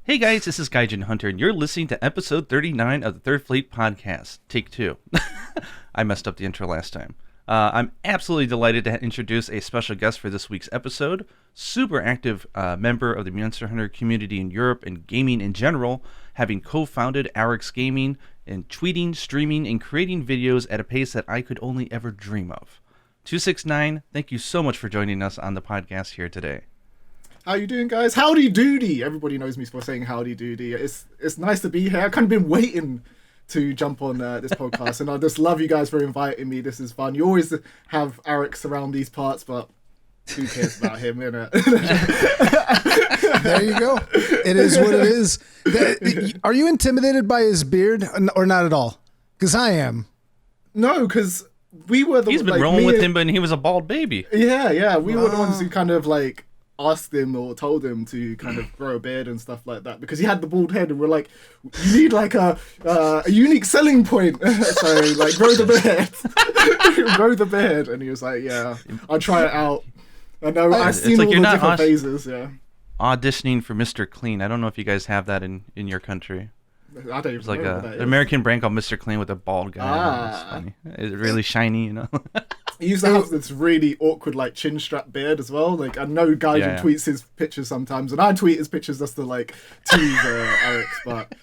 Hey guys, this is Gaijin Hunter, and you're listening to episode 39 of the Third Fleet Podcast. Take two. I messed up the intro last time. I'm absolutely delighted to introduce a special guest for this week's episode. Super active member of the Monster Hunter community in Europe and gaming in general, having co-founded Arix Gaming and tweeting, streaming, and creating videos at a pace that I could only ever dream of. 269, thank you so much for joining us on the podcast here today. How you doing, guys? Howdy doody. Everybody knows me for saying howdy doody. It's nice to be here. I've kind of been waiting to jump on this podcast, and I just love you guys for inviting me. This is fun. You always have Arix around these parts, but who cares about him, innit? There you go. It is what it is. Are you intimidated by his beard or not at all? Because I am. No, because we were the He's been rolling with him, but he was a bald baby. Yeah. We were the ones who kind of like asked him or told him to kind of grow a beard and stuff like that because he had the bald head, and we're like, you need like a unique selling point. So like grow the beard. Grow the beard. And he was like, yeah, I'll try it out. I know, I've seen all the different phases. Yeah, auditioning for Mr. Clean. I don't know if you guys have that in your country. I don't even know what that is. An American brand called Mr. Clean with a bald guy. It's funny. It's really shiny, you know. He used to have this really awkward like chin strap beard as well. Like I know Gaijin tweets his pictures sometimes, and I tweet his pictures just to like tease Arix. But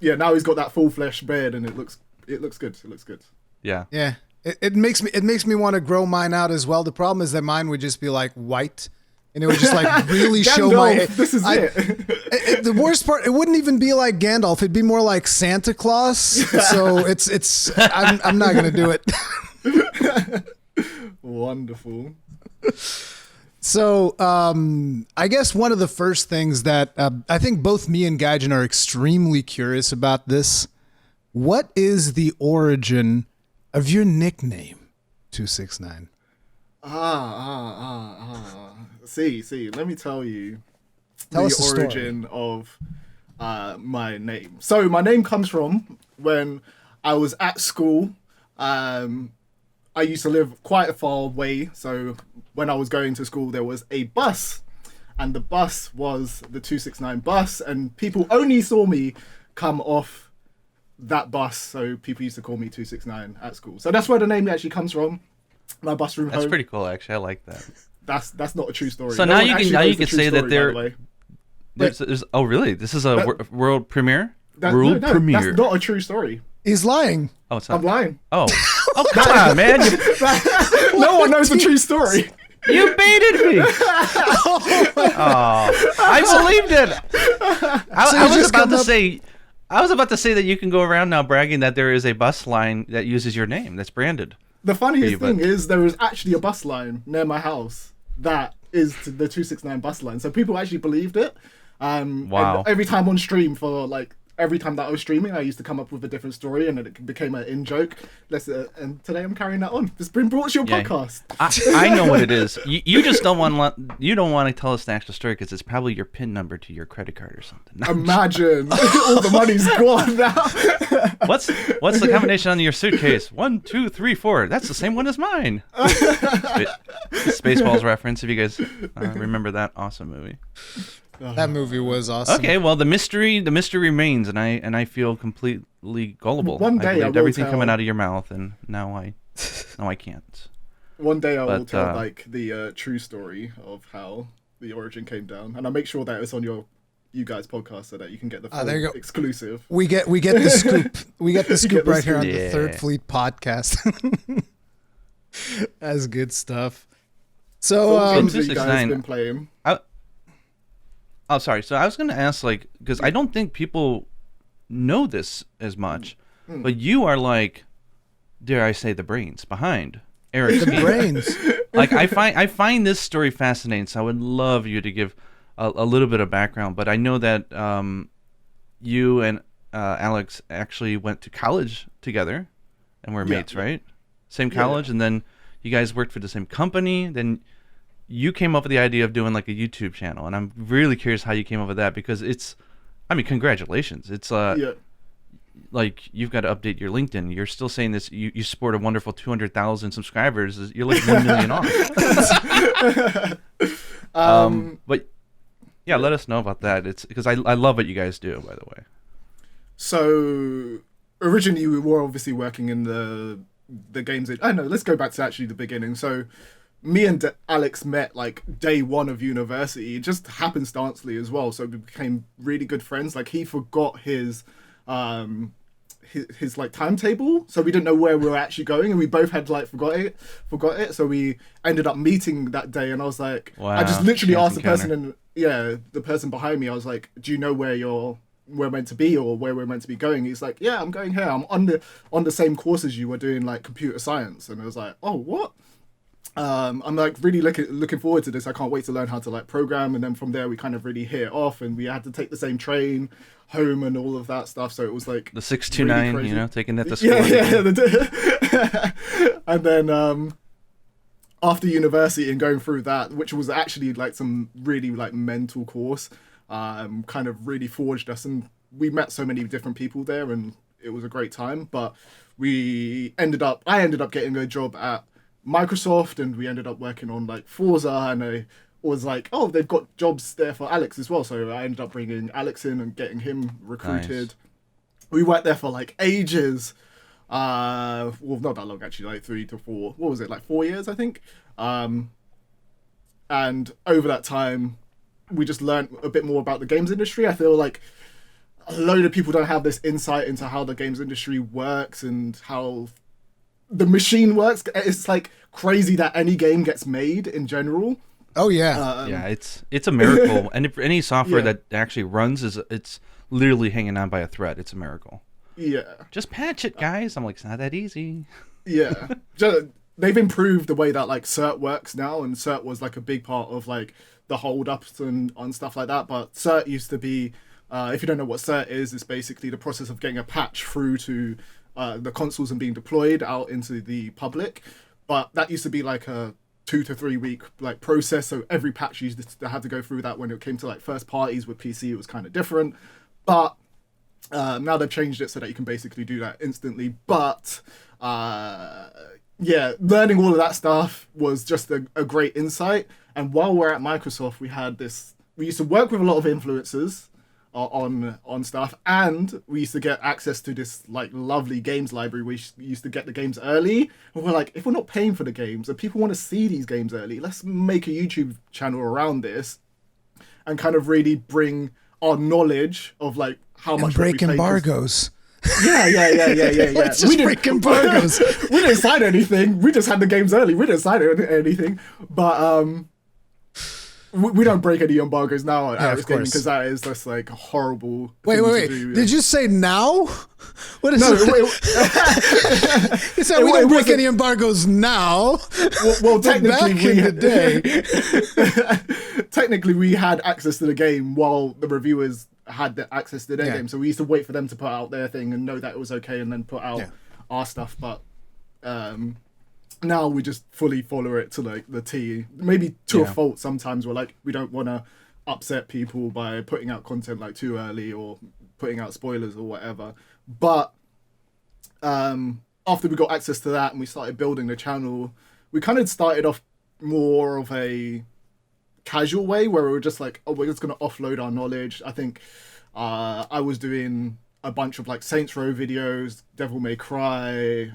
now he's got that full flesh beard, and it looks good. It looks good. Yeah. Yeah. It makes me want to grow mine out as well. The problem is that mine would just be like white. And it would just like really show my. This is it. The worst part, it wouldn't even be like Gandalf. It'd be more like Santa Claus. So it's. I'm not gonna do it. Wonderful. So I guess one of the first things that I think both me and Gaijin are extremely curious about this. What is the origin of your nickname, 269? See, let me tell you the origin of my name. So my name comes from when I was at school. I used to live quite a far away, so when I was going to school there was a bus, and the bus was the 269 bus, and people only saw me come off that bus, so people used to call me 269 at school. So that's where the name actually comes from. My bus room home. That's pretty cool, actually. I like that. That's not a true story. So now you can say that there's oh really? This is a world premiere? World premiere. That's not a true story. He's lying. Oh, it's not. I'm lying. Oh come on, man! No one knows the true story. You baited me. I believed it. I was about to say that you can go around now bragging that there is a bus line that uses your name that's branded. The funniest thing is there is actually a bus line near my house that is the 269 bus line. So people actually believed it. Wow. Every time on stream every time that I was streaming, I used to come up with a different story, and it became an in-joke. And today I'm carrying that on. It's been brought to your podcast. I know what it is. You just don't want to tell us the actual story because it's probably your PIN number to your credit card or something. No, imagine all the money's gone now. What's the combination on your suitcase? 1, 2, 3, 4. That's the same one as mine. Spaceballs reference. If you guys remember that awesome movie. That movie was awesome. Okay, well the mystery remains, and I feel completely gullible. One day I believed will everything tell. coming out of your mouth, and now I can't. One day I will tell like the true story of how the origin came down, and I'll make sure that it's on you guys' podcast so that you can get the full exclusive. We get the scoop. We get the scoop right here on the Third Fleet podcast. That's good stuff. So you guys been playing. Oh, sorry. So I was going to ask, because I don't think people know this as much, but you are dare I say, the brains behind Arix. The brains. I find this story fascinating, so I would love you to give a little bit of background. But I know that you and Alex actually went to college together, and were mates, right? Same college, and then you guys worked for the same company. Then you came up with the idea of doing a YouTube channel, and I'm really curious how you came up with that, because congratulations. It's you've got to update your LinkedIn. You're still saying this. You sport a wonderful 200,000 subscribers. You're 1 million off. But Yeah, let us know about that. It's because I love what you guys do, by the way. So originally we were obviously working in the games. I know. Let's go back to actually the beginning. So me and Alex met like day one of university, just happenstancely as well. So we became really good friends. Like he forgot his like timetable, so we didn't know where we were actually going, and we both had like forgot it. So we ended up meeting that day, and I was like, wow, I just literally asked the encounter. person, and the person behind me, I was like, do you know where we're meant to be or where we're meant to be going? He's like, yeah, I'm going here. I'm on the same course as you. We're doing like computer science. And I was like, oh, what? I'm like really looking forward to this. I can't wait to learn how to like program. And then from there we kind of really hit it off, and we had to take the same train home and all of that stuff. So it was like The 629, really you know, taking that to school. yeah. And then after university and going through that, which was actually like some really like mental course, kind of really forged us, and we met so many different people there, and it was a great time. But I ended up getting a job at Microsoft, and we ended up working on like Forza, and I was like, oh, they've got jobs there for Alex as well. So I ended up bringing Alex in and getting him recruited. Nice. We worked there for like ages. Well, not that long actually, like 3 to 4. What was it, like 4 years, I think. And over that time, we just learned a bit more about the games industry. I feel like a load of people don't have this insight into how the games industry works and how the machine works. It's like crazy that any game gets made in general. Oh yeah, yeah. It's a miracle, and if any software that actually runs it's literally hanging on by a thread. It's a miracle. Yeah, just patch it, guys. I'm like, it's not that easy. Yeah, they've improved the way that like cert works now, and cert was like a big part of like the hold ups and stuff like that. But cert used to be, if you don't know what cert is, it's basically the process of getting a patch through to the consoles and being deployed out into the public. But that used to be like a 2 to 3 week like process. So every patch used to have to go through that. When it came to like first parties with PC, it was kind of different. But now they've changed it so that you can basically do that instantly. But yeah, learning all of that stuff was just a great insight. And while we're at Microsoft, we used to work with a lot of influencers on stuff, and we used to get access to this like lovely games library. We used to get the games early, and we're like, if we're not paying for the games and people want to see these games early, let's make a YouTube channel around this and kind of really bring our knowledge of like how much break embargoes. Yeah. Let's just break embargoes. We didn't sign anything. We just had the games early. We didn't sign anything. But we don't break any embargoes now at Alex Gaming, because that is just like a horrible. Wait. Did you say now? What is it? You said we don't break any embargoes now. Well, technically, back in the day, technically we had access to the game while the reviewers had the access to their game. So we used to wait for them to put out their thing and know that it was okay, and then put out our stuff. But now we just fully follow it to like the T, maybe to a fault. Sometimes we're like, we don't want to upset people by putting out content like too early or putting out spoilers or whatever. But after we got access to that and we started building the channel, we kind of started off more of a casual way where we were just like, oh, we're just going to offload our knowledge. I think I was doing a bunch of like Saints Row videos, Devil May Cry,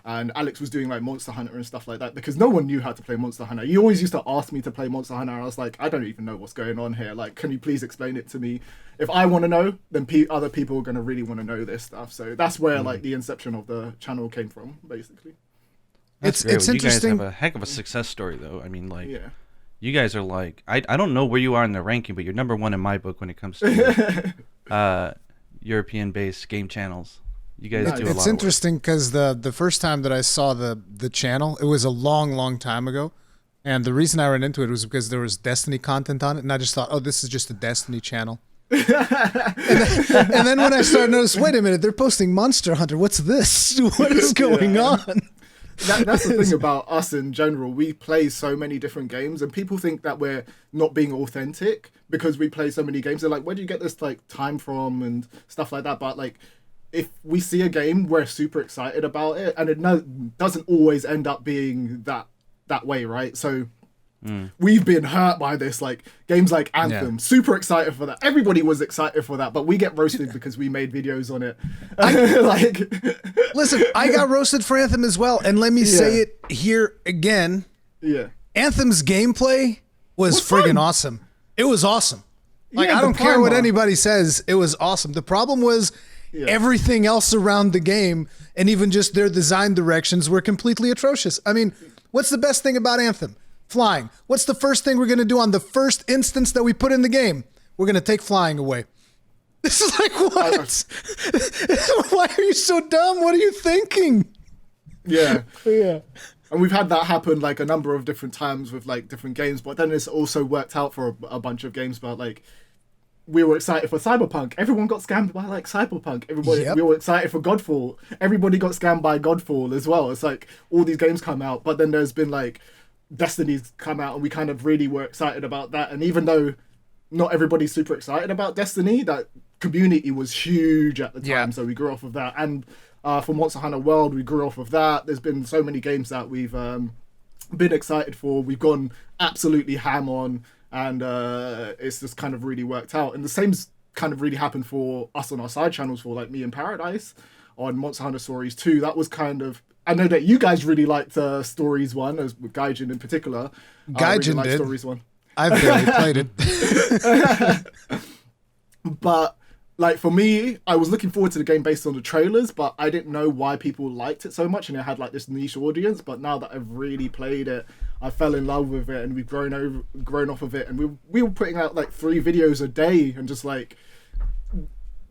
and Alex was doing like Monster Hunter and stuff like that, because no one knew how to play Monster Hunter. You always used to ask me to play Monster Hunter, and I was like, I don't even know what's going on here. Like, can you please explain it to me? If I want to know, then other people are going to really want to know this stuff. So that's where like the inception of the channel came from, basically. It's interesting. You guys have a heck of a success story, though. I mean, like, you guys are like, I don't know where you are in the ranking, but you're number one in my book when it comes to European-based game channels. You guys do a lot of work. It's interesting because the first time that I saw the channel, it was a long time ago. And the reason I ran into it was because there was Destiny content on it. And I just thought, oh, this is just a Destiny channel. and then when I started noticing, wait a minute, they're posting Monster Hunter. What's this? What is going on? That's the thing about us in general. We play so many different games, and people think that we're not being authentic because we play so many games. They're like, where do you get this like time from and stuff like that? But like, if we see a game, we're super excited about it, and it doesn't always end up being that way, right? So we've been hurt by this. Like games like Anthem, super excited for that. Everybody was excited for that, but we get roasted because we made videos on it. Listen, I got roasted for Anthem as well, and let me say it here again. Yeah, Anthem's gameplay was friggin' awesome. It was awesome. Like I don't care what anybody says. It was awesome. The problem was everything else around the game, and even just their design directions were completely atrocious. I mean, what's the best thing about Anthem? Flying. What's the first thing we're going to do on the first instance that we put in the game? We're going to take flying away. This is like, what? Why are you so dumb? What are you thinking? Yeah. And we've had that happen like a number of different times with like different games, but then it's also worked out for a bunch of games. But like, we were excited for Cyberpunk. Everyone got scammed by like Cyberpunk. We were excited for Godfall. Everybody got scammed by Godfall as well. It's like all these games come out, but then there's been like Destiny's come out, and we kind of really were excited about that. And even though not everybody's super excited about Destiny, that community was huge at the time, so we grew off of that. And for Monster Hunter World, we grew off of that. There's been so many games that we've been excited for. We've gone absolutely ham on, and it's just kind of really worked out. And the same's kind of really happened for us on our side channels, for like Me in Paradise on Monster Hunter Stories 2. That was kind of, I know that you guys really liked Stories 1, as with Gaijin in particular. Gaijin really did. Stories 1. I barely played it. But like for me, I was looking forward to the game based on the trailers, but I didn't know why people liked it so much, and it had like this niche audience. But now that I've really played it, I fell in love with it, and we've grown off of it, and we were putting out like 3 videos a day, and just like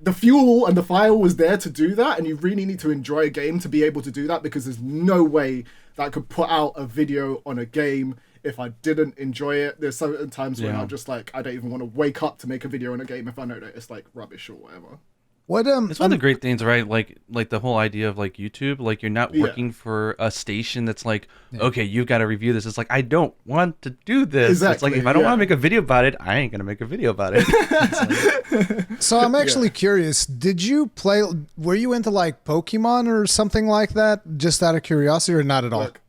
the fuel and the fire was there to do that. And you really need to enjoy a game to be able to do that, because there's no way that I could put out a video on a game if I didn't enjoy it. There's certain times when I'm just like, I don't even want to wake up to make a video on a game if I know that it's like rubbish or whatever. What it's one of the great things, right? Like the whole idea of like YouTube, like you're not working for a station that's like, okay, you've got to review this. It's like, I don't want to do this. Exactly, it's like, if I don't want to make a video about it, I ain't gonna make a video about it. So I'm actually curious, were you into like Pokemon or something like that, just out of curiosity, or not at all? Look,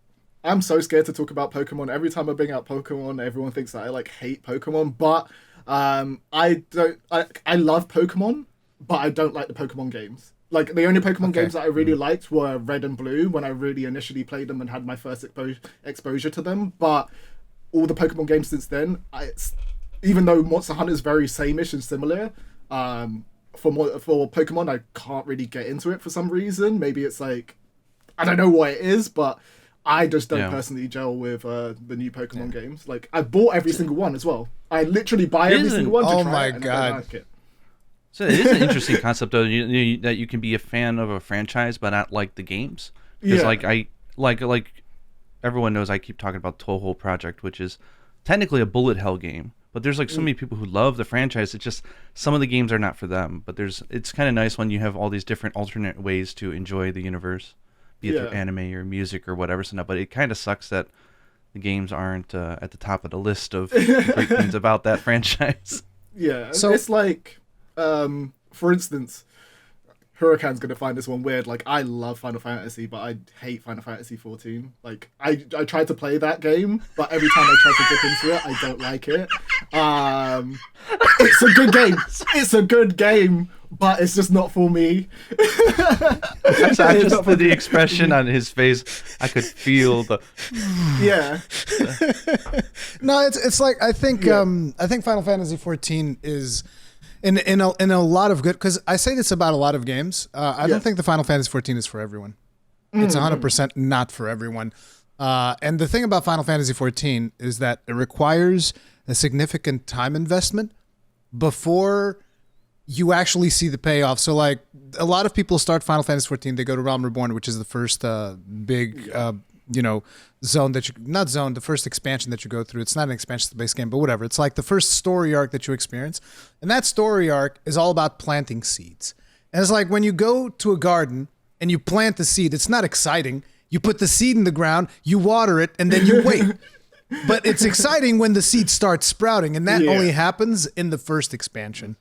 I'm so scared to talk about Pokemon. Every time I bring out Pokemon, everyone thinks that I like hate Pokemon, but I love Pokemon, but I don't like the Pokemon games. Like the only Pokemon games that I really liked were Red and Blue, when I really initially played them and had my first exposure to them. But all the Pokemon games since then, even though Monster Hunter is very sameish and similar, for Pokemon, I can't really get into it for some reason. Maybe it's like, I don't know what it is, but I just don't personally gel with the new Pokemon games. Like, I bought every single one as well. I literally buy every single one to try it, and I don't like it. So it is an interesting concept, though, that you can be a fan of a franchise but not like the games. Because like everyone knows, I keep talking about Touhou Project, which is technically a bullet hell game. But there's like so many people who love the franchise. It's just some of the games are not for them. But it's kind of nice when you have all these different alternate ways to enjoy the universe, be it through anime or music or whatever. So, but it kind of sucks that the games aren't at the top of the list of great things about that franchise. Yeah, so it's like, for instance, Rurikhan's gonna find this one weird. Like, I love Final Fantasy, but I hate Final Fantasy 14. Like, I tried to play that game, but every time I try to dip into it, I don't like it. It's a good game. It's a good game, but it's just not for me. I just for the expression on his face, I could feel the. Yeah. No, it's like I think Final Fantasy 14 is. In a lot of good, because I say this about a lot of games. I don't think the Final Fantasy 14 is for everyone. It's 100% not for everyone. And the thing about Final Fantasy 14 is that it requires a significant time investment before you actually see the payoff. So like a lot of people start Final Fantasy 14, they go to Realm Reborn, which is the first big zone the first expansion that you go through. It's not an expansion to the base game, but whatever. It's like the first story arc that you experience. And that story arc is all about planting seeds. And it's like when you go to a garden and you plant the seed, it's not exciting. You put the seed in the ground, you water it, and then you wait. But it's exciting when the seed starts sprouting, and that only happens in the first expansion.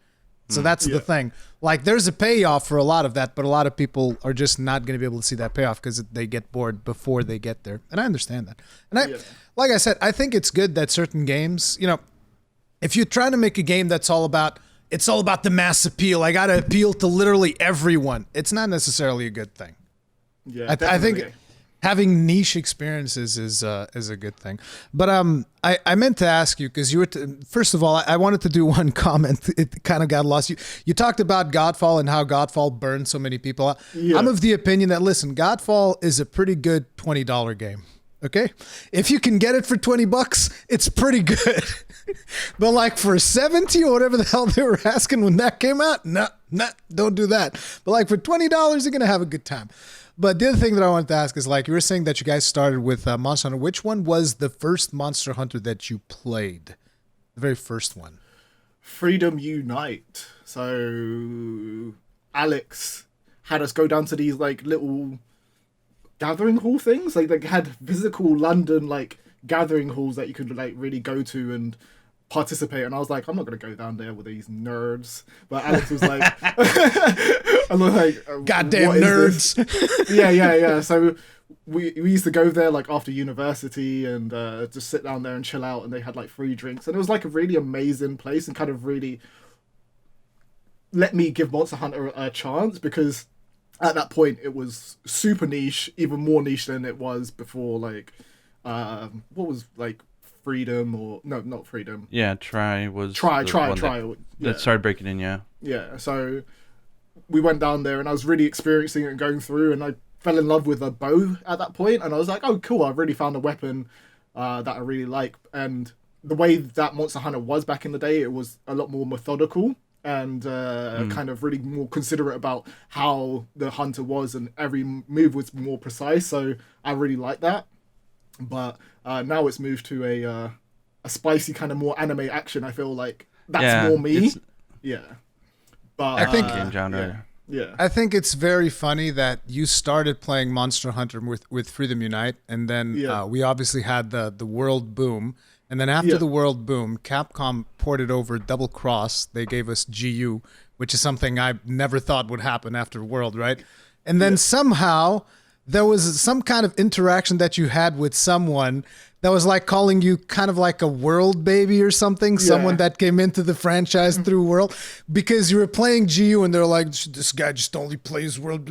So that's the thing. Like, there's a payoff for a lot of that, but a lot of people are just not going to be able to see that payoff because they get bored before they get there. And I understand that. And like I said, I think it's good that certain games, you know, if you're trying to make a game that's all about the mass appeal, I got to appeal to literally everyone, it's not necessarily a good thing. Yeah, I think having niche experiences is a good thing. But I meant to ask you, because you were first of all, I wanted to do one comment. It kind of got lost. You talked about Godfall and how Godfall burned so many people out. Yeah. I'm of the opinion that, listen, Godfall is a pretty good $20 game. Okay, if you can get it for $20, it's pretty good. But like for 70 or whatever the hell they were asking when that came out, no, don't do that. But like for $20, you're gonna have a good time. But the other thing that I wanted to ask is, like, you were saying that you guys started with Monster Hunter. Which one was the first Monster Hunter that you played? The very first one. Freedom Unite. So Alex had us go down to these like little gathering hall things. Like, they had physical London like gathering halls that you could like really go to and participate, and I was like, I'm not gonna go down there with these nerds. But Alex was like, I was like, goddamn nerds. yeah. So we used to go there like after university and just sit down there and chill out, and they had like free drinks, and it was like a really amazing place and kind of really let me give Monster Hunter a chance, because at that point it was super niche, even more niche than it was before. Like what was like Freedom, or no, not Freedom. Yeah, Try was Try. That started breaking in, yeah. Yeah, so we went down there and I was really experiencing it and going through, and I fell in love with a bow at that point, and I was like, oh cool, I've really found a weapon that I really like. And the way that Monster Hunter was back in the day, it was a lot more methodical and kind of really more considerate about how the hunter was, and every move was more precise, so I really like that. But now it's moved to a spicy kind of more anime action. I feel like that's more me. Yeah. But I think game genre. Yeah. I think it's very funny that you started playing Monster Hunter with Freedom Unite, and then we obviously had the world boom. And then after the world boom, Capcom ported over Double Cross. They gave us GU, which is something I never thought would happen after World, right? And then somehow there was some kind of interaction that you had with someone that was like calling you kind of like a world baby or something, someone that came into the franchise through World, because you were playing GU and they're like, this guy just only plays World.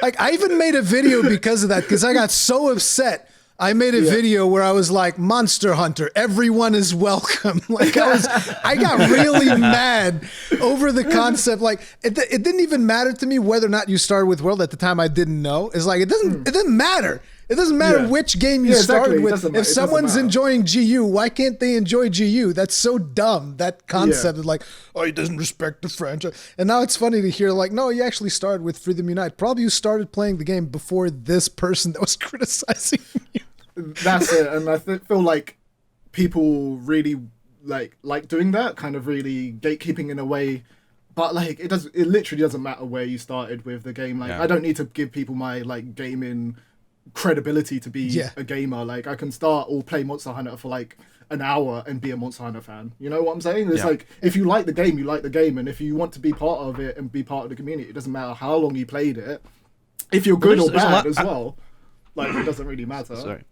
Like, I even made a video because of that, because I got so upset. I made a video where I was like, Monster Hunter, everyone is welcome. Like, I got really mad over the concept. Like, it didn't even matter to me whether or not you started with World. At the time, I didn't know. It's like, it doesn't matter. It doesn't matter which game you started with. If someone's enjoying GU, why can't they enjoy GU? That's so dumb. That concept is like, oh, he doesn't respect the franchise. And now it's funny to hear like, no, you actually started with Freedom Unite. Probably you started playing the game before this person that was criticizing you. That's it. And I feel like people really like doing that, kind of really gatekeeping in a way. But like, it literally doesn't matter where you started with the game. Like, I don't need to give people my like gaming credibility to be a gamer. Like, I can start or play Monster Hunter for like an hour and be a Monster Hunter fan. You know what I'm saying? It's like, if you like the game, you like the game, and if you want to be part of it and be part of the community, it doesn't matter how long you played it. If you're good or bad as well, like, it doesn't really matter. Sorry.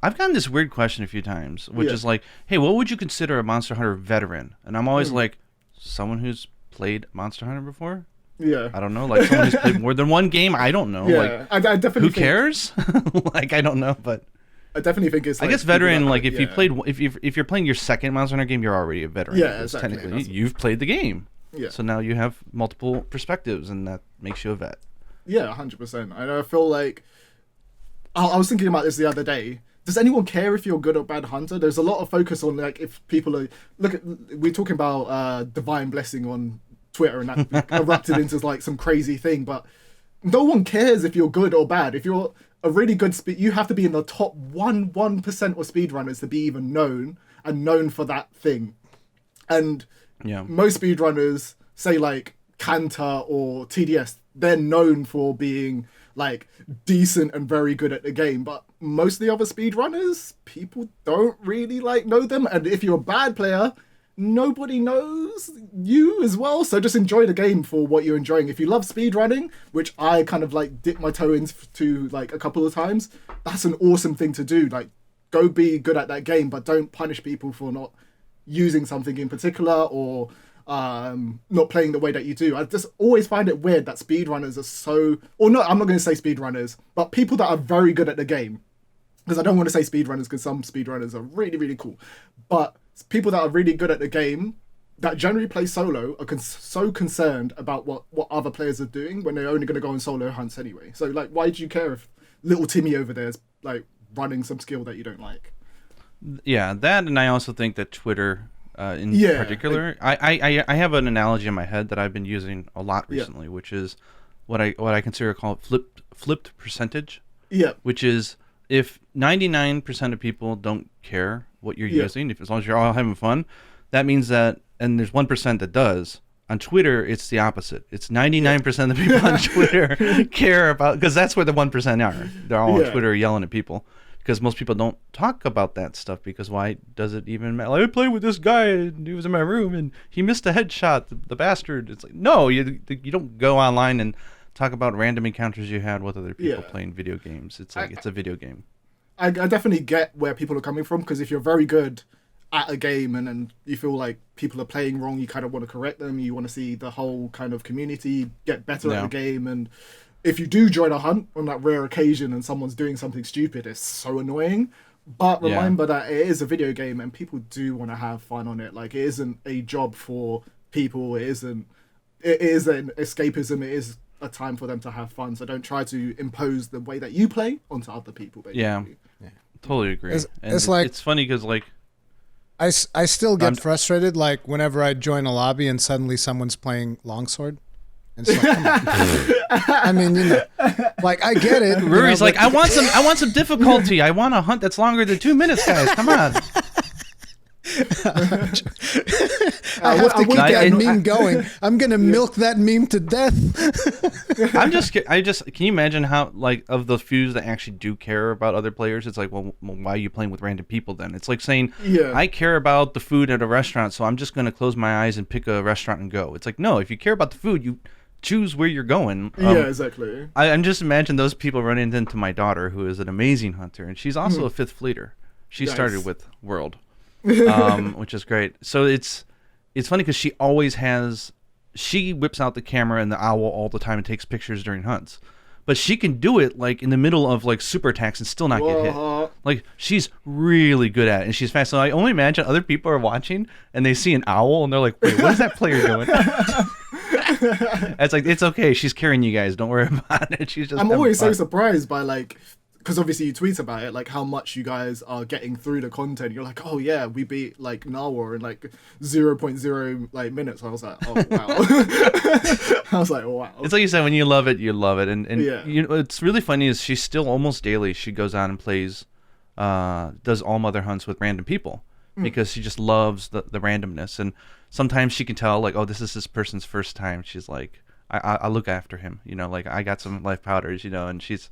I've gotten this weird question a few times, which is like, hey, what would you consider a Monster Hunter veteran? And I'm always like, someone who's played Monster Hunter before? Yeah. I don't know. Like, someone who's played more than one game? I don't know. Yeah. Like, I definitely who cares? Like, I don't know, but I definitely think it's like, I guess veteran, like, if you played, if you're playing your second Monster Hunter game, you're already a veteran. Yeah, exactly. Technically, you've played the game. Yeah. So now you have multiple perspectives, and that makes you a vet. Yeah, 100%. And I feel like I was thinking about this the other day. Does anyone care if you're a good or bad hunter? There's a lot of focus on like if people are we're talking about divine blessing on Twitter, and that erupted into like some crazy thing, but no one cares if you're good or bad. If you're a really good you have to be in the top 1% of speedrunners to be even known for that thing. And most speedrunners, say like Kanta or TDS, they're known for being like decent and very good at the game, but most of the other speedrunners, people don't really like know them. And if you're a bad player, nobody knows you as well. So just enjoy the game for what you're enjoying. If you love speedrunning, which I kind of like dip my toe into like a couple of times, that's an awesome thing to do. Like, go be good at that game, but don't punish people for not using something in particular or not playing the way that you do. I just always find it weird that speedrunners are so, or no, I'm not going to say speedrunners, but people that are very good at the game. Because I don't want to say speedrunners, because some speedrunners are really, really cool. But people that are really good at the game, that generally play solo, are so concerned about what other players are doing when they're only going to go on solo hunts anyway. So, like, why do you care if little Timmy over there is, like, running some skill that you don't like? Yeah, that, and I also think that Twitter, in particular, I have an analogy in my head that I've been using a lot recently, which is what I consider called flipped percentage. Yeah. Which is, if 99% of people don't care what you're using, as long as you're all having fun, that means that, and there's 1% that does. On Twitter, it's the opposite. It's 99% of the people on Twitter care about, because that's where the 1% are. They're all on Twitter yelling at people. Because most people don't talk about that stuff, because why does it even matter? Like, I played with this guy and he was in my room and he missed a headshot, the bastard. It's like, no, you don't go online and talk about random encounters you had with other people playing video games. It's like, it's a video game. I definitely get where people are coming from, because if you're very good at a game and then you feel like people are playing wrong, you kind of want to correct them. You want to see the whole kind of community get better at the game. And if you do join a hunt on that rare occasion and someone's doing something stupid, it's so annoying. But remember that it is a video game and people do want to have fun on it. Like, it isn't a job for people. It is an escapism. It is a time for them to have fun. So don't try to impose the way that you play onto other people, basically. Yeah, totally agree. It's like, it's funny because, like, I still get frustrated, like, whenever I join a lobby and suddenly someone's playing longsword. And it's like, come on. I mean, you know, like, I get it. Ruri's like, I want some difficulty. I want a hunt that's longer than 2 minutes, guys. Come on. I have to keep that meme going. I'm gonna milk that meme to death. Can you imagine how, like, of those few that actually do care about other players? It's like, well, why are you playing with random people then? It's like saying, I care about the food at a restaurant, so I'm just gonna close my eyes and pick a restaurant and go. It's like, no, if you care about the food, you choose where you're going. Exactly. I'm just imagine those people running into my daughter, who is an amazing hunter, and she's also a fifth fleeter. She started with World. Which is great. So it's funny because she whips out the camera and the owl all the time and takes pictures during hunts, but she can do it like in the middle of like super attacks and still not get hit. Like, she's really good at it and she's fast. So I only imagine other people are watching and they see an owl and they're like, wait, what is that player doing? It's like, it's okay, she's carrying you guys, don't worry about it. She's just, I'm always so surprised by, like, because obviously you tweet about it, like how much you guys are getting through the content. You're like, oh yeah, we beat like Nawa in like 0.0 like minutes. I was like, oh wow. I was like, oh, wow. It's like you said, when you love it, you love it. And you know, it's really funny is she's still almost daily. She goes on and plays, does all mother hunts with random people because she just loves the randomness. And sometimes she can tell, like, oh, this is this person's first time. She's like, I look after him, you know, like, I got some life powders, you know, and she's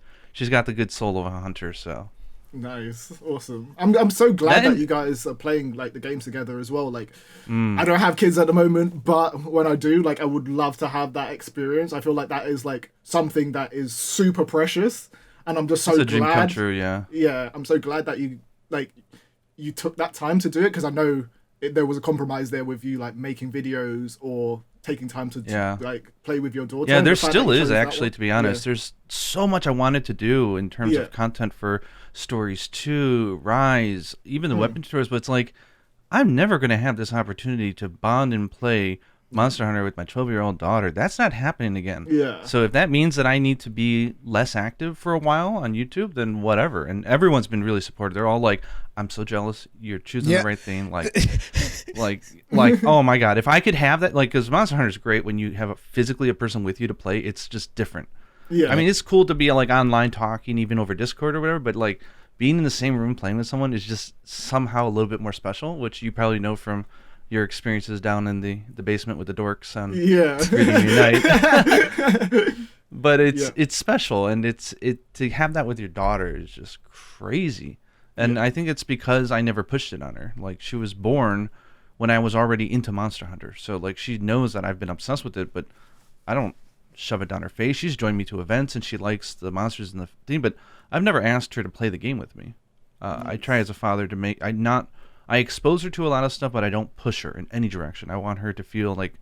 got the good soul of a hunter. So nice, awesome. I'm so glad that you guys are playing like the games together as well. Like, I don't have kids at the moment, but when I do, like, I would love to have that experience. I feel like that is like something that is super precious, and I'm just so glad. Dream come true, yeah. I'm so glad that you took that time to do it, because I know there was a compromise there with you, like making videos or taking time to like play with your daughter. Yeah, there still is, actually, to be honest. There's so much I wanted to do in terms of content for Stories 2, Rise, even the weapon tutorials, but it's like, I'm never going to have this opportunity to bond and play Monster Hunter with my 12-year-old daughter. That's not happening again. Yeah. So if that means that I need to be less active for a while on YouTube, then whatever. And everyone's been really supportive. They're all like, I'm so jealous. You're choosing the right thing. Like, oh my God, if I could have that, like, because Monster Hunter is great when you have physically a person with you to play. It's just different. Yeah. I mean, it's cool to be like online talking, even over Discord or whatever, but like being in the same room playing with someone is just somehow a little bit more special, which you probably know from your experiences down in the basement with the dorks on Reading Unite. But it's special, and it's to have that with your daughter is just crazy. And I think it's because I never pushed it on her. Like, she was born when I was already into Monster Hunter. So like she knows that I've been obsessed with it, but I don't shove it down her face. She's joined me to events and she likes the monsters in the theme, but I've never asked her to play the game with me. I try as a father to make I expose her to a lot of stuff, but I don't push her in any direction. I want her to feel like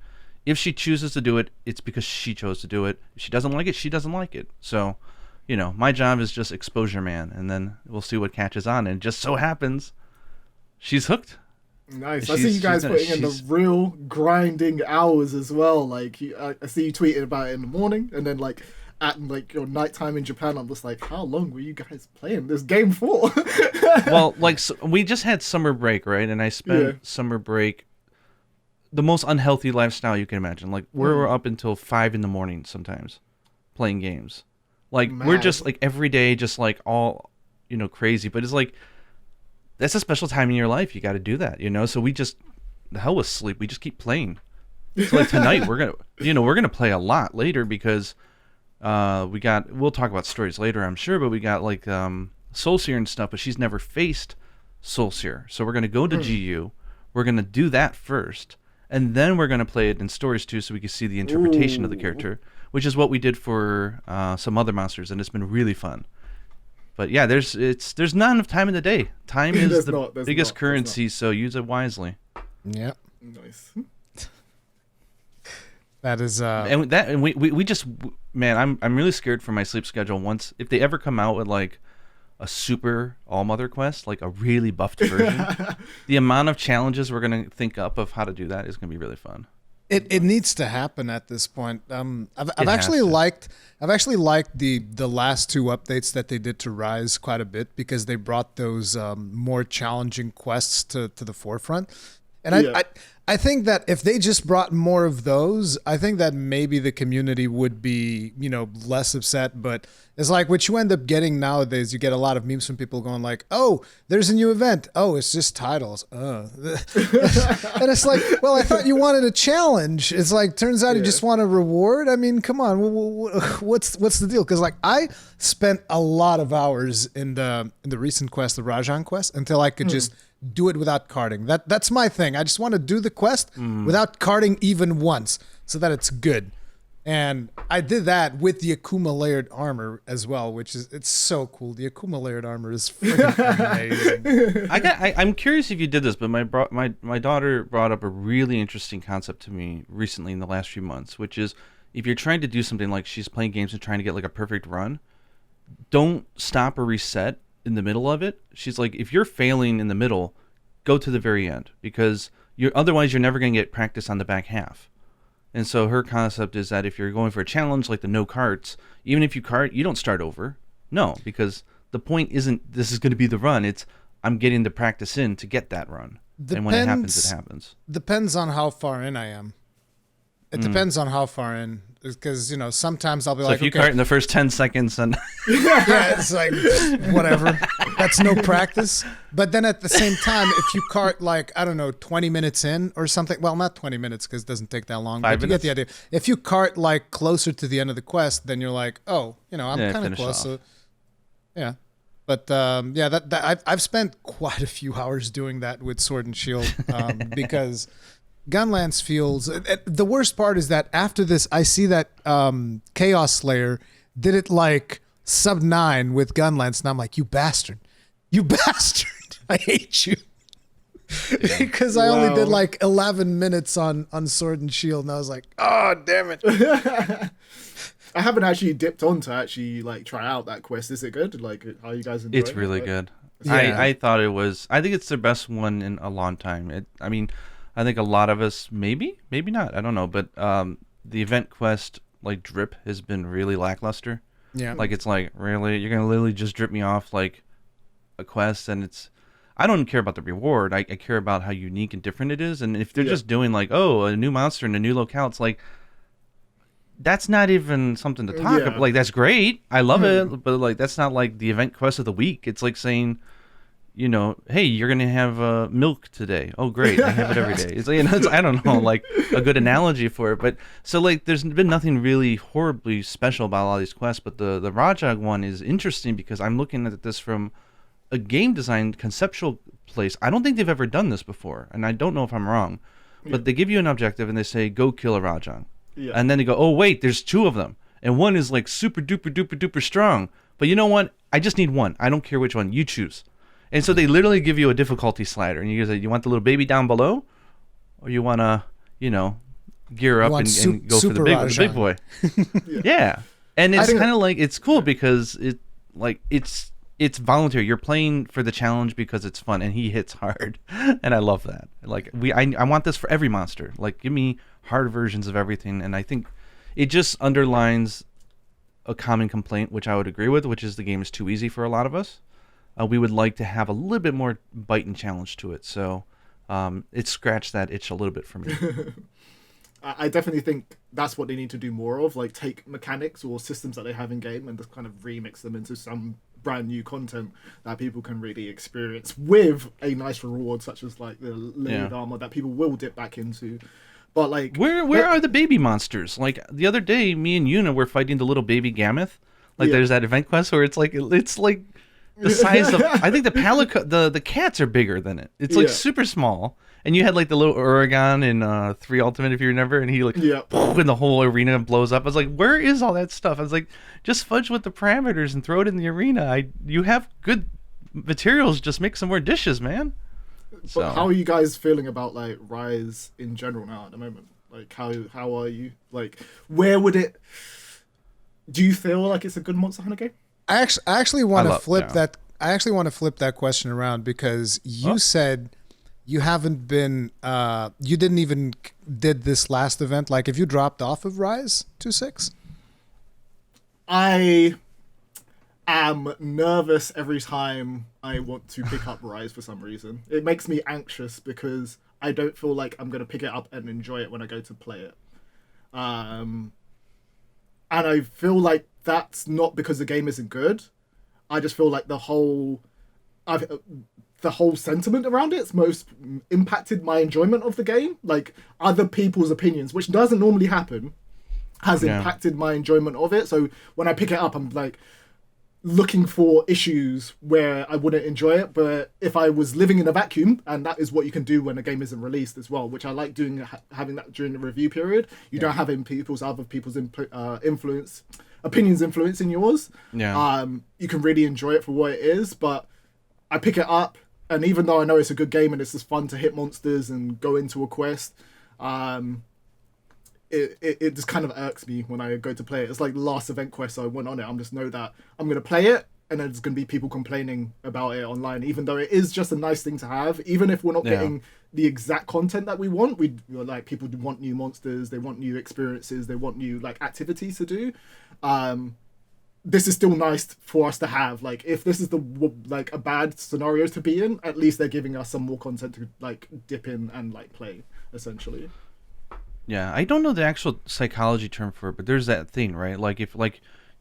if she chooses to do it, it's because she chose to do it. If she doesn't like it, she doesn't like it. So, you know, my job is just exposure man, and then we'll see what catches on. And it just so happens she's hooked. Nice. I see you guys putting in the real grinding hours as well. Like, I see you tweeting about it in the morning, and then like at like your nighttime in Japan, I'm just like, how long were you guys playing this game for? Well, like we just had summer break, right? And I spent summer break the most unhealthy lifestyle you can imagine. Like we're up until 5 a.m. sometimes playing games. Like we're just like every day, just like all, you know, crazy. But it's like that's a special time in your life. You got to do that, you know. So we just the hell with sleep. We just keep playing. So like tonight we're gonna play a lot later because we'll talk about stories later, I'm sure. But we got like Soulseer and stuff. But she's never faced Soulseer, so we're gonna go to GU. We're gonna do that first. And then we're going to play it in stories too, so we can see the interpretation of the character, which is what we did for some other monsters, and it's been really fun. But yeah, there's not enough time in the day. Time is the biggest currency, so use it wisely. Yeah. Nice. That is and we just, man, I'm really scared for my sleep schedule. Once if they ever come out with like a super all-mother quest, like a really buffed version, the amount of challenges we're going to think up of how to do that is going to be really fun. It needs to happen at this point. I've actually liked the last 2 updates that they did to Rise quite a bit because they brought those more challenging quests to the forefront. And I think that if they just brought more of those, I think that maybe the community would be, you know, less upset. But it's like what you end up getting nowadays, you get a lot of memes from people going like, oh, there's a new event. Oh, it's just titles. And it's like, well, I thought you wanted a challenge. It's like, turns out you just want a reward. I mean, come on. What's the deal? Because like I spent a lot of hours in the recent quest, the Rajan quest, until I could just do it without carding. That's my thing. I just want to do the quest without carding even once so that it's good. And I did that with the Akuma layered armor as well, which is it's so cool. The Akuma layered armor is freaking amazing. I'm curious if you did this, but my daughter brought up a really interesting concept to me recently in the last few months, which is if you're trying to do something like she's playing games and trying to get like a perfect run, don't stop or reset in the middle of it. She's like, if you're failing in the middle, go to the very end because otherwise you're never going to get practice on the back half. And so her concept is that if you're going for a challenge like the no carts, even if you cart, you don't start over. No, because the point isn't this is going to be the run. It's I'm getting the practice in to get that run. And when it happens, it happens. Depends on how far in I am. It depends on how far in. Because, you know, sometimes I'll be like, if you cart in the first 10 seconds and yeah, it's like, whatever. That's no practice. But then at the same time, if you cart like, I don't know, 20 minutes in or something. Well, not 20 minutes because it doesn't take that long. 5 but minutes? You get the idea. If you cart like closer to the end of the quest, then you're like, oh, you know, I'm kind of close. So, yeah. But I've spent quite a few hours doing that with Sword and Shield because Gunlance feels the worst part is that after this I see that Chaos Slayer did it like sub 9 with Gunlance and I'm like, you bastard I hate you because I only did like 11 minutes on Sword and Shield and I was like, oh damn it. I haven't actually dipped on to actually like try out that quest. Is it good? Like, how are you guys enjoying it? It's really good. Yeah. I thought it was. I think it's their best one in a long time. I mean, I think a lot of us maybe not. I don't know, but the event quest like drip has been really lackluster. Yeah. Like it's like really you're gonna literally just drip me off like a quest, and it's. I don't care about the reward. I care about how unique and different it is. And if they're just doing like, oh, a new monster in a new locale, it's like. That's not even something to talk about. Like, that's great. I love it. But, like, that's not, like, the event quest of the week. It's like saying, you know, hey, you're going to have milk today. Oh, great. I have it every day. It's, you know, I don't know, like, a good analogy for it. But, so, like, there's been nothing really horribly special about all these quests. But the Rajag one is interesting because I'm looking at this from a game design conceptual place. I don't think they've ever done this before, and I don't know if I'm wrong, but they give you an objective and they say go kill a Rajang, and then they go, oh wait, there's two of them, and one is like super duper duper duper strong. But you know what? I just need one. I don't care which one. You choose. And so they literally give you a difficulty slider, and you say, you want the little baby down below, or you want to, gear up and go for the big boy. Yeah. And it's kind of like, it's cool because it's voluntary. You're playing for the challenge because it's fun, and he hits hard, and I love that. Like I want this for every monster. Like give me hard versions of everything, and I think it just underlines a common complaint, which I would agree with, which is the game is too easy for a lot of us. We would like to have a little bit more bite and challenge to it, so it scratched that itch a little bit for me. I definitely think that's what they need to do more of, like take mechanics or systems that they have in game and just kind of remix them into some brand new content that people can really experience with a nice reward, such as like the layered armor that people will dip back into. But like, where are the baby monsters? Like the other day, me and Yuna were fighting the little baby Gammoth. Like there's that event quest where it's like the size of, I think the cats are bigger than it. It's like super small. And you had like the little Rurikhan in 3 Ultimate, if you remember, and he like when the whole arena blows up. I was like, where is all that stuff? I was like, just fudge with the parameters and throw it in the arena. You have good materials, just make some more dishes, man. So. But how are you guys feeling about like Rise in general now at the moment? Like how are you? Like where would it? Do you feel like it's a good Monster Hunter game? I actually want to flip that. I actually want to flip that question around because you said you haven't been. You didn't even did this last event. Like, if you dropped off of Rise 2.6? I am nervous every time I want to pick up Rise for some reason. It makes me anxious because I don't feel like I'm going to pick it up and enjoy it when I go to play it. And I feel like that's not because the game isn't good. I just feel like the whole sentiment around it's most impacted my enjoyment of the game. Like other people's opinions, which doesn't normally happen, has impacted my enjoyment of it. So when I pick it up, I'm like looking for issues where I wouldn't enjoy it. But if I was living in a vacuum, and that is what you can do when a game isn't released as well, which I like doing, having that during the review period. You don't have other people's opinions influencing yours. You can really enjoy it for what it is. But I pick it up, and even though I know it's a good game and it's just fun to hit monsters and go into a quest, it just kind of irks me when I go to play it. It's like the last event quest I went on it. I'm just know that I'm going to play it, and then there's going to be people complaining about it online, even though it is just a nice thing to have. Even if we're not getting the exact content that we want, we're like, people want new monsters, they want new experiences, they want new like activities to do. This is still nice for us to have. Like, if this is like a bad scenario to be in, at least they're giving us some more content to like dip in and like play, essentially. Yeah, I don't know the actual psychology term for it, but there's that thing, right? Like if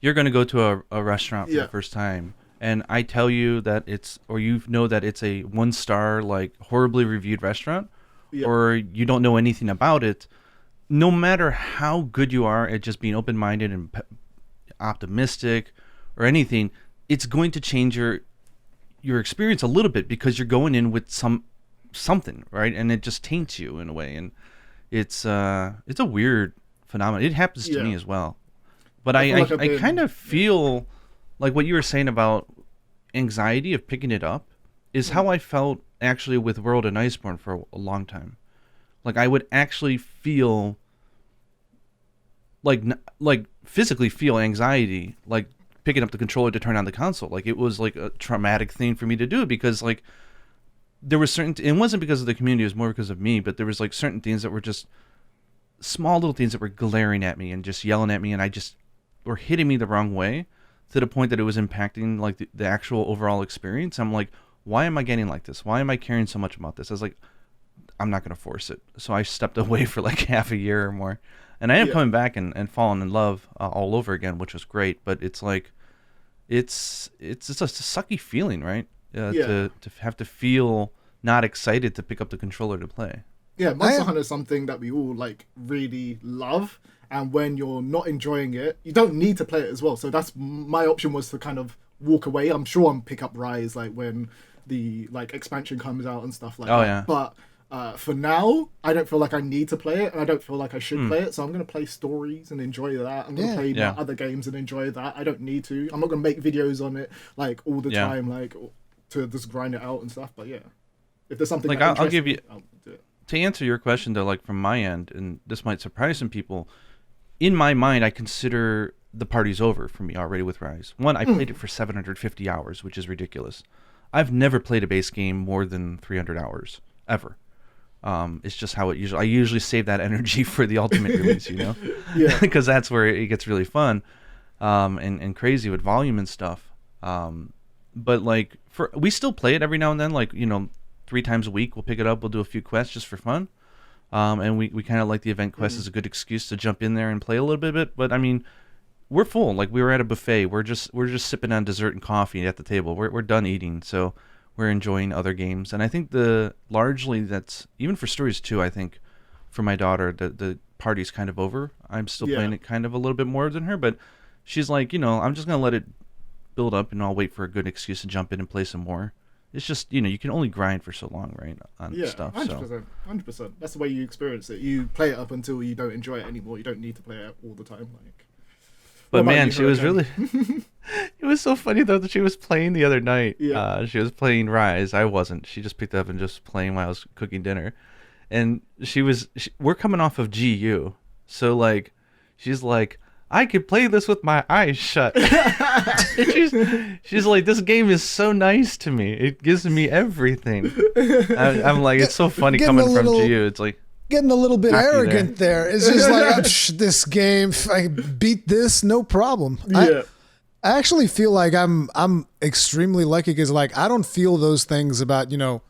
you're going to go to a restaurant for the first time, and I tell you that it's, or you know that it's a 1-star, like horribly reviewed restaurant, or you don't know anything about it, no matter how good you are at just being open-minded and optimistic or anything, it's going to change your experience a little bit because you're going in with something, right? And it just taints you in a way, and it's a weird phenomenon. It happens to me as well. But I kind of feel like what you were saying about anxiety of picking it up is how I felt actually with World and Iceborne for a long time. Like I would actually feel like physically feel anxiety, like picking up the controller to turn on the console. Like it was like a traumatic thing for me to do because like there was it wasn't because of the community, it was more because of me, but there was like certain things that were just small little things that were glaring at me and just yelling at me, and I just were hitting me the wrong way to the point that it was impacting like the actual overall experience. I'm like, why am I getting like this? Why am I caring so much about this? I was like, I'm not going to force it. So I stepped away for like half a year or more. And I ended up coming back and falling in love all over again, which was great. But it's like, it's just a sucky feeling, right? To have to feel not excited to pick up the controller to play. Yeah, Monster Hunter is something that we all like really love. And when you're not enjoying it, you don't need to play it as well. So that's my option, was to kind of walk away. I'm sure I'll pick up Rise like when the like expansion comes out and stuff like Oh, that. yeah. But for now, I don't feel like I need to play it, and I don't feel like I should play it. So I'm gonna play stories and enjoy that. I'm gonna play my other games and enjoy that. I don't need to. I'm not gonna make videos on it like all the time, like to just grind it out and stuff. But yeah, if there's something Like, that I'll give you I'll do it. to answer your question though. Like from my end, and this might surprise some people. In my mind, I consider the party's over for me already with Rise. One, I played it for 750 hours, which is ridiculous. I've never played a base game more than 300 hours ever. It's just how I usually save that energy for the ultimate release, you know, because that's where it gets really fun, and crazy with volume and stuff. But like we still play it every now and then, like, you know, 3 times a week we'll pick it up, we'll do a few quests just for fun. And we kind of like the event quest as a good excuse to jump in there and play a little bit. But I mean, we're full. Like we were at a buffet. We're just sipping on dessert and coffee at the table. We're done eating, so we're enjoying other games. And I think largely that's even for stories too. I think for my daughter, the party's kind of over. I'm still playing it kind of a little bit more than her, but she's like, you know, I'm just gonna let it build up, and I'll wait for a good excuse to jump in and play some more. It's just, you know, you can only grind for so long, right, on stuff. 100%, 100%. That's the way you experience it. You play it up until you don't enjoy it anymore. You don't need to play it all the time. Like, but man, she was really. It was so funny though that she was playing the other night. Yeah. She was playing Rise. I wasn't. She just picked up and just playing while I was cooking dinner, and we're coming off of GU, so like, she's like, I could play this with my eyes shut. she's like, this game is so nice to me. It gives me everything. I'm like, it's so funny coming from GU. It's like getting a little bit arrogant there. It's just like, this game, I beat this, no problem. Yeah. I actually feel like I'm extremely lucky because like I don't feel those things about, you know,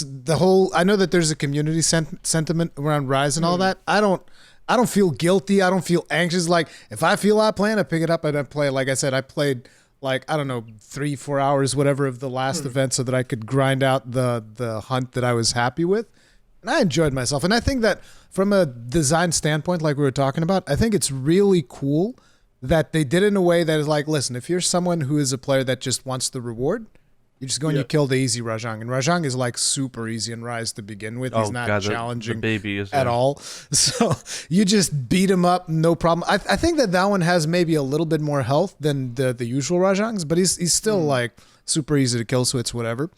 the whole. I know that there's a community sentiment around Rise and all that. I don't feel guilty. I don't feel anxious. Like if I feel like playing, I pick it up and I play. Like I said, I played like, I don't know, 3-4 hours, whatever, of the last event so that I could grind out the hunt that I was happy with. And I enjoyed myself. And I think that from a design standpoint, like we were talking about, I think it's really cool that they did it in a way that is like, listen, if you're someone who is a player that just wants the reward, you just go and you kill the easy Rajang. And Rajang is like super easy in Rise to begin with. He's not challenging the baby is at all. So you just beat him up, no problem. I think that one has maybe a little bit more health than the usual Rajangs, but he's still like super easy to kill, so it's whatever.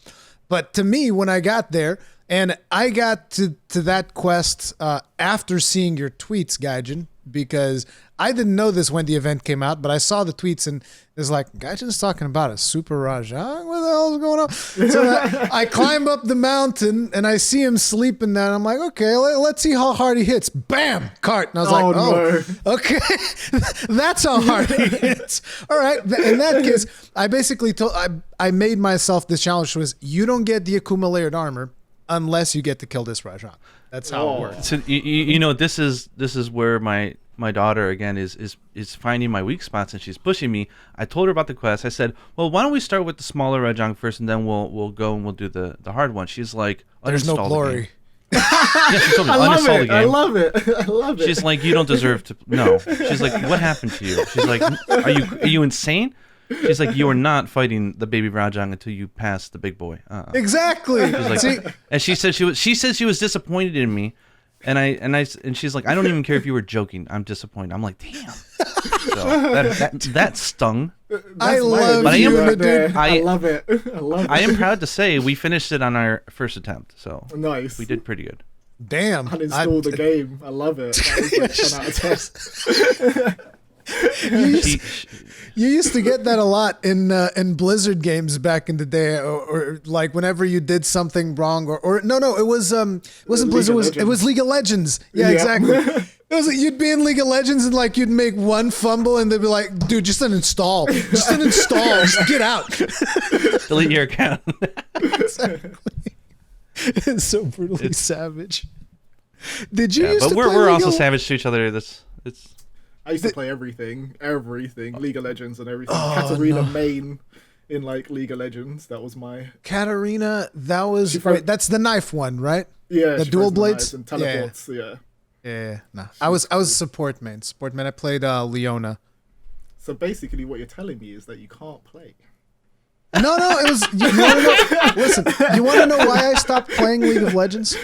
But to me, when I got there, and I got to that quest after seeing your tweets, Gaijin, because I didn't know this when the event came out, but I saw the tweets and it's like, Gaijin's talking about a super Rajang? What the hell is going on? So I climb up the mountain and I see him sleeping there. And I'm like, okay, let's see how hard he hits. Bam! Cart. And I was no. Okay. That's how hard he hits. All right. In that case, I basically I made myself this challenge was you don't get the Akuma layered armor unless you get to kill this Rajang. That's how it works. So you know, this is where my daughter again is finding my weak spots and she's pushing me. I told her about the quest. I said, well, why don't we start with the smaller Rajang first and then we'll go and we'll do the hard one. She's like, there's no glory. Yeah, she told me, I love uninstall it. the game. I love it. I love it. She's like, you don't deserve to. No. She's like, what happened to you? She's like, are you insane? She's like, you are not fighting the baby Rajang until you pass the big boy. Exactly. She's like, and she said she was disappointed in me, and she's like, I don't even care if you were joking. I'm disappointed. I'm like, damn. So that stung. I love you, dude. I love it. I love it. I am proud to say we finished it on our first attempt. So nice. We did pretty good. Damn. Uninstall the game. I love it. That was like 10 out of 10. You used to get that a lot in Blizzard games back in the day, or like whenever you did something wrong, or no, it wasn't Blizzard. It was League of Legends. Yeah. Exactly. It was like you'd be in League of Legends and like you'd make one fumble and they'd be like, dude, just uninstall, just get out, delete your account. Exactly. It's so brutally savage. Did you? Used but to we're play also savage to each other. It's. I used to play everything, League of Legends and everything. Katarina main in like League of Legends. That was my Katarina. That was that's the knife one, right? Yeah, the dual blades and teleports. Yeah. No, I was a support main. I played Leona. So basically, what you're telling me is that you can't play. No, it was. You want to know? Listen, you want to know why I stopped playing League of Legends?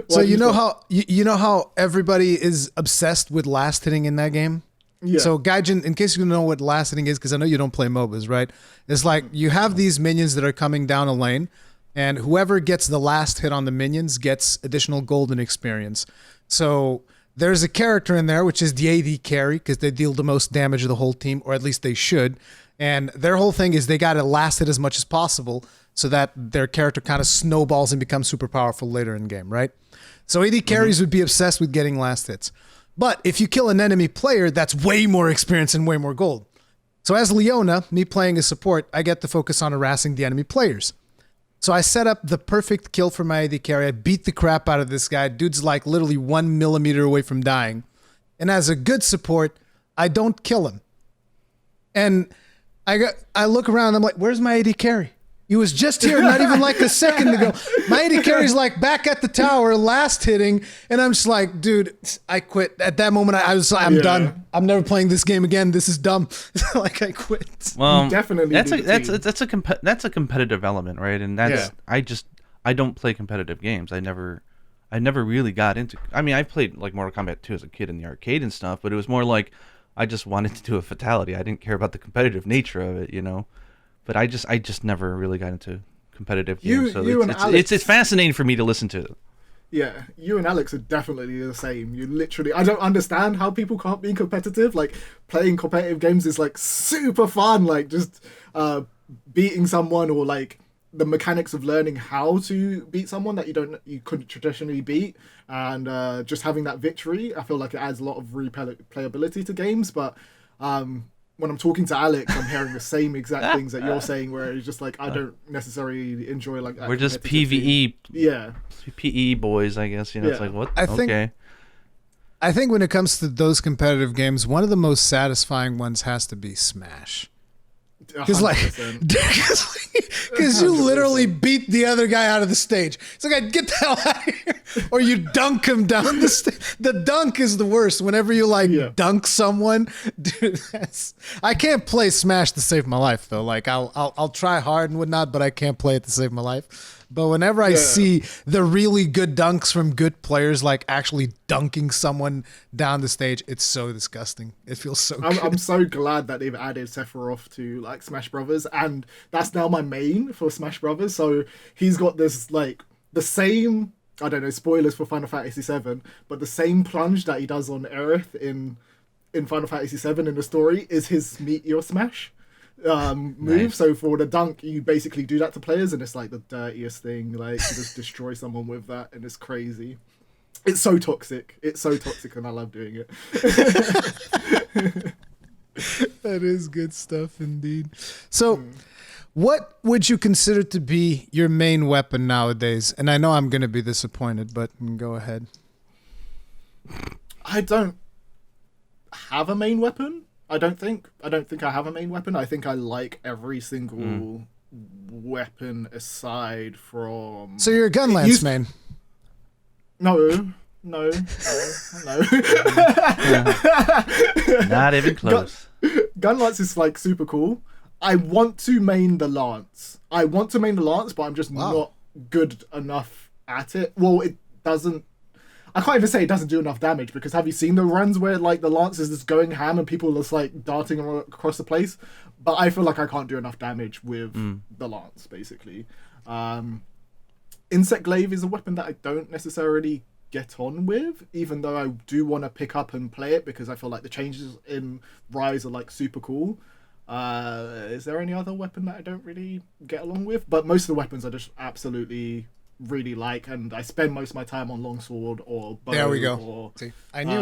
So you know how everybody is obsessed with last hitting in that game. Yeah. So Gaijin, in case you don't know what last hitting is, because I know you don't play MOBAs, right? It's like you have these minions that are coming down a lane, and whoever gets the last hit on the minions gets additional golden experience. So there's a character in there, which is the AD carry, because they deal the most damage to the whole team, or at least they should. And their whole thing is they got to last hit as much as possible so that their character kind of snowballs and becomes super powerful later in game, right? So AD carries would be obsessed with getting last hits. But if you kill an enemy player, that's way more experience and way more gold. So as Leona, me playing a support, I get to focus on harassing the enemy players. So I set up the perfect kill for my AD carry. I beat the crap out of this guy. Dude's like literally 1 millimeter away from dying. And as a good support, I don't kill him. And I look around, I'm like, where's my AD carry? He was just here not even like a second ago. My AD carry's like back at the tower, last hitting, and I'm just like, dude, I quit. At that moment, I'm done. I'm never playing this game again. This is dumb. Like I quit. Well, definitely that's a competitive element, right? And that's I don't play competitive games. I never really got into. I mean, I played like Mortal Kombat 2 as a kid in the arcade and stuff, but it was more like I just wanted to do a fatality. I didn't care about the competitive nature of it, you know. But I just never really got into competitive games. So it's fascinating for me to listen to. Yeah, you and Alex are definitely the same. You literally, I don't understand how people can't be competitive. Like playing competitive games is like super fun. Like just beating someone, or like the mechanics of learning how to beat someone that you couldn't traditionally beat, and just having that victory. I feel like it adds a lot of replayability to games. But when I'm talking to Alex, I'm hearing the same exact things that you're saying, where it's just like I don't necessarily enjoy like that. We're just PvE, yeah, PE boys, I guess. You know, it's like what? I think when it comes to those competitive games, one of the most satisfying ones has to be Smash. Because you literally beat the other guy out of the stage. It's like, get the hell out of here. Or you dunk him down the stage. The dunk is the worst. Whenever you dunk someone, dude, I can't play Smash to save my life though. Like I'll try hard and whatnot, but I can't play it to save my life. But whenever I see the really good dunks from good players, like actually dunking someone down the stage, it's so disgusting. It feels so good. I'm so glad that they've added Sephiroth to like Smash Brothers, and that's now my main for Smash Brothers. So he's got this like the same, I don't know, spoilers for Final Fantasy VII, but the same plunge that he does on Aerith in Final Fantasy VII in the story is his Meteor Smash move. Nice. So for the dunk, you basically do that to players, and it's like the dirtiest thing. Like you just destroy someone with that, and it's crazy. It's so toxic. And I love doing it. That is good stuff indeed. So what would you consider to be your main weapon nowadays? And I know I'm going to be disappointed, but go ahead. I don't have a main weapon. I don't think I have a main weapon. I think I like every single weapon aside from... So you're a gun lance main? No. Not even close. Gun lance is like super cool. I want to main the lance. But I'm just not good enough at it. Well, it doesn't... I can't even say it doesn't do enough damage, because have you seen the runs where like the lance is just going ham and people are just like darting across the place? But I feel like I can't do enough damage with the lance, basically. Insect glaive is a weapon that I don't necessarily get on with, even though I do want to pick up and play it, because I feel like the changes in Rise are like super cool. Is there any other weapon that I don't really get along with? But most of the weapons I just absolutely really like, and I spend most of my time on longsword or bow. There we go. Or, see, I knew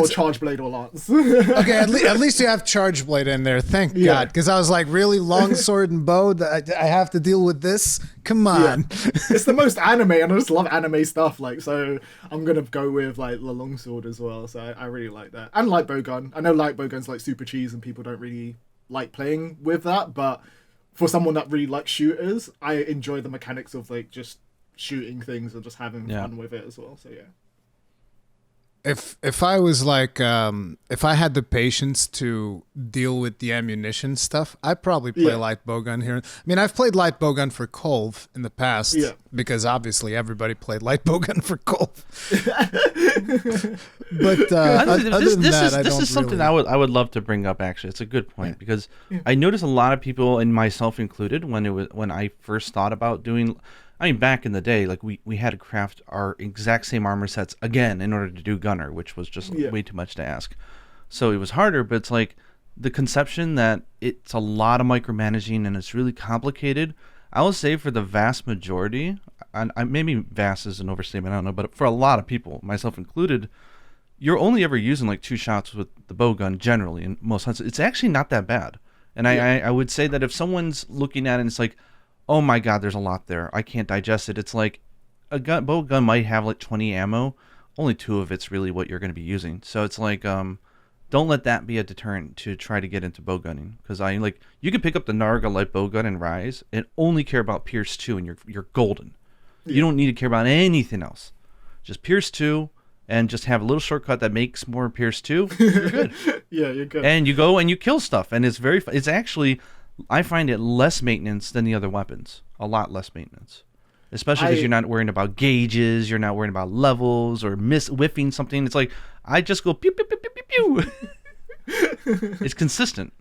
or charge blade or lance. Okay, at least you have charge blade in there. Thank God, because I was like, really, longsword and bow? I have to deal with this? Come on. Yeah. It's the most anime, and I just love anime stuff. Like, so I'm gonna go with like the longsword as well. So I really like that, and light bowgun. I know light bowgun's like super cheese, and people don't really like playing with that, but for someone that really likes shooters, I enjoy the mechanics of like just shooting things and just having fun with it as well. So yeah. If I was like if I had the patience to deal with the ammunition stuff, I'd probably play light bowgun here. I mean, I've played light bowgun for Kolv in the past because obviously everybody played light bowgun for Kolv. But other than that, this is something really... I would love to bring up. Actually, it's a good point because I noticed a lot of people, and myself included, when I first thought about doing. I mean, back in the day, like we had to craft our exact same armor sets again in order to do Gunner, which was just way too much to ask. So it was harder, but it's like the conception that it's a lot of micromanaging and it's really complicated. I will say for the vast majority, and maybe vast is an overstatement, I don't know, but for a lot of people, myself included, you're only ever using like 2 shots with the bowgun generally in most hunts. It's actually not that bad. And I would say that if someone's looking at it and it's like, oh my god, there's a lot there, I can't digest it. It's like a bow gun might have like 20 ammo, only 2 of it's really what you're going to be using. So it's like, don't let that be a deterrent to try to get into bow gunning. Because you can pick up the Narga light bow gun and Rise and only care about Pierce 2 and you're golden. You don't need to care about anything else. Just Pierce 2 and just have a little shortcut that makes more Pierce 2. You're good. You're good. And you go and you kill stuff, and it's very. It's actually. I find it less maintenance than the other weapons. A lot less maintenance. Especially because you're not worrying about gauges, you're not worrying about levels or whiffing something. It's like, I just go pew, pew, pew, pew, pew, pew. It's consistent.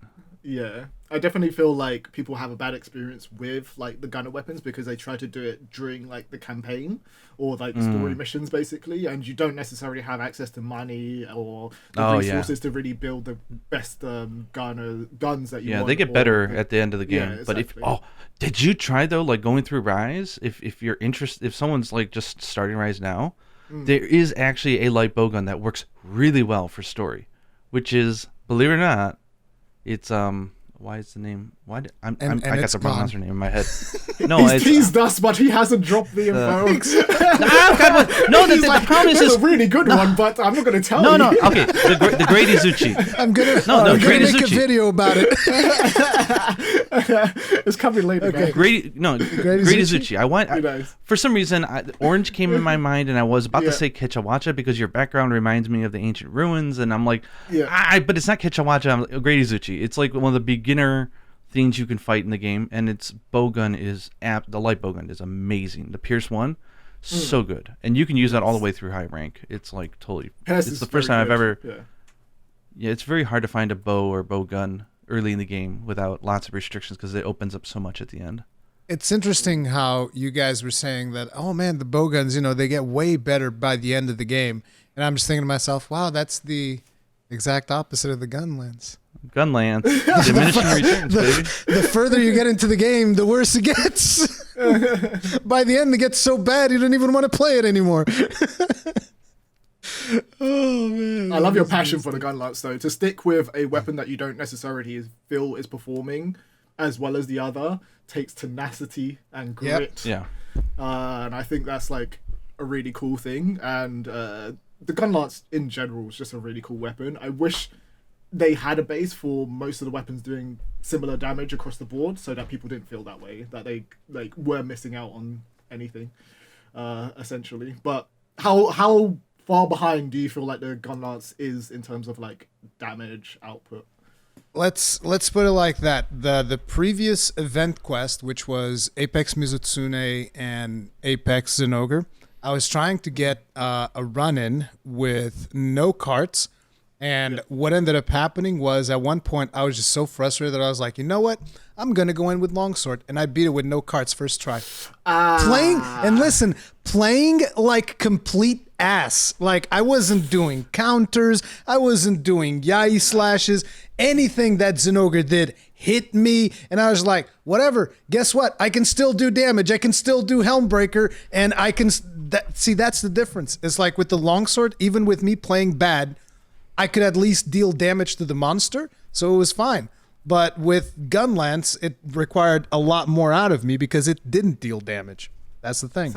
Yeah. I definitely feel like people have a bad experience with like the gunner weapons because they try to do it during like the campaign or like story missions basically, and you don't necessarily have access to money or the resources to really build the best guns that you want. Yeah, they get better at the end of the game. Yeah, exactly. But did you try though, like going through Rise? If you're interested, if someone's like just starting Rise now, there is actually a light bowgun that works really well for story, which is, believe it or not, it's why is the name? I got the wrong monster name in my head. No, he's teased us, but he hasn't dropped the info. The problem is a really good one, but I'm not going to tell you. No. Okay, the Great Izuchi. I'm gonna make a video about it. It's coming later. Okay. Great Izuchi. For some reason, orange came in my mind, and I was about to say Kechawacha because your background reminds me of the ancient ruins, and I'm like, but it's not Kechawacha. I'm like, Great Izuchi. It's like one of the beginner things you can fight in the game, and its bowgun is the light bowgun is amazing. The Pierce 1, so good, and you can use that all the way through high rank. It's like totally. It's the first time I've ever. Yeah, it's very hard to find a bow or bowgun early in the game without lots of restrictions because it opens up so much at the end. It's interesting how you guys were saying that, oh man, the bowguns, they get way better by the end of the game. And I'm just thinking to myself, wow, that's the exact opposite of the gun lance. Gun lance, diminishing returns, baby. The further you get into the game, the worse it gets. By the end, it gets so bad you don't even want to play it anymore. Oh man! I love your passion for the gun lance, though. To stick with a weapon that you don't necessarily feel is performing as well as the other takes tenacity and grit. Yeah. And I think that's like a really cool thing. And the gun lance in general is just a really cool weapon. I wish they had a base for most of the weapons doing similar damage across the board, so that people didn't feel that way, that they like were missing out on anything, essentially. But how far behind do you feel like the gun lance is in terms of like damage output? Let's put it like that. The previous event quest, which was Apex Mizutsune and Apex Zenogre, I was trying to get a run-in with no carts. And what ended up happening was at one point I was just so frustrated that I was like, you know what? I'm going to go in with longsword. And I beat it with no carts first try. Playing like complete ass. Like I wasn't doing counters. I wasn't doing yai slashes. Anything that Zenogre did hit me. And I was like, whatever. Guess what? I can still do damage. I can still do Helmbreaker. And I can... See, that's the difference. It's like with the longsword, even with me playing bad, I could at least deal damage to the monster, so it was fine. But with gun lance, it required a lot more out of me because it didn't deal damage. That's the thing.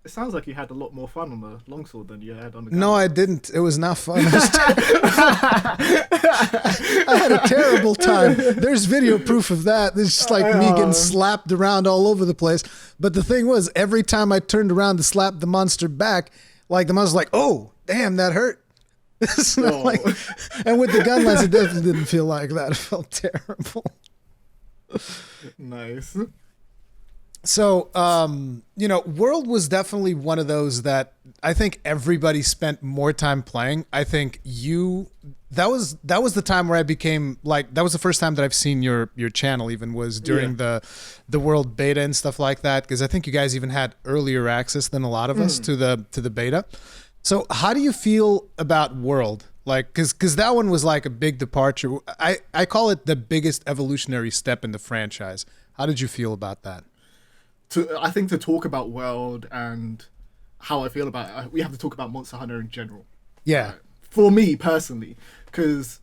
It sounds like you had a lot more fun on the longsword than you had on the gun. No, I didn't. It was not fun. I had a terrible time. There's video proof of that. It's just like me getting slapped around all over the place. But the thing was, every time I turned around to slap the monster back, like the monster's like, oh, damn, that hurt. It's not like, and with the gun lens, it definitely didn't feel like that. It felt terrible. Nice. So, World was definitely one of those that I think everybody spent more time playing. I think that was the time where I became like, that was the first time that I've seen your channel even was during the World beta and stuff like that. Cause I think you guys even had earlier access than a lot of us to the beta. So how do you feel about World? Like, cause that one was like a big departure. I call it the biggest evolutionary step in the franchise. How did you feel about that? I think to talk about World and how I feel about it, we have to talk about Monster Hunter in general. Yeah. For me personally, because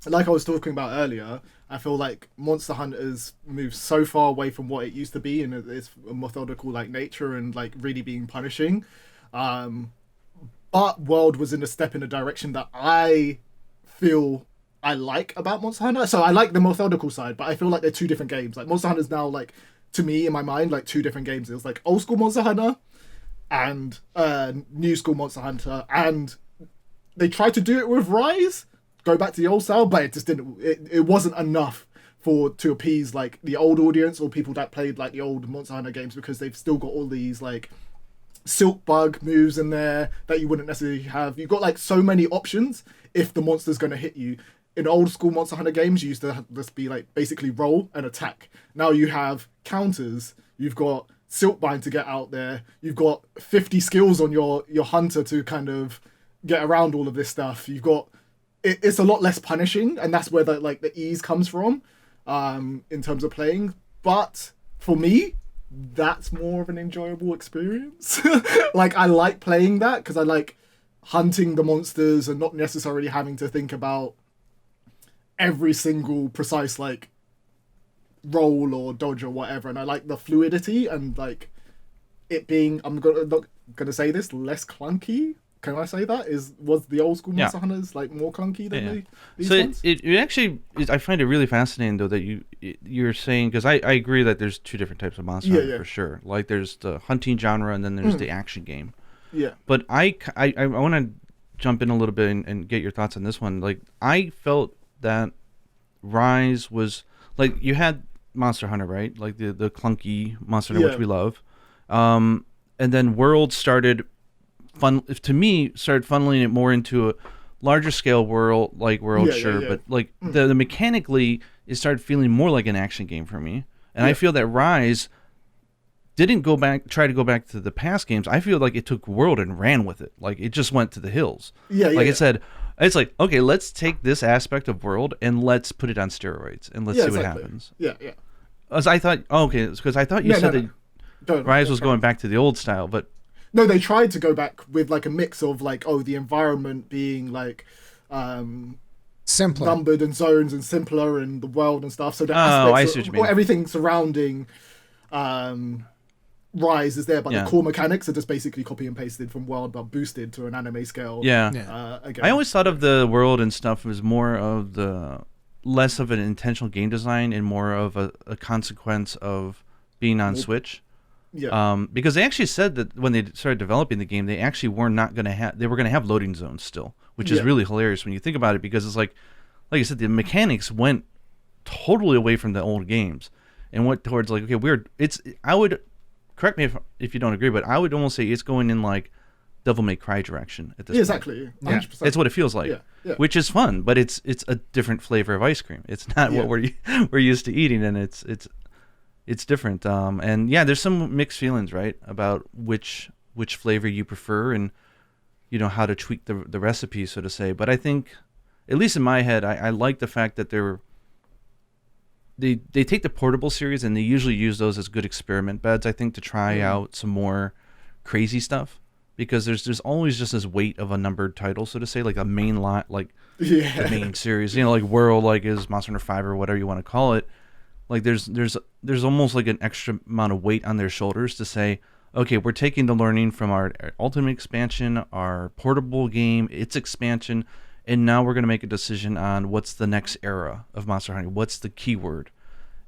like I was talking about earlier, I feel like Monster Hunter's moved so far away from what it used to be and its methodical like nature and like really being punishing. But World was in a step in a direction that I feel I like about Monster Hunter. So I like the methodical side, but I feel like they're two different games. Like Monster Hunter's now like, to me in my mind, like two different games. It was like old school Monster Hunter and new school Monster Hunter, and they tried to do it with Rise, go back to the old style, but it just didn't. It wasn't enough to appease like the old audience or people that played like the old Monster Hunter games, because they've still got all these like silk bug moves in there that you wouldn't necessarily have. You've got like so many options if the monster's going to hit you. In old school Monster Hunter games, you used to just be like basically roll and attack. Now you have counters. You've got Silkbind to get out there. You've got 50 skills on your hunter to kind of get around all of this stuff. You've got it's a lot less punishing, and that's where the ease comes from in terms of playing. But for me, that's more of an enjoyable experience. Like I like playing that because I like hunting the monsters and not necessarily having to think about every single precise like roll or dodge or whatever, and I like the fluidity and like it being, I'm not gonna say this, less clunky. Can I say that? Was the old school Monster Hunters like more clunky than these ones? It actually I find it really fascinating though that you're saying, because I agree that there's two different types of Monster Hunter for sure. Like there's the hunting genre and then there's the action game. Yeah. But I want to jump in a little bit and get your thoughts on this one. Like I felt that Rise was like, you had Monster Hunter, right? Like the clunky Monster Hunter, which we love. And then World started funneling it more into a larger scale world, but like the mechanically it started feeling more like an action game for me. And I feel that Rise didn't try to go back to the past games. I feel like it took World and ran with it. Like it just went to the hills. It said, it's like, okay, let's take this aspect of World and let's put it on steroids and let's see what happens. As I thought, because I thought you said that Rise was going back to the old style, but no, they tried to go back with like a mix of like, the environment being like simpler, numbered and zones and simpler, and the world and stuff. So the I see what you mean. Everything surrounding Rise is there, but the core mechanics are just basically copy and pasted from World, but boosted to an anime scale. Again. I always thought of the World and stuff as more of less of an intentional game design and more of a consequence of being on Switch. Because they actually said that when they started developing the game, they actually were going to have loading zones still, which is really hilarious when you think about it, because it's like I said, the mechanics went totally away from the old games and went towards like, okay, I would, correct me if you don't agree, but I would almost say it's going in like Devil May Cry direction at this point. Exactly. 100%. It's what it feels like, which is fun, but it's a different flavor of ice cream. It's not what we're used to eating, and it's different. And there's some mixed feelings, right, about which flavor you prefer and how to tweak the recipe, so to say. But I think, at least in my head, I like the fact that they take the portable series and they usually use those as good experiment beds, I think, to try out some more crazy stuff, because there's always just this weight of a numbered title, so to say, like a main lot, like the main series, like World, like is Monster Hunter 5 or whatever you want to call it. Like there's almost like an extra amount of weight on their shoulders to say, okay, we're taking the learning from our Ultimate expansion, our portable game, its expansion, and now we're going to make a decision on what's the next era of Monster Hunter. What's the keyword?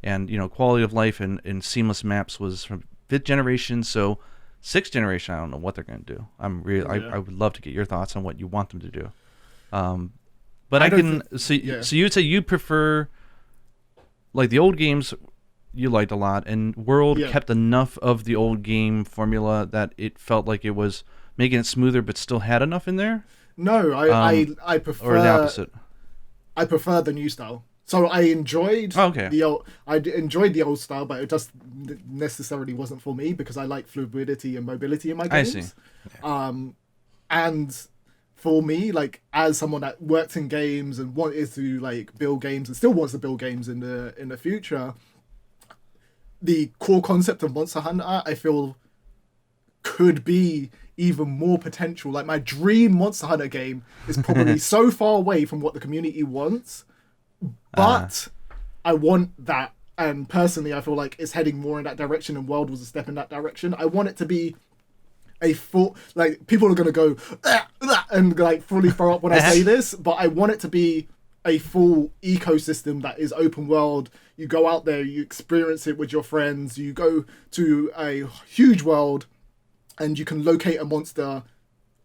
And quality of life and seamless maps was from 5th generation, so 6th generation, I don't know what they're going to do. I would love to get your thoughts on what you want them to do. But so you would say you prefer like the old games you liked a lot, and World kept enough of the old game formula that it felt like it was making it smoother, but still had enough in there. No, I prefer or the opposite. I prefer the new style. So I enjoyed the old style, but it just necessarily wasn't for me because I like fluidity and mobility in my games. I see. And for me, like as someone that worked in games and wanted to like build games and still wants to build games in the future, the core concept of Monster Hunter, I feel, could be even more potential. Like my dream Monster Hunter game is probably so far away from what the community wants, but I want that. And personally, I feel like it's heading more in that direction, and World was a step in that direction. I want it to be a full, like people are gonna go and like fully throw up when I say this, but I want it to be a full ecosystem that is open world. You go out there, you experience it with your friends, you go to a huge world and you can locate a monster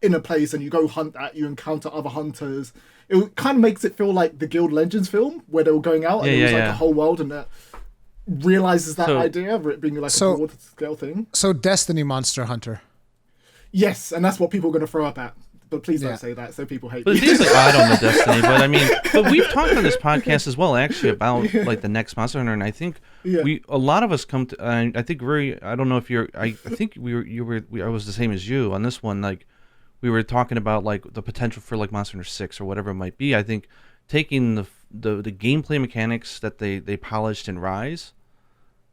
in a place and you go hunt that, you encounter other hunters. It kind of makes it feel like the Guild Legends film where they were going out and it was like a whole world, and that realizes that idea of it being like a broad scale thing. So Destiny Monster Hunter. Yes, and that's what people are going to throw up at. But please don't say that, so people hate me. But it's like odd on the Destiny, but I mean, but we've talked on this podcast as well, actually, about like the next Monster Hunter, and I think a lot of us come to. I think I don't know if you're. I think I was the same as you on this one. Like we were talking about like the potential for like Monster Hunter 6 or whatever it might be. I think taking the gameplay mechanics that they polished in Rise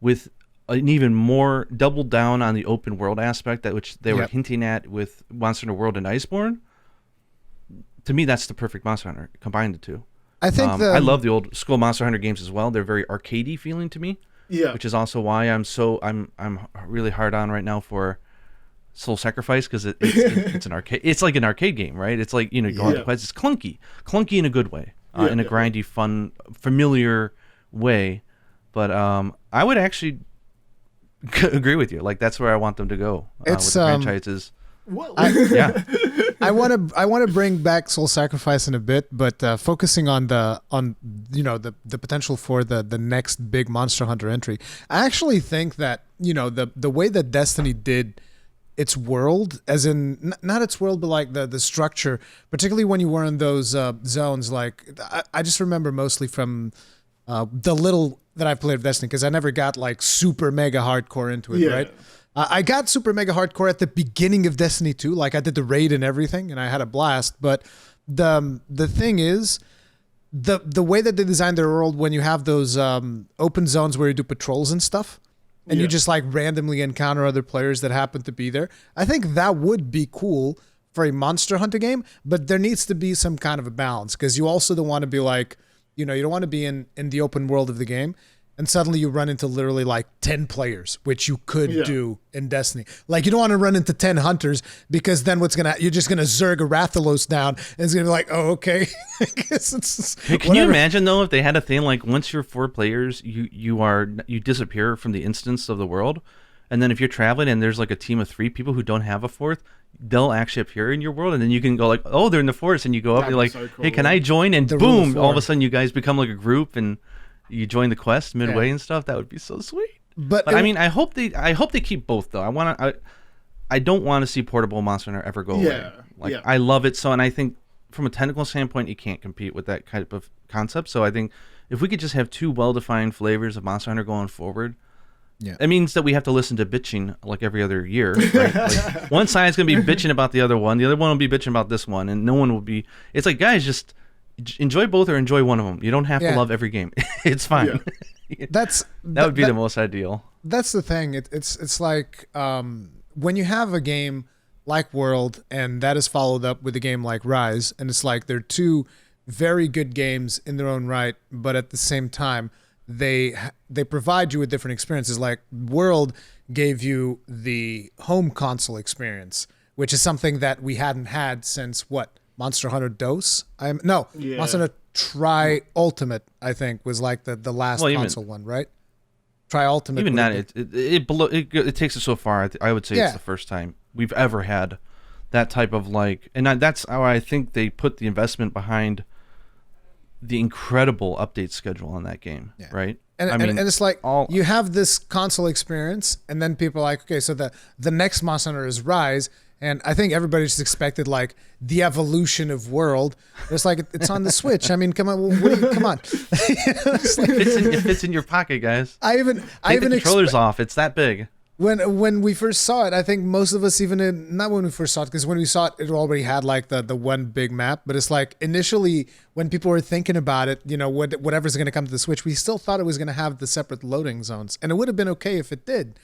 with an even more double down on the open world aspect that which they were hinting at with Monster Hunter World and Iceborne. To me, that's the perfect Monster Hunter. Combine the two. I think I love the old school Monster Hunter games as well. They're very arcadey feeling to me. Yeah. Which is also why I'm really hard on right now for Soul Sacrifice, because it's an arcade. It's like an arcade game, right? It's like, you know, going to it's clunky in a good way, in a grindy, fun, familiar way. But I would actually agree with you. Like that's where I want them to go with the franchises. I want to bring back Soul Sacrifice in a bit, but focusing on the potential for the next big Monster Hunter entry. I actually think that, you know, the way that Destiny did its world, as in not its world, but like the structure, particularly when you were in those zones. Like I just remember mostly from the little that I've played of Destiny, because I never got like super mega hardcore into it, right? I got super mega hardcore at the beginning of Destiny 2. Like I did the raid and everything, and I had a blast. But the thing is, the way that they designed their world, when you have those open zones where you do patrols and stuff, and you just like randomly encounter other players that happen to be there, I think that would be cool for a Monster Hunter game. But there needs to be some kind of a balance, because you also don't want to be like, you know, you don't want to be in the open world of the game and suddenly you run into literally like 10 players, which you could do in Destiny. Like you don't want to run into 10 hunters, because then you're just going to Zerg a Rathalos down and it's going to be like, oh, okay. I guess Can you imagine though, if they had a thing like once you're 4 players, you disappear from the instance of the world. And then if you're traveling and there's like a team of 3 people who don't have a 4th, they'll actually appear in your world, and then you can go like, oh, they're in the forest, and you go up, you're like, so cool. Hey, can I join? And boom, all of a sudden you guys become like a group and you join the quest midway and stuff. That would be so sweet. But I mean, I hope they keep both though. I don't want to see portable Monster Hunter ever go away. Like I love it so, and I think from a technical standpoint, you can't compete with that type of concept. So I think if we could just have 2 well-defined flavors of Monster Hunter going forward, it means that we have to listen to bitching like every other year. Right? Like, one side's gonna be bitching about the other one will be bitching about this one, and no one will be. It's like, guys, just enjoy both or enjoy one of them. You don't have to love every game. It's fine. That would be the most ideal. That's the thing. It's like when you have a game like World and that is followed up with a game like Rise, and it's like they're 2 very good games in their own right, but at the same time they provide you with different experiences. Like World gave you the home console experience, which is something that we hadn't had since Monster Hunter DOS? Monster Hunter Tri-Ultimate, I think, was like the last console one, right? Tri-Ultimate. Even that, it takes it so far. I would say it's the first time we've ever had that type of like, and that's how I think they put the investment behind the incredible update schedule on that game, right? And, and it's like you have this console experience, and then people are like, okay, so the next Monster Hunter is Rise, and I think everybody just expected like the evolution of world. It's like it's on the Switch. I mean, come on, come on. It's like, it fits in your pocket, guys. Take the controllers off. It's that big. When we first saw it, I think most of us, not when we first saw it, because when we saw it, it already had like the one big map. But it's like initially when people were thinking about it, you know, whatever's going to come to the Switch, we still thought it was going to have the separate loading zones, and it would have been okay if it did.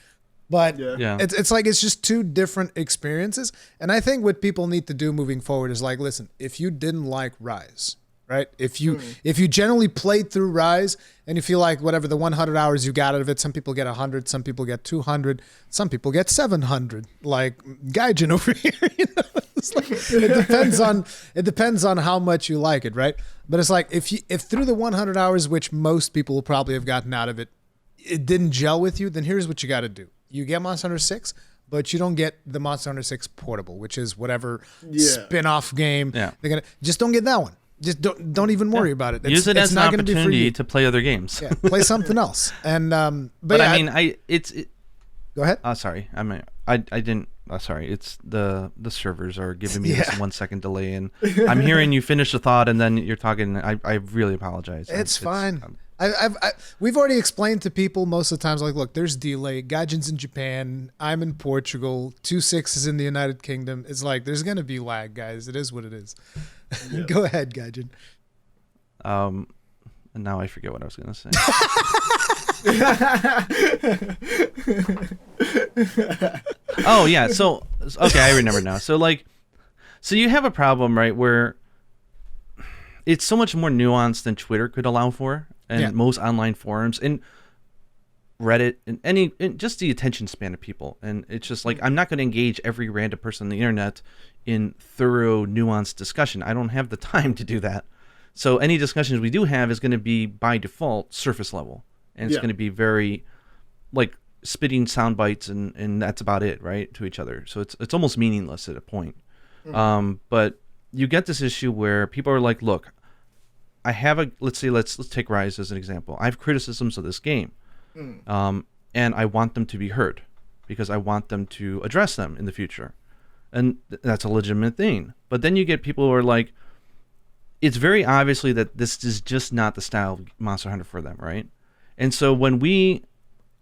But it's like it's just two different experiences. And I think what people need to do moving forward is like, listen, if you didn't like Rise, right? If you generally played through Rise and you feel like whatever the 100 hours you got out of it, some people get 100, some people get 200, some people get 700, like Gaijin over here. You know? It's like, it depends on how much you like it, right? But it's like if through the 100 hours, which most people will probably have gotten out of it, it didn't gel with you, then here's what you got to do. You get Monster Hunter 6, but you don't get the Monster Hunter 6 Portable, which is whatever spin-off game. Yeah. Just don't get that one. Just don't even worry about it. Use it as an opportunity to play other games. Yeah, play something else. And but yeah, I mean, go ahead. Sorry, I didn't. Sorry, it's the servers are giving me this 1 second delay, and I'm hearing you finish the thought, and then you're talking. I really apologize. It's fine. We've already explained to people most of the times, like, look, there's delay. Gaijin's in Japan. I'm in Portugal. 2.6 is in the United Kingdom. It's like there's gonna be lag, guys. It is what it is. Yeah. Go ahead, Gaijin. And now I forget what I was gonna say. Oh yeah. So okay, I remember now. So you have a problem, right, where it's so much more nuanced than Twitter could allow for. And most online forums and Reddit and just the attention span of people. And it's just like, I'm not going to engage every random person on the internet in thorough, nuanced discussion. I don't have the time to do that. So any discussions we do have is going to be by default surface level. And it's going to be very like spitting sound bites and that's about it, right, to each other. So it's almost meaningless at a point. But you get this issue where people are like, look, I have let's take Rise as an example. I have criticisms of this game, and I want them to be heard because I want them to address them in the future, and that's a legitimate thing. But then you get people who are like, it's very obviously that this is just not the style of Monster Hunter for them, right? And so when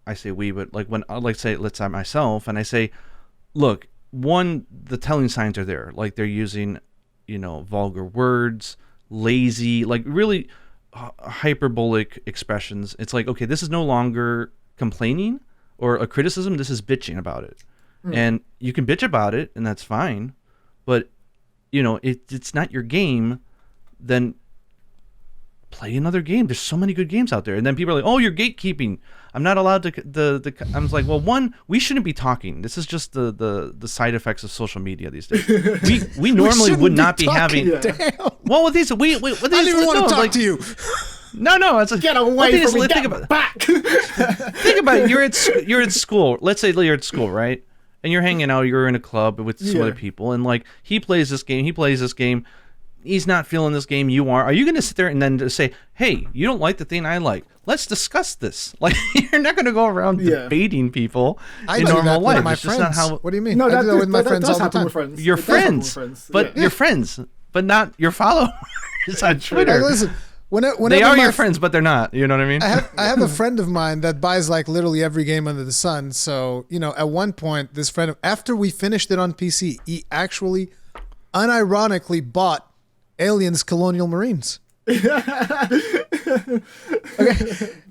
I say we, but like when let's say myself, and I say, look, one, the telling signs are there, like they're using, vulgar words. Lazy, like really hyperbolic expressions. It's like, okay, this is no longer complaining or a criticism. This is bitching about it. And you can bitch about it, and that's fine. But, it's not your game. Then play another game. There's so many good games out there. And then people are like, oh, you're gatekeeping. I'm not allowed to. I was like, well, one, we shouldn't be talking. This is just the side effects of social media these days. We normally would not be having. Damn. Well, with these, I don't even want to talk to you. No. It's like, get away from me. Think back. Think about it. You're at school. Let's say you're at school, right? And you're hanging out. You're in a club with some other people, and like he plays this game. He's not feeling this game. You are. Are you going to sit there and then say, "Hey, you don't like the thing I like. Let's discuss this." Like you're not going to go around debating people in normal life. My friends. Not how. What do you mean? No, I do that with my friends all the time. Your friends, but your friends, but not your followers on Twitter. Hey, listen, whenever they are your friends, but they're not. You know what I mean? I have a friend of mine that buys like literally every game under the sun. So at one point, this friend, after we finished it on PC, he actually, unironically, bought Aliens Colonial Marines. Okay,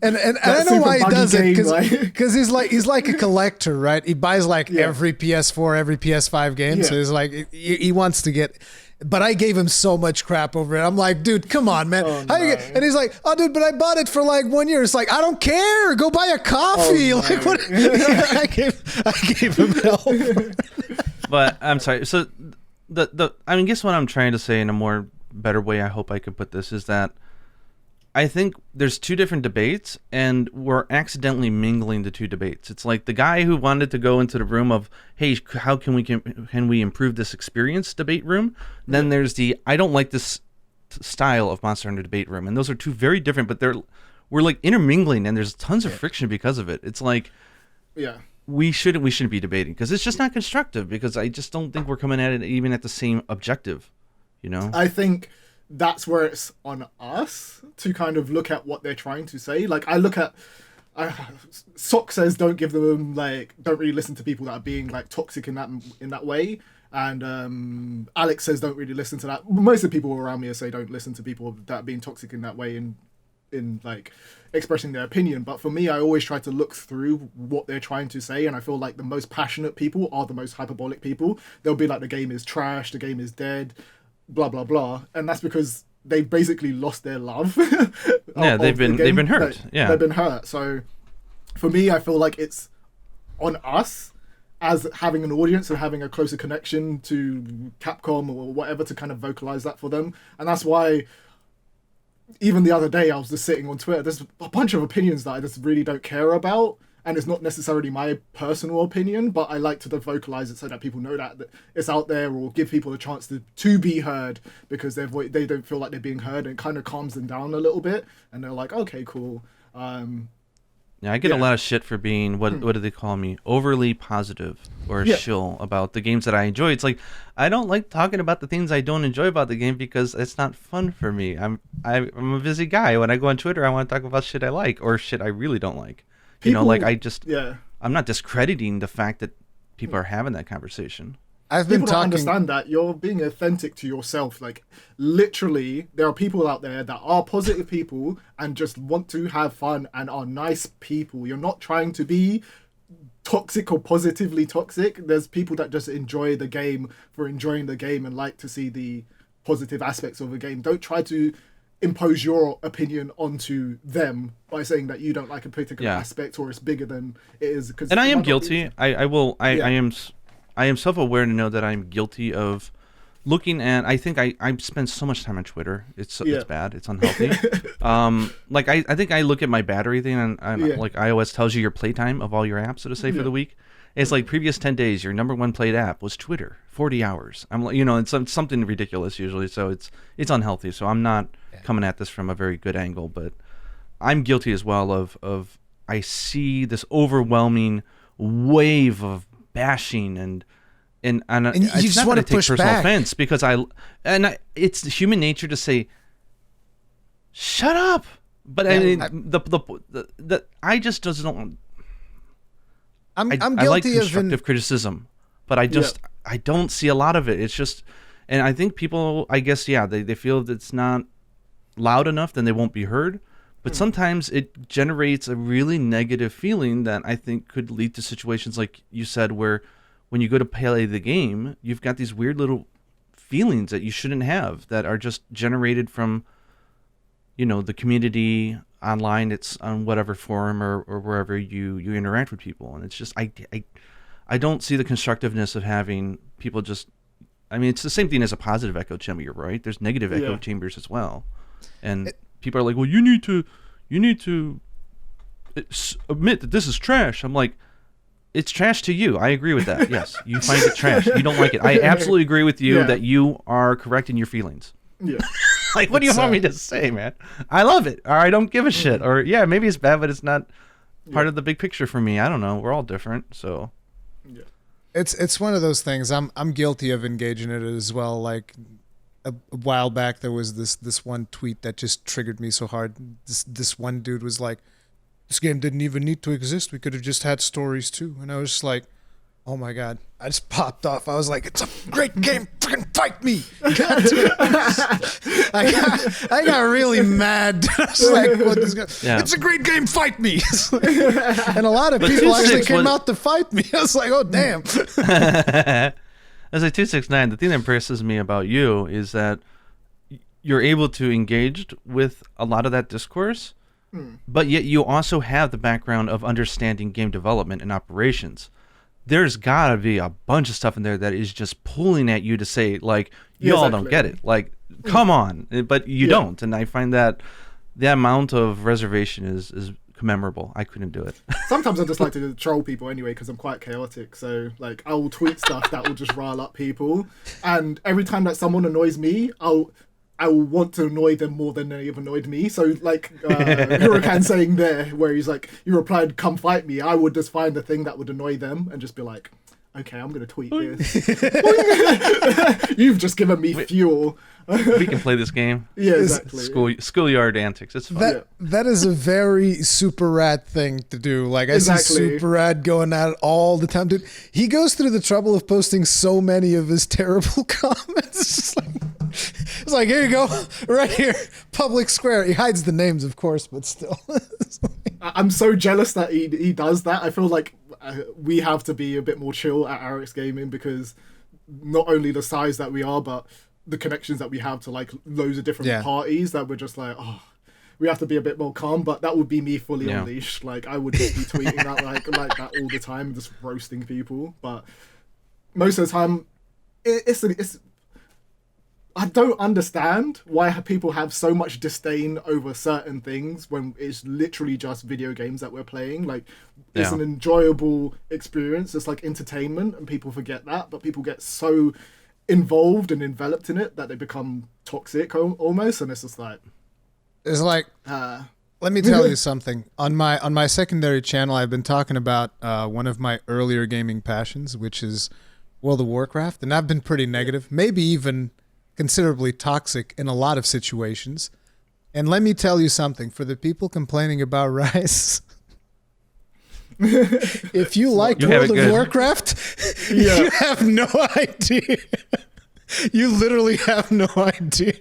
and I know why he does it because he's like a collector, right? He buys like every PS4, every PS5 game, so he's like he wants to get. But I gave him so much crap over it. I'm like, dude, come on, man. And he's like, oh, dude, but I bought it for like 1 year. It's like, I don't care. Go buy a coffee. Like what? I gave him hell. But I'm sorry. So I guess what I'm trying to say in a more better way, I hope I could put this, is that I think there's two different debates, and we're accidentally mingling the two debates. It's like the guy who wanted to go into the room of, hey, how can we improve this experience debate room? Then there's the I don't like this style of Monster Hunter debate room, and those are two very different, but we're like intermingling, and there's tons of friction because of it. It's like, we shouldn't be debating because it's just not constructive. Because I just don't think we're coming at it even at the same objective. You know, I think that's where it's on us to kind of look at what they're trying to say. Like I look at Sock says don't really listen to people that are being like toxic in that way. And Alex says don't really listen to that. Most of the people around me say don't listen to people that are being toxic in that way in like expressing their opinion. But for me, I always try to look through what they're trying to say, and I feel like the most passionate people are the most hyperbolic people. They'll be like, the game is trash, the game is dead, blah blah blah, and that's because they've basically lost their love. They've been hurt. They've been hurt. So for me, I feel like it's on us as having an audience and having a closer connection to Capcom or whatever to kind of vocalize that for them. And that's why even the other day I was just sitting on Twitter, there's a bunch of opinions that I just really don't care about, and it's not necessarily my personal opinion, but I like to vocalize it so that people know that it's out there, or give people a chance to be heard, because they don't feel like they're being heard, and it kind of calms them down a little bit, and they're like, okay, cool. I get a lot of shit for being, what do they call me, overly positive or shill about the games that I enjoy. It's like, I don't like talking about the things I don't enjoy about the game because it's not fun for me. I'm a busy guy. When I go on Twitter, I want to talk about shit I like or shit I really don't like. People, I'm not discrediting the fact that people are having that conversation. People don't understand that you're being authentic to yourself. Like, literally, there are people out there that are positive people and just want to have fun and are nice people. You're not trying to be toxic or positively toxic. There's people that just enjoy the game for enjoying the game and like to see the positive aspects of a game. Don't try to impose your opinion onto them by saying that you don't like a particular aspect or it's bigger than it is. And I am guilty. I am self-aware to know that I'm guilty of looking at. I think I spend so much time on Twitter. It's bad. It's unhealthy. I think I look at my battery thing, and like iOS tells you your playtime of all your apps, so to say, for the week. It's like previous 10 days, your number one played app was Twitter, 40 hours. I'm like, it's something ridiculous usually, so it's unhealthy. So I'm not coming at this from a very good angle, but I'm guilty as well of I see this overwhelming wave of bashing and you it's just want to take personal offense because it's human nature to say shut up, but I just don't. I'm guilty I like constructive criticism, but I don't see a lot of it. It's just, and I think people, I guess, they feel that it's not loud enough, then they won't be heard. But sometimes it generates a really negative feeling that I think could lead to situations like you said, where when you go to play the game, you've got these weird little feelings that you shouldn't have that are just generated from, the community online. It's on whatever forum or wherever you interact with people. And it's just, I don't see the constructiveness of having people just, it's the same thing as a positive echo chamber, right? There's negative echo chambers as well. And people are like, well, you need to admit that this is trash. I'm like, it's trash to you. I agree with that. Yes, you find it trash. You don't like it. I absolutely agree with you that you are correct in your feelings. Yeah. Like, what do you want me to say, man? I love it, or I don't give a shit, or maybe it's bad, but it's not part of the big picture for me. I don't know. We're all different, so. Yeah. It's one of those things. I'm guilty of engaging in it as well. Like, a while back, there was this one tweet that just triggered me so hard. This one dude was like, "This game didn't even need to exist. We could have just had stories too." And I was just like, "Oh my god!" I just popped off. I was like, "It's a great game. Freaking fight me!" I got really mad. I was like, "What this guy? It's a great game. Fight me!" And a lot of people actually came out to fight me. I was like, "Oh damn!" As a 269, the thing that impresses me about you is that you're able to engage with a lot of that discourse, but yet you also have the background of understanding game development and operations. There's got to be a bunch of stuff in there that is just pulling at you to say, like, y'all don't get it. Like, come on. But you don't. And I find that the amount of reservation is commemorable. I couldn't do it. Sometimes I just like to troll people anyway because I'm quite chaotic. So like I will tweet stuff that will just rile up people, and every time that someone annoys me, I will want to annoy them more than they have annoyed me. So like Rurikhan saying there, where he's like, you replied, "Come fight me." I would just find the thing that would annoy them and just be like, "Okay, I'm gonna tweet this." You've just given me fuel. We can play this game. Yeah, exactly. Schoolyard antics. It's fun. That is a very super rad thing to do. Like I see super rad going at it all the time, dude. He goes through the trouble of posting so many of his terrible comments. It's like, here you go, right here, public square. He hides the names, of course, but still. I'm so jealous that he does that. I feel like we have to be a bit more chill at Arix Gaming because not only the size that we are, but the connections that we have to like loads of different parties that we're just like, oh, we have to be a bit more calm. But that would be me fully unleashed. Like I would just be tweeting that like that all the time, just roasting people. But most of the time, it's I don't understand why people have so much disdain over certain things when it's literally just video games that we're playing. Like it's an enjoyable experience. It's like entertainment, and people forget that. But people get so involved and enveloped in it that they become toxic almost, and it's just like let me tell you something. On my secondary channel, I've been talking about one of my earlier gaming passions, which is World of Warcraft, and I've been pretty negative, maybe even considerably toxic in a lot of situations. And let me tell you something, for the people complaining about Rise, if you like World of Warcraft, you have no idea. You literally have no idea.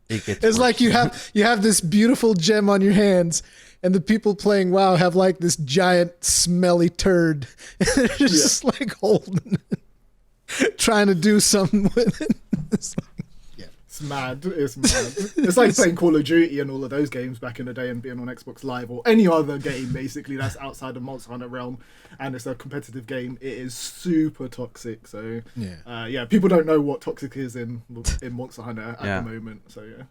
It's like you have this beautiful gem on your hands, and the people playing WoW have like this giant smelly turd. They're just like holding it, trying to do something with it. It's mad. It's mad. It's like playing Call of Duty and all of those games back in the day and being on Xbox Live or any other game basically that's outside the Monster Hunter realm, and it's a competitive game. It is super toxic. So people don't know what toxic is in Monster Hunter at the moment. So yeah.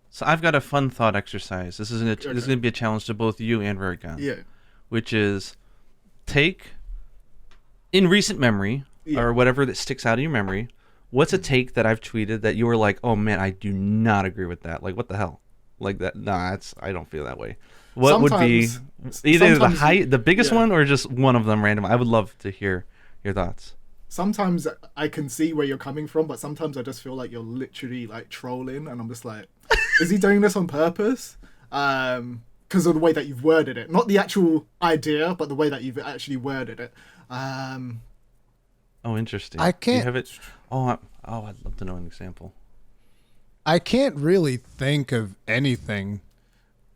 So I've got a fun thought exercise. This is going to be a challenge to both you and Rurikhan. Yeah. Which is take in recent memory or whatever that sticks out of your memory. What's a take that I've tweeted that you were like, oh man, I do not agree with that. Like, what the hell? Like that? Nah, I don't feel that way. What would be either the biggest one or just one of them random? I would love to hear your thoughts. Sometimes I can see where you're coming from, but sometimes I just feel like you're literally like trolling, and I'm just like, is he doing this on purpose? Because of the way that you've worded it, not the actual idea, but the way that you've actually worded it. Oh, interesting. I can't. Do you have it? I'd love to know an example. I can't really think of anything.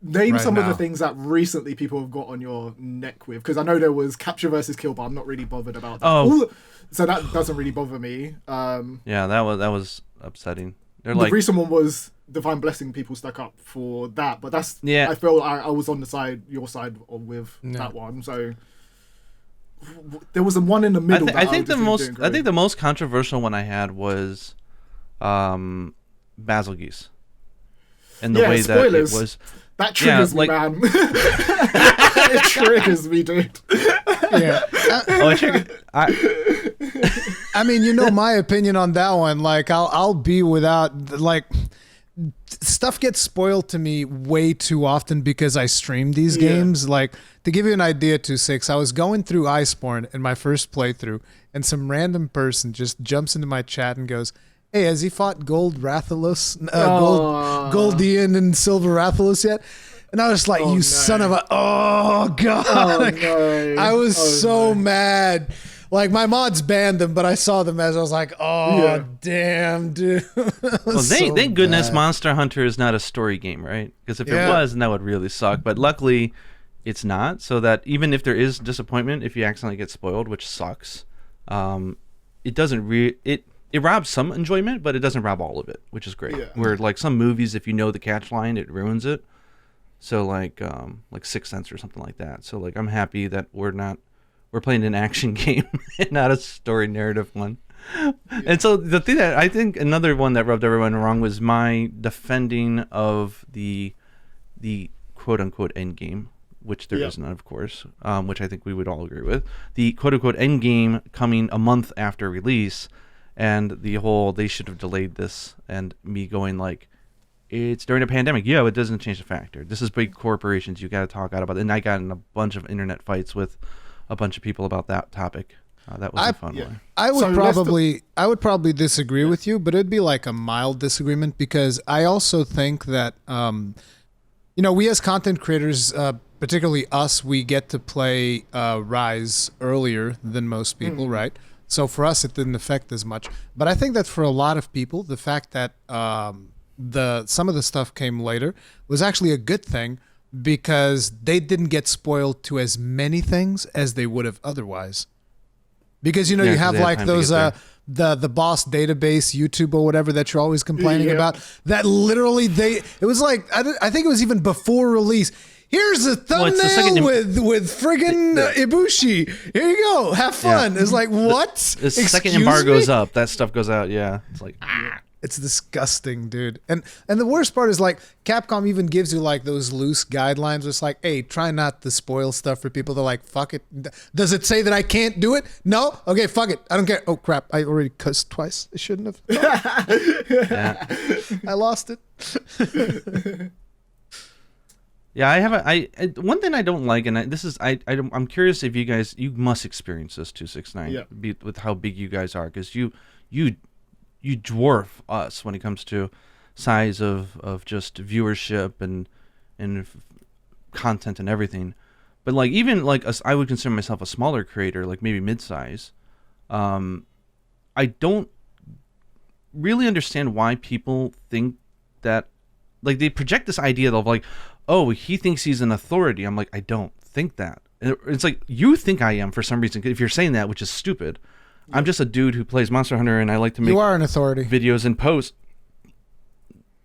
Name some of the things that recently people have got on your neck with, because I know there was Capture versus Kill, but I'm not really bothered about that. Oh, so that doesn't really bother me. Yeah, that was upsetting. The recent one was Divine Blessing. People stuck up for that, but that's I feel I was on your side with that one. So there was one in the middle. I think the most controversial one I had was Basil Geese, and the way spoilers. That it was. That triggers me, man. It triggers me, dude. Yeah. I mean, you know my opinion on that one. Like, I'll be without like. Stuff gets spoiled to me way too often because I stream these games. Like, to give you an idea, 2.6, I was going through Iceborne in my first playthrough, and some random person just jumps into my chat and goes, hey, has he fought Gold Rathalos, Goldian and Silver Rathalos yet? And I was like, son of a, God. Oh, no. I was so mad. Like, my mods banned them, but I saw them as I was like, damn, dude. Well, thank goodness Monster Hunter is not a story game, right? Because if it was, then that would really suck. But luckily, it's not. So that even if there is disappointment, if you accidentally get spoiled, which sucks, it doesn't it robs some enjoyment, but it doesn't rob all of it, which is great. Yeah. Where like some movies, if you know the catch line, it ruins it. So like Sixth Sense or something like that. So like I'm happy that we're playing an action game and not a story narrative one. Yeah. And so the thing that I think another one that rubbed everyone wrong was my defending of the the quote unquote end game, which there is none, of course, which I think we would all agree with. The quote unquote end game coming a month after release, and the whole they should have delayed this, and me going like, it's during a pandemic. Yeah, it doesn't change the factor. This is big corporations. You got to talk out about it. And I got in a bunch of internet fights with a bunch of people about that topic. That was a fun one. I would probably disagree with you, but it'd be like a mild disagreement, because I also think that we as content creators, particularly us, we get to play Rise earlier than most people, right? So for us, it didn't affect as much. But I think that for a lot of people, the fact that some of the stuff came later was actually a good thing, because they didn't get spoiled to as many things as they would have otherwise. Because you have like those the boss database YouTube or whatever that you're always complaining about. That literally it was like I think it was even before release. Here's a thumbnail with friggin' Ibushi. Here you go. Have fun. It's like, what? The second embargo's up, that stuff goes out. Yeah, it's like It's disgusting, dude. And the worst part is, like, Capcom even gives you like those loose guidelines. It's like, hey, try not to spoil stuff for people. They're like, fuck it. Does it say that I can't do it? No? Okay, fuck it. I don't care. Oh crap, I already cussed twice. I shouldn't have. I lost it. Yeah, I one thing I don't like, and I'm curious if you must experience this 269 with how big you guys are, because you dwarf us when it comes to size of just viewership and content and everything. But like, even like I would consider myself a smaller creator, like maybe mid-size. I don't really understand why people think that, like, they project this idea of like, oh, he thinks he's an authority. I'm like, I don't think that. It's like, you think I am for some reason, if you're saying that, which is stupid. I'm just a dude who plays Monster Hunter, and I like to make you are an authority videos and posts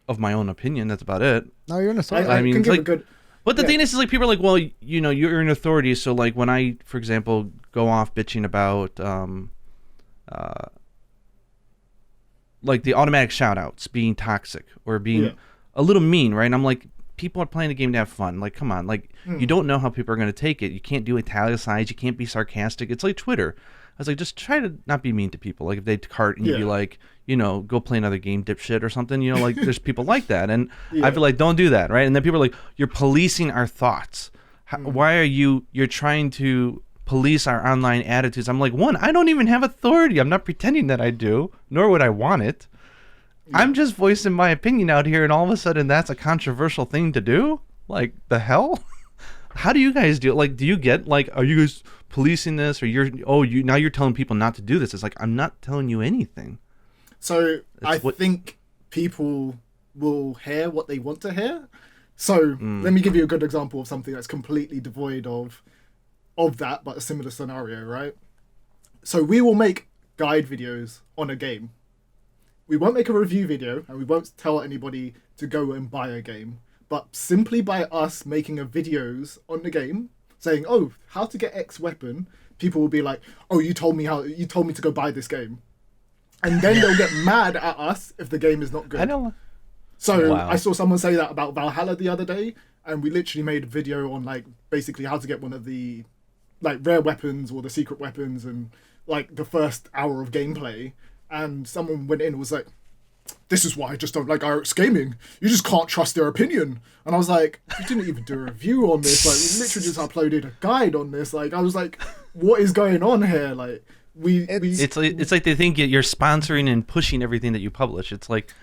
of my own opinion. That's about it. No, you're an authority. I mean, like, but the thing is like, people are like, well, you're an authority. So like, when I, for example, go off bitching about like the automatic shoutouts being toxic or being a little mean, right? And I'm like, people are playing the game to have fun. Like, come on, like, you don't know how people are going to take it. You can't do italicized. You can't be sarcastic. It's like Twitter. I was like, just try to not be mean to people. Like, if they cart and you'd be like, go play another game, dipshit, or something. Like, there's people like that. And I feel like, don't do that, right? And then people are like, you're policing our thoughts. Why are you're trying to police our online attitudes? I'm like, one, I don't even have authority. I'm not pretending that I do, nor would I want it. I'm just voicing my opinion out here, and all of a sudden that's a controversial thing to do? Like, the hell? How do you guys do it? Like, do you get, like, are you guys policing this, or now you're telling people not to do this? It's like, I'm not telling you anything. So I think people will hear what they want to hear. So let me give you a good example of something that's completely devoid of that, but a similar scenario, right? So we will make guide videos on a game. We won't make a review video, and we won't tell anybody to go and buy a game. But simply by us making videos on the game, saying, oh, how to get X weapon, people will be like, oh, you told me to go buy this game. And then they'll get mad at us if the game is not good. I saw someone say that about Valhalla the other day, and we literally made a video on, like, basically how to get one of the, like, rare weapons or the secret weapons, and, like, the first hour of gameplay. And someone went in and was like, this is why I just don't like IRX Gaming. You just can't trust their opinion. And I was like, you didn't even do a review on this. Like, we literally just uploaded a guide on this. Like, I was like, what is going on here? Like, it's like they think you're sponsoring and pushing everything that you publish. It's like,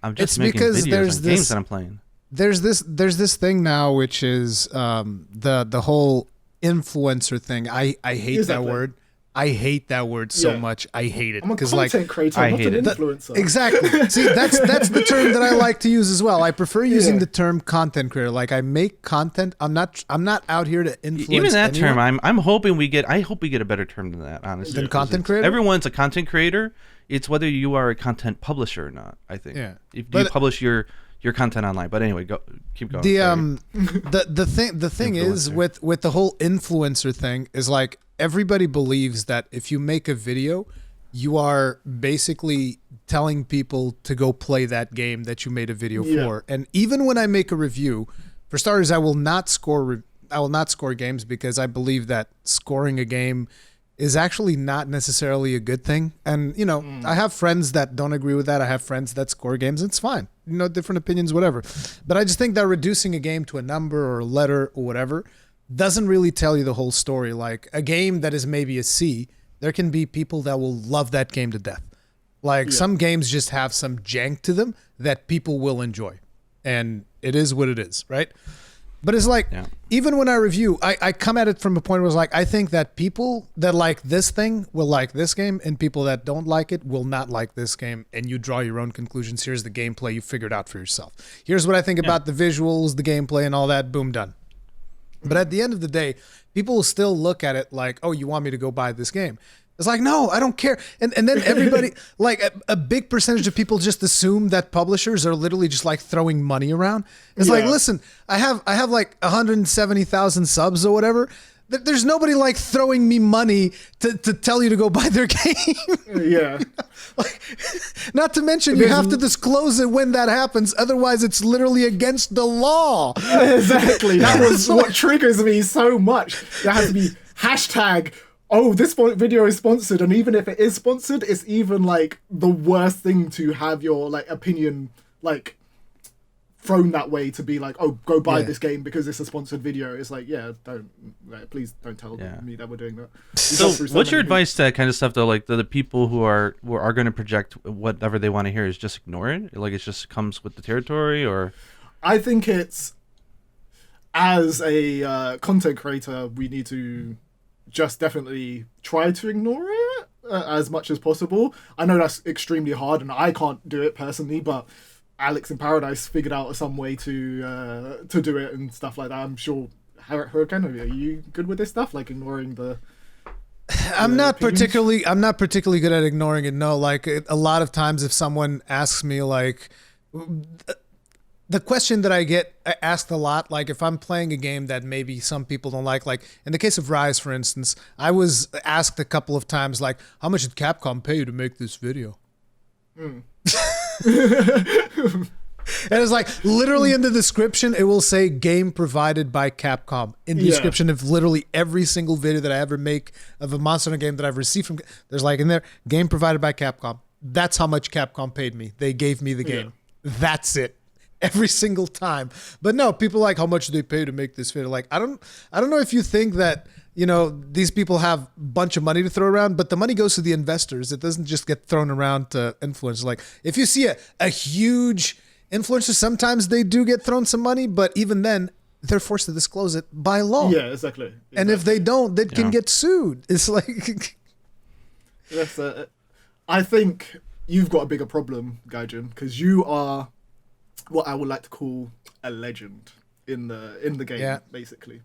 I'm just making videos on games that I'm playing. There's this thing now, which is the whole influencer thing. I hate that word. I hate that word so much. I hate it. I'm a content creator, not an influencer. Exactly. See, that's the term that I like to use as well. I prefer using the term content creator. Like, I make content. I'm not out here to influence even that anyone. term. I'm hoping we get. I hope we get a better term than that. Honestly, than content creator. Everyone's a content creator. It's whether you are a content publisher or not. I think. Yeah. If you publish your content online. But anyway, keep going. The thing is with the whole influencer thing is, like, everybody believes that if you make a video, you are basically telling people to go play that game that you made a video for. And even when I make a review, For starters, I will not score games because I believe that scoring a game is actually not necessarily a good thing. And, I have friends that don't agree with that. I have friends that score games. It's fine. Different opinions, whatever. But I just think that reducing a game to a number or a letter or whatever doesn't really tell you the whole story. Like a game that is maybe a C, there can be people that will love that game to death. Like some games just have some jank to them that people will enjoy. And it is what it is, right? But it's like, even when I review, I come at it from a point where it's like, I think that people that like this thing will like this game, and people that don't like it will not like this game, and you draw your own conclusions. Here's the gameplay. You figure it out for yourself. Here's what I think about the visuals, the gameplay, and all that. Boom, done. But at the end of the day, people will still look at it like, oh, you want me to go buy this game? It's like, no, I don't care. And then everybody, like a big percentage of people just assume that publishers are literally just like throwing money around. It's like, listen, I have like 170,000 subs or whatever. There's nobody like throwing me money to tell you to go buy their game. Yeah. Like, not to mention you have to disclose it when that happens. Otherwise, it's literally against the law. Exactly. That was what triggers me so much. There has to be hashtag, oh, this video is sponsored, and even if it is sponsored, it's even like the worst thing to have your like opinion like thrown that way, to be like, oh, go buy this game because it's a sponsored video. It's like, please don't tell me that we're doing that. So what's your advice to that kind of stuff though? Like the people who are going to project whatever they want to hear, is just ignore it? Like it just comes with the territory? Or I think it's, as a content creator, we need to just definitely try to ignore it as much as possible. I know that's extremely hard, and I can't do it personally, but Alex in Paradise figured out some way to do it and stuff like that. I'm sure. Hurricane, are you good with this stuff, like ignoring the? I'm not particularly good at ignoring it. No, like a lot of times, if someone asks me like, the question that I get asked a lot, like if I'm playing a game that maybe some people don't like in the case of Rise, for instance, I was asked a couple of times, like, how much did Capcom pay you to make this video? And it's like, literally in the description, it will say game provided by Capcom. In the description of literally every single video that I ever make of a Monster Hunter game that I've received from, there's like in there, game provided by Capcom. That's how much Capcom paid me. They gave me the game. That's it. Every single time. But no, people like, how much do they pay to make this video? Like, I don't know if you think that, these people have a bunch of money to throw around, but the money goes to the investors. It doesn't just get thrown around to influencers. Like, if you see a huge influencer, sometimes they do get thrown some money, but even then, they're forced to disclose it by law. Yeah, exactly. And if they don't, they can get sued. It's like... I think you've got a bigger problem, Gaijin, because you are what I would like to call a legend in the game, basically.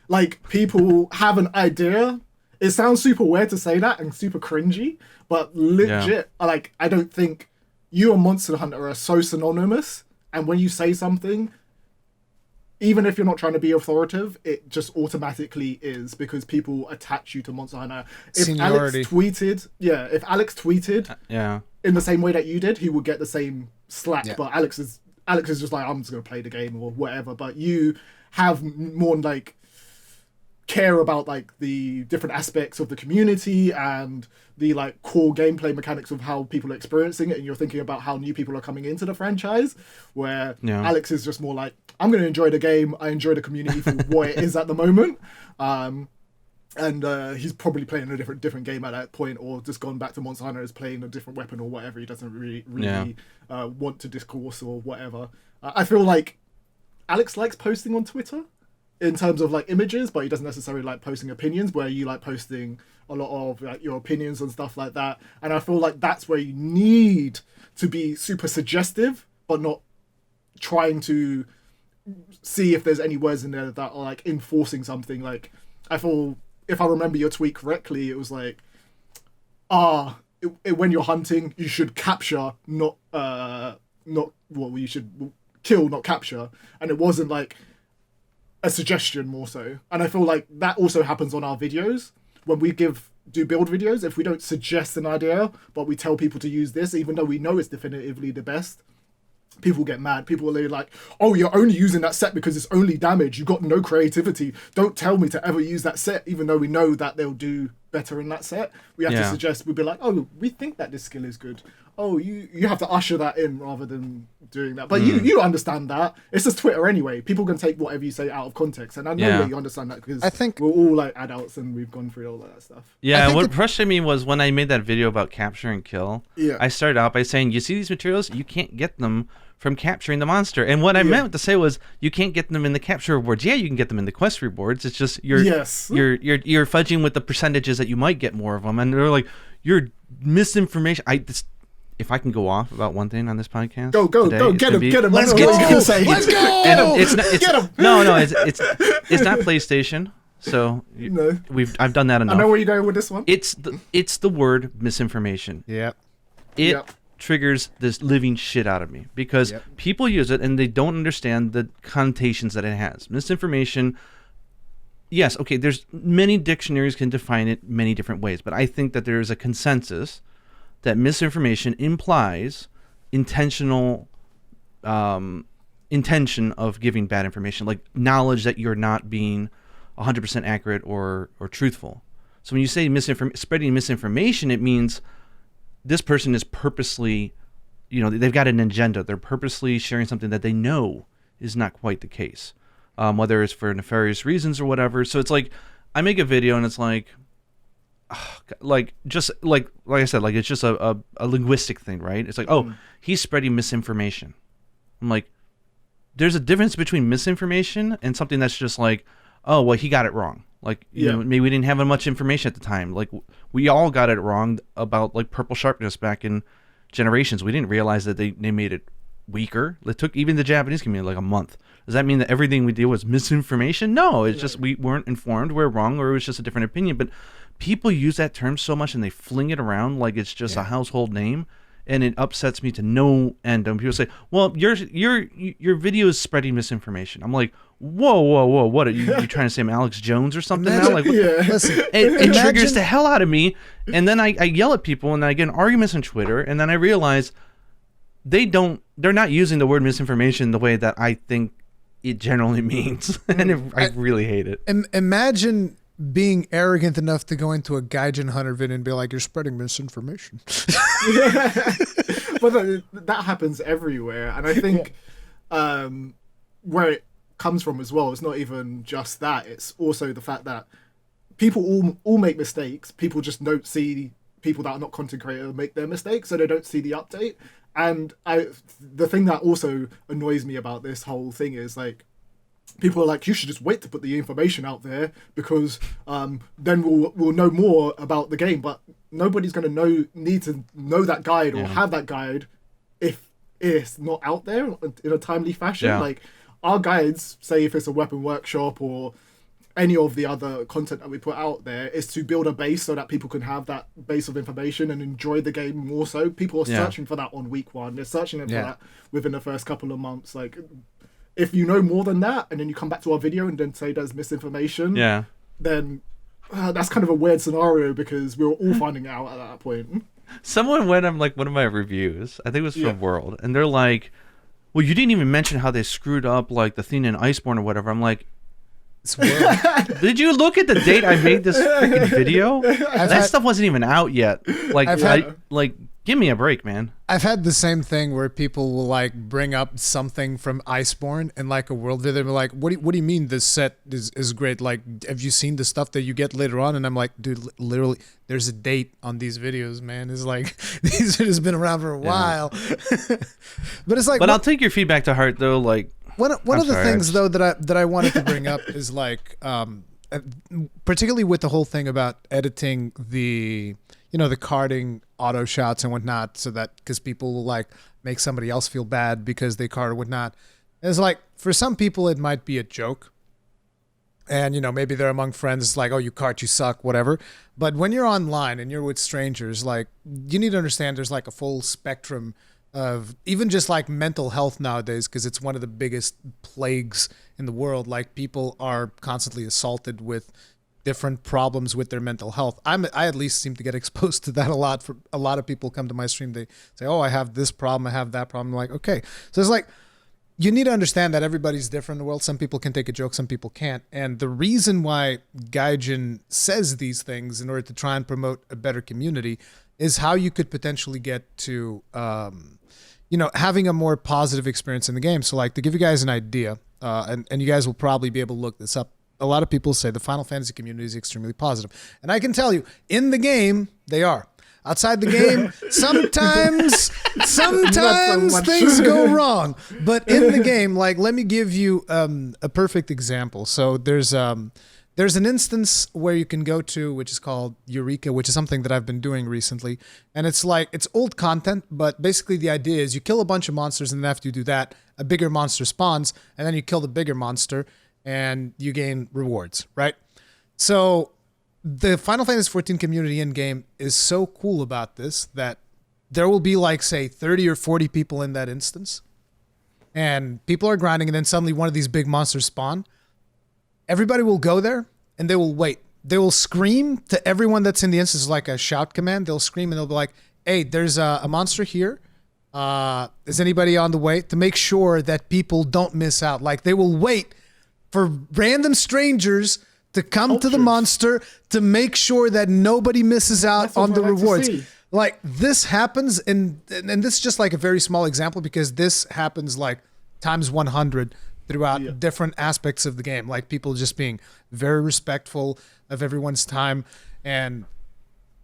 Like, people have an idea. It sounds super weird to say that and super cringy, but legit, like, I don't think you and Monster Hunter are so synonymous, and when you say something, even if you're not trying to be authoritative, it just automatically is, because people attach you to Monster Hunter. If Seniority. If Alex tweeted in the same way that you did, he would get the same slack. Yeah. But Alex is just like, I'm just going to play the game or whatever. But you have more like care about like the different aspects of the community and the like core gameplay mechanics of how people are experiencing it, and you're thinking about how new people are coming into the franchise, where Alex is just more like, I'm going to enjoy the game, I enjoy the community for what it is at the moment, and he's probably playing a different game at that point, or just gone back to Monster Hunter as playing a different weapon or whatever. He doesn't really want to discourse or whatever. I feel like Alex likes posting on Twitter in terms of like images, but he doesn't necessarily like posting opinions, where you like posting a lot of like your opinions and stuff like that. And I feel like that's where you need to be super suggestive, but not trying to see if there's any words in there that are like enforcing something. Like, I feel, if I remember your tweet correctly, it was like, when you're hunting, you should capture, not you should kill, not capture. And it wasn't like a suggestion, more so. And I feel like that also happens on our videos. When we do build videos, if we don't suggest an idea, but we tell people to use this, even though we know it's definitively the best, people get mad. People are like, oh, you're only using that set because it's only damage. You've got no creativity. Don't tell me to ever use that set, even though we know that they'll do better in that set. We have to suggest, we'd be like, oh, we think that this skill is good. Oh, you have to usher that in rather than doing that. But you understand that. It's just Twitter anyway. People can take whatever you say out of context. And I know that you understand that because I think we're all like adults and we've gone through all that stuff. Yeah, what frustrated me was when I made that video about capture and kill, I started out by saying, you see these materials? You can't get them from capturing the monster. And what I meant to say was, you can't get them in the capture rewards. Yeah, you can get them in the quest rewards. It's just you're fudging with the percentages that you might get more of them. And they're like, you're misinformation. If I can go off about one thing on this podcast, go, get him. Let's go. Let's go. Get him. No, it's not PlayStation. So I've done that enough. I know where you're going with this one. It's the word misinformation. Yep. It triggers this living shit out of me because people use it and they don't understand the connotations that it has. Misinformation. Yes, okay. There's many dictionaries can define it many different ways, but I think that there is a consensus that misinformation implies intentional intention of giving bad information, like knowledge that you're not being 100% accurate or truthful. So when you say spreading misinformation, it means this person is purposely, they've got an agenda. They're purposely sharing something that they know is not quite the case, whether it's for nefarious reasons or whatever. So it's like I make a video and it's like I said, like it's just a linguistic thing, right? It's like, oh, he's spreading misinformation. I'm like, there's a difference between misinformation and something that's just like, oh, well, he got it wrong. Like, maybe we didn't have much information at the time. Like, we all got it wrong about like purple sharpness back in Generations. We didn't realize that they made it weaker. It took even the Japanese community like a month. Does that mean that everything we did was misinformation? No, it's just we weren't informed, we're wrong, or it was just a different opinion. But people use that term so much and they fling it around like it's just a household name, and it upsets me to no end. When people say, "Well, your video is spreading misinformation," I'm like, "Whoa! What are you trying to say? I'm Alex Jones or something now?" Like, listen, it triggers the hell out of me, and then I yell at people, and I get in arguments on Twitter, and then I realize they're not using the word misinformation the way that I think it generally means, and I really hate it. Imagine being arrogant enough to go into a Gaijin Hunter video and be like, "You're spreading misinformation." But that happens everywhere, and I think where it comes from as well, it's not even just that. It's also the fact that people all make mistakes. People just don't see people that are not content creators make their mistakes, so they don't see the update. And the thing that also annoys me about this whole thing is like, people are like, you should just wait to put the information out there because then we'll know more about the game. But nobody's going to need to know that guide or have that guide if it's not out there in a timely fashion. Yeah. Like, our guides say if it's a weapon workshop or any of the other content that we put out there is to build a base so that people can have that base of information and enjoy the game more. So people are searching for that on week one. They're searching for that within the first couple of months. Like, if you know more than that and then you come back to our video and then say there's misinformation, then that's kind of a weird scenario because we were all finding it out at that point. Someone went on like one of my reviews, I think it was from World, and they're like, well, you didn't even mention how they screwed up like the thing in Iceborne or whatever. I'm like, did you look at the date I made this freaking video? Stuff wasn't even out yet. Like, give me a break, man. I've had the same thing where people will like bring up something from Iceborne in like a world video. They're like, what do you mean this set is great? Like, have you seen the stuff that you get later on? And I'm like, dude, literally, there's a date on these videos, man. It's like, these videos been around for a while. But it's like, but I'll take your feedback to heart though. Like, one of the things though that I wanted to bring up is like, particularly with the whole thing about editing the carding auto shots and whatnot, so that because people will like make somebody else feel bad because they card or whatnot. It's like, for some people it might be a joke, and maybe they're among friends. It's like, oh, you card, you suck, whatever. But when you're online and you're with strangers, like, you need to understand there's like a full spectrum of even just like mental health nowadays, because it's one of the biggest plagues in the world. Like, people are constantly assaulted with different problems with their mental health. I at least seem to get exposed to that a lot. For a lot of people come to my stream, they say, "Oh, I have this problem, I have that problem." I'm like, okay, so it's like you need to understand that everybody's different in the world. Some people can take a joke, some people can't. And the reason why Gaijin says these things in order to try and promote a better community is how you could potentially get to, having a more positive experience in the game. So like to give you guys an idea, and you guys will probably be able to look this up. A lot of people say the Final Fantasy community is extremely positive. And I can tell you, in the game, they are. Outside the game, sometimes things go wrong. But in the game, like, let me give you a perfect example. So there's an instance where you can go to, which is called Eureka, which is something that I've been doing recently. And it's like, it's old content, but basically the idea is you kill a bunch of monsters, and then after you do that, a bigger monster spawns, and then you kill the bigger monster, and you gain rewards, right? So the Final Fantasy XIV community in-game is so cool about this that there will be like, say, 30 or 40 people in that instance, and people are grinding, and then suddenly one of these big monsters spawn. Everybody will go there, and they will wait. They will scream to everyone that's in the instance, like a shout command. They'll scream, and they'll be like, "Hey, there's a monster here. Is anybody on the way?" To make sure that people don't miss out. Like, they will wait for random strangers to come to the monster to make sure that nobody misses out on the rewards. Like, this happens, and this is just like a very small example, because this happens like times 100 throughout different aspects of the game. Like, people just being very respectful of everyone's time. And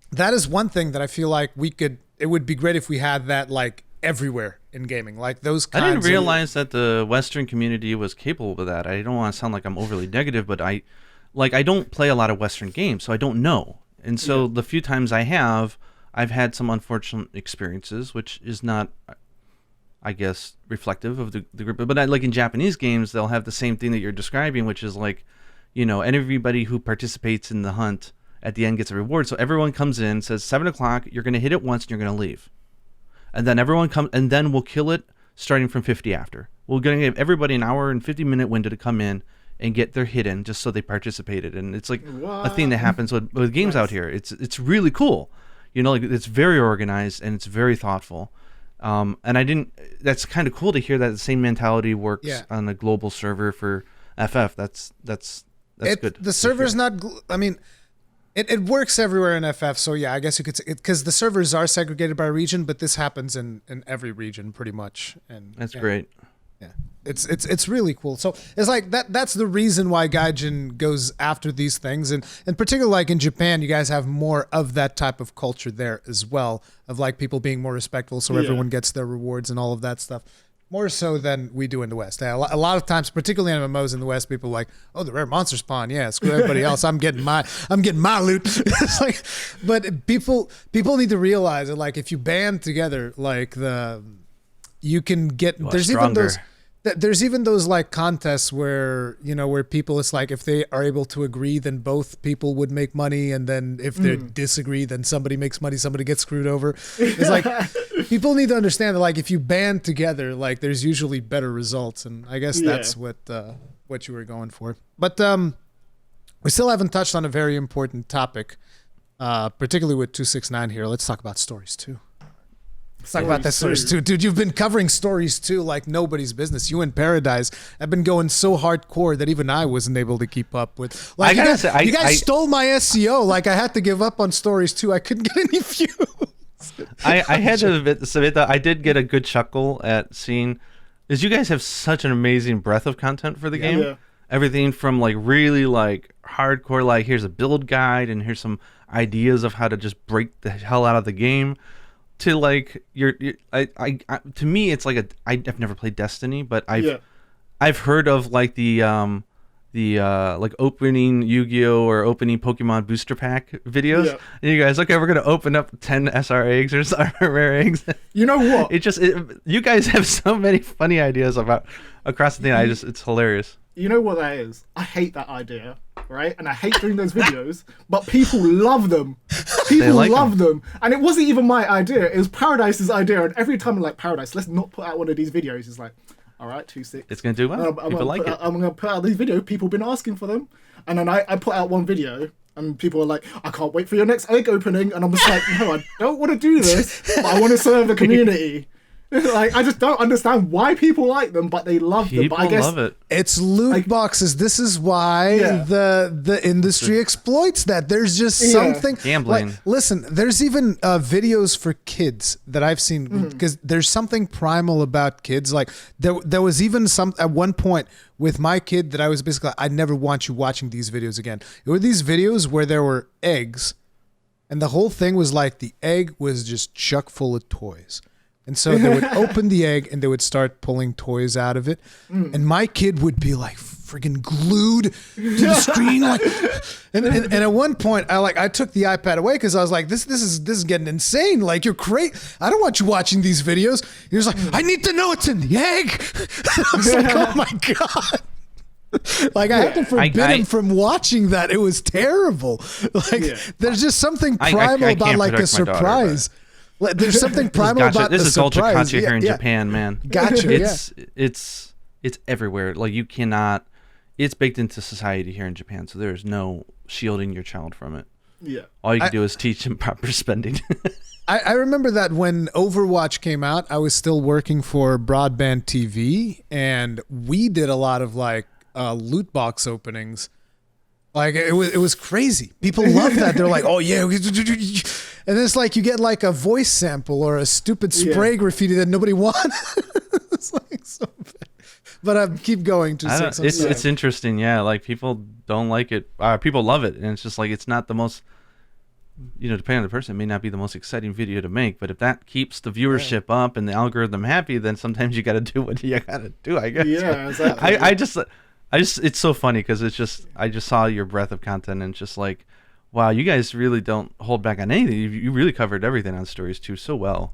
that is one thing that I feel like it would be great if we had that like everywhere in gaming, like those kinds. I didn't realize that the Western community was capable of that. I don't want to sound like I'm overly negative, but I don't play a lot of Western games, so I don't know. And so the few times I've had some unfortunate experiences, which is not, I guess, reflective of the group. But like in Japanese games, they'll have the same thing that you're describing, which is like, and everybody who participates in the hunt at the end gets a reward. So everyone comes in, says 7 o'clock, you're going to hit it once, and you're going to leave. And then everyone comes, and then we'll kill it starting from 50 after. We're going to give everybody an hour and 50-minute window to come in and get their hit in, just so they participated. And it's like a thing that happens with games out here. It's really cool. Like, it's very organized and it's very thoughtful. And that's kind of cool to hear that the same mentality works on a global server for FF. That's good. The server's not, it works everywhere in FF. So yeah, I guess you could say, because the servers are segregated by region, but this happens in every region pretty much. And that's great. Yeah. It's really cool. So it's like that's the reason why Gaijin goes after these things. And in particular, like in Japan, you guys have more of that type of culture there as well, of like people being more respectful, so everyone gets their rewards and all of that stuff. More so than we do in the West. A lot of times, particularly in MMOs in the West, people are like, "Oh, the rare monster spawn. Yeah, screw everybody else. I'm getting my loot." It's like, but people need to realize that, like, if you band together, like you can get. There's even those like contests where where people, it's like if they are able to agree, then both people would make money, and then if they disagree, then somebody makes money, somebody gets screwed over. It's like people need to understand that, like, if you band together, like, there's usually better results, and I guess that's what you were going for. But we still haven't touched on a very important topic, particularly with 269 here. Let's talk about stories too. Let's talk about that stories too. Dude, you've been covering stories too like nobody's business. You and Paradise have been going so hardcore that even I wasn't able to keep up with. Like, you guys stole my SEO. Like, I had to give up on stories too. I couldn't get any views. I had to admit that I did get a good chuckle at seeing, is you guys have such an amazing breadth of content for the game. Yeah. Everything from like really like hardcore, like here's a build guide and here's some ideas of how to just break the hell out of the game, to like to me it's like I've never played Destiny, but I've heard of like the like opening Yu-Gi-Oh or opening Pokemon booster pack videos, and you guys, okay, we're gonna open up 10 SR eggs or some rare eggs. You know what? You guys have so many funny ideas about across the thing. It's hilarious. You know what that is? I hate that idea, right? And I hate doing those videos, but people love them. People love them. And it wasn't even my idea. It was Paradise's idea. And every time I'm like, Paradise, let's not put out one of these videos. It's like, All right, 2.6. It's gonna do well. People like it. I'm gonna put out these videos. People have been asking for them, and then I put out one video, and people are like, "I can't wait for your next egg opening," and I'm just like, "No, I don't want to do this, but I want to serve the community." Like, I just don't understand why people like them, but they love them. But I guess love it. It's loot boxes. This is why the industry exploits that. There's just something gambling. Like, listen, there's even videos for kids that I've seen because there's something primal about kids. Like there was even some at one point with my kid that I was basically, I never want you watching these videos again. It were these videos where there were eggs, and the whole thing was like the egg was just chock full of toys. And so they would open the egg and they would start pulling toys out of it. And my kid would be like friggin' glued to the screen. Like, and at one point I took the iPad away because I was like, this is getting insane. Like, you're crazy. I don't want you watching these videos. He was like, I need to know it's in the egg. I was like, oh my God. Like, I had to forbid him from watching that. It was terrible. Like, there's just something primal about like a surprise. There's something primal about this the is culture surprise. here in Japan, man. Gotcha. It's everywhere. Like, you cannot. It's baked into society here in Japan, so there's no shielding your child from it. Yeah. All you can do is teach him proper spending. I remember that when Overwatch came out, I was still working for Broadband TV, and we did a lot of like loot box openings. Like, it was crazy. People love that. They're like, oh yeah. And it's like you get like a voice sample or a stupid spray graffiti that nobody wants. It's like so bad. But keep going. It's interesting. Yeah. Like, people don't like it. People love it. And it's just like, it's not the most, depending on the person, it may not be the most exciting video to make. But if that keeps the viewership up and the algorithm happy, then sometimes you got to do what you got to do, I guess. Yeah, exactly. I just, it's so funny because I just saw your breadth of content and it's just like, wow, you guys really don't hold back on anything. You really covered everything on Stories 2 so well.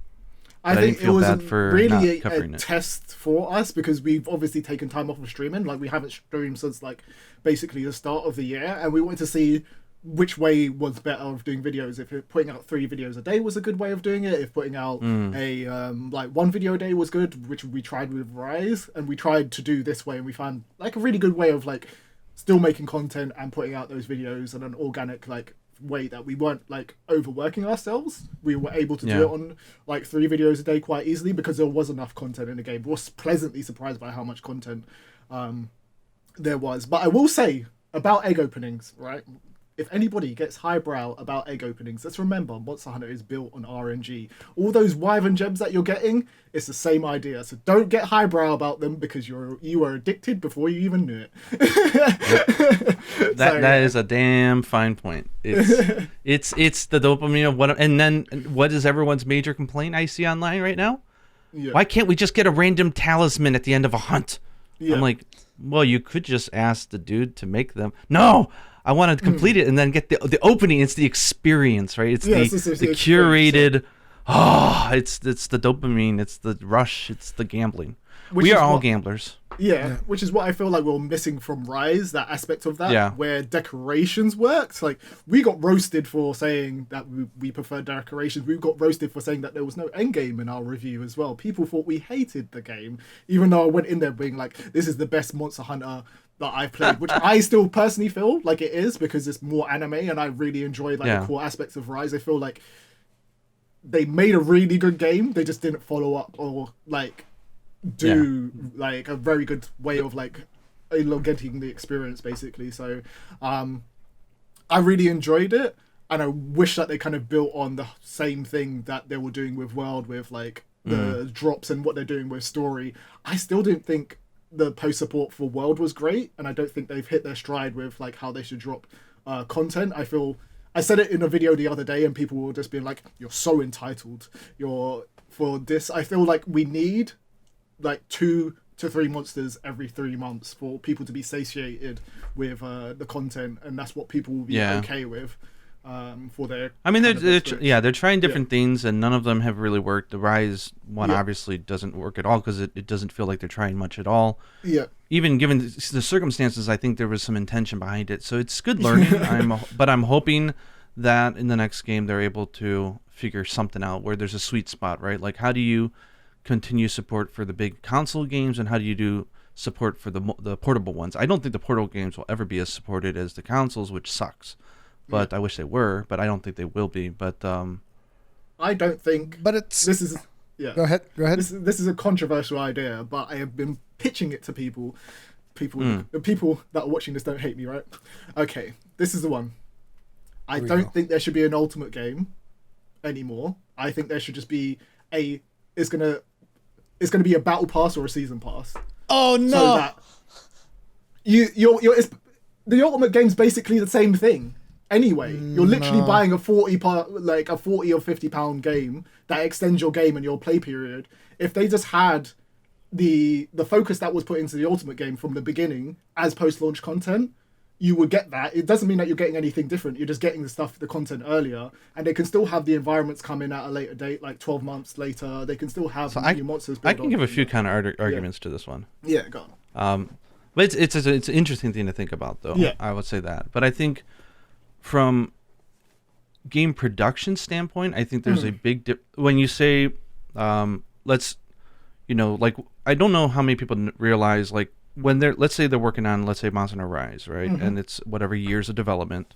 I think it was really a test for us because we've obviously taken time off of streaming. Like, we haven't streamed since like basically the start of the year, and we wanted to see which way was better of doing videos. If putting out 3 videos a day was a good way of doing it, if putting out a like 1 video a day was good, which we tried with Rise, and we tried to do this way, and we found like a really good way of like still making content and putting out those videos in an organic like way that we weren't like overworking ourselves. We were able to do it on like 3 videos a day quite easily because there was enough content in the game. We were pleasantly surprised by how much content there was. But I will say about egg openings, right? If anybody gets highbrow about egg openings, let's remember Monster Hunter is built on RNG. All those Wyvern gems that you're getting, it's the same idea. So don't get highbrow about them because you are addicted before you even knew it. That is a damn fine point. It's the dopamine of what, and then what is everyone's major complaint I see online right now? Yeah. Why can't we just get a random talisman at the end of a hunt? Yeah. I'm like, well, you could just ask the dude to make them. No. I want to complete it and then get the opening. It's the experience, right? It's the curated. It's the dopamine. It's the rush. It's the gambling. We are all gamblers. Yeah, which is what I feel like we're missing from Rise, that aspect of that, where decorations worked. Like, we got roasted for saying that we prefer decorations. We got roasted for saying that there was no endgame in our review as well. People thought we hated the game, even though I went in there being like, this is the best Monster Hunter that I've played, which I still personally feel like it is because it's more anime and I really enjoy like the core aspects of Rise. I feel like they made a really good game. They just didn't follow up or like do like a very good way of like elongating the experience basically. So I really enjoyed it and I wish that they kind of built on the same thing that they were doing with World with like the drops and what they're doing with story. I still didn't think the post support for World was great, and I don't think they've hit their stride with like how they should drop content. I said it in a video the other day and people were just being like, you're so entitled, you're for this. I feel like we need like 2 to 3 monsters every 3 months for people to be satiated with the content, and that's what people will be okay with for their. I mean, they're trying different things, and none of them have really worked. The Rise one obviously doesn't work at all because it doesn't feel like they're trying much at all. Yeah. Even given the circumstances, I think there was some intention behind it, so it's good learning. But I'm hoping that in the next game they're able to figure something out where there's a sweet spot, right? Like, how do you continue support for the big console games, and how do you do support for the portable ones? I don't think the portable games will ever be as supported as the consoles, which sucks. But I wish they were, but I don't think they will be. But I don't think. But it's this is yeah. Go ahead. This is a controversial idea, but I have been pitching it to people. The people that are watching this don't hate me, right? Okay, this is the one. I don't think there should be an ultimate game anymore. I think there should just be it's gonna be a battle pass or a season pass. Oh no! So that the ultimate game's basically the same thing. Anyway, you're literally buying a 40 or £50 game that extends your game and your play period. If they just had the focus that was put into the ultimate game from the beginning as post-launch content, you would get that. It doesn't mean that you're getting anything different. You're just getting the content earlier, and they can still have the environments come in at a later date, like 12 months later. They can still have new monsters. I can give a few counter arguments to this one. Yeah, go on. But it's an interesting thing to think about, though. Yeah. I would say that. But I think from game production standpoint, I think there's a big when you say let's like, I don't know how many people realize, like, when let's say they're working on, let's say, Monster Hunter Rise, right? And it's whatever years of development.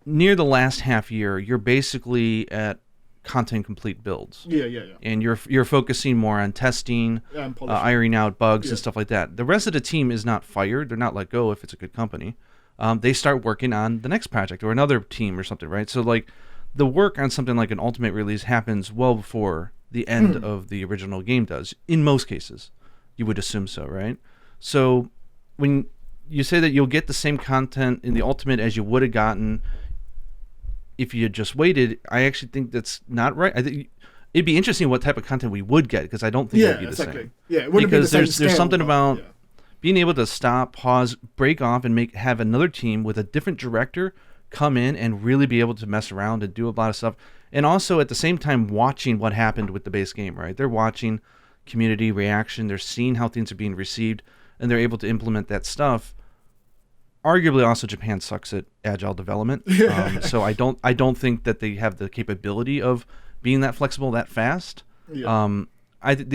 Near the last half year, you're basically at content complete builds. Yeah. And you're focusing more on testing, ironing out bugs and stuff like that. The rest of the team is not fired. They're not let go if it's a good company. They start working on the next project or another team or something, right? So, like, the work on something like an ultimate release happens well before the end of the original game does. In most cases, you would assume so, right? So when you say that you'll get the same content in the ultimate as you would have gotten if you had just waited, I actually think that's not right. I think it'd be interesting what type of content we would get, because I don't think it would be the same. Yeah, it wouldn't be the same there's scale, something but, about being able to stop, pause, break off, and have another team with a different director come in and really be able to mess around and do a lot of stuff. And also at the same time watching what happened with the base game, right? They're watching community reaction, they're seeing how things are being received, and they're able to implement that stuff. Arguably, also Japan sucks at agile development, so I don't think that they have the capability of being that flexible that fast. The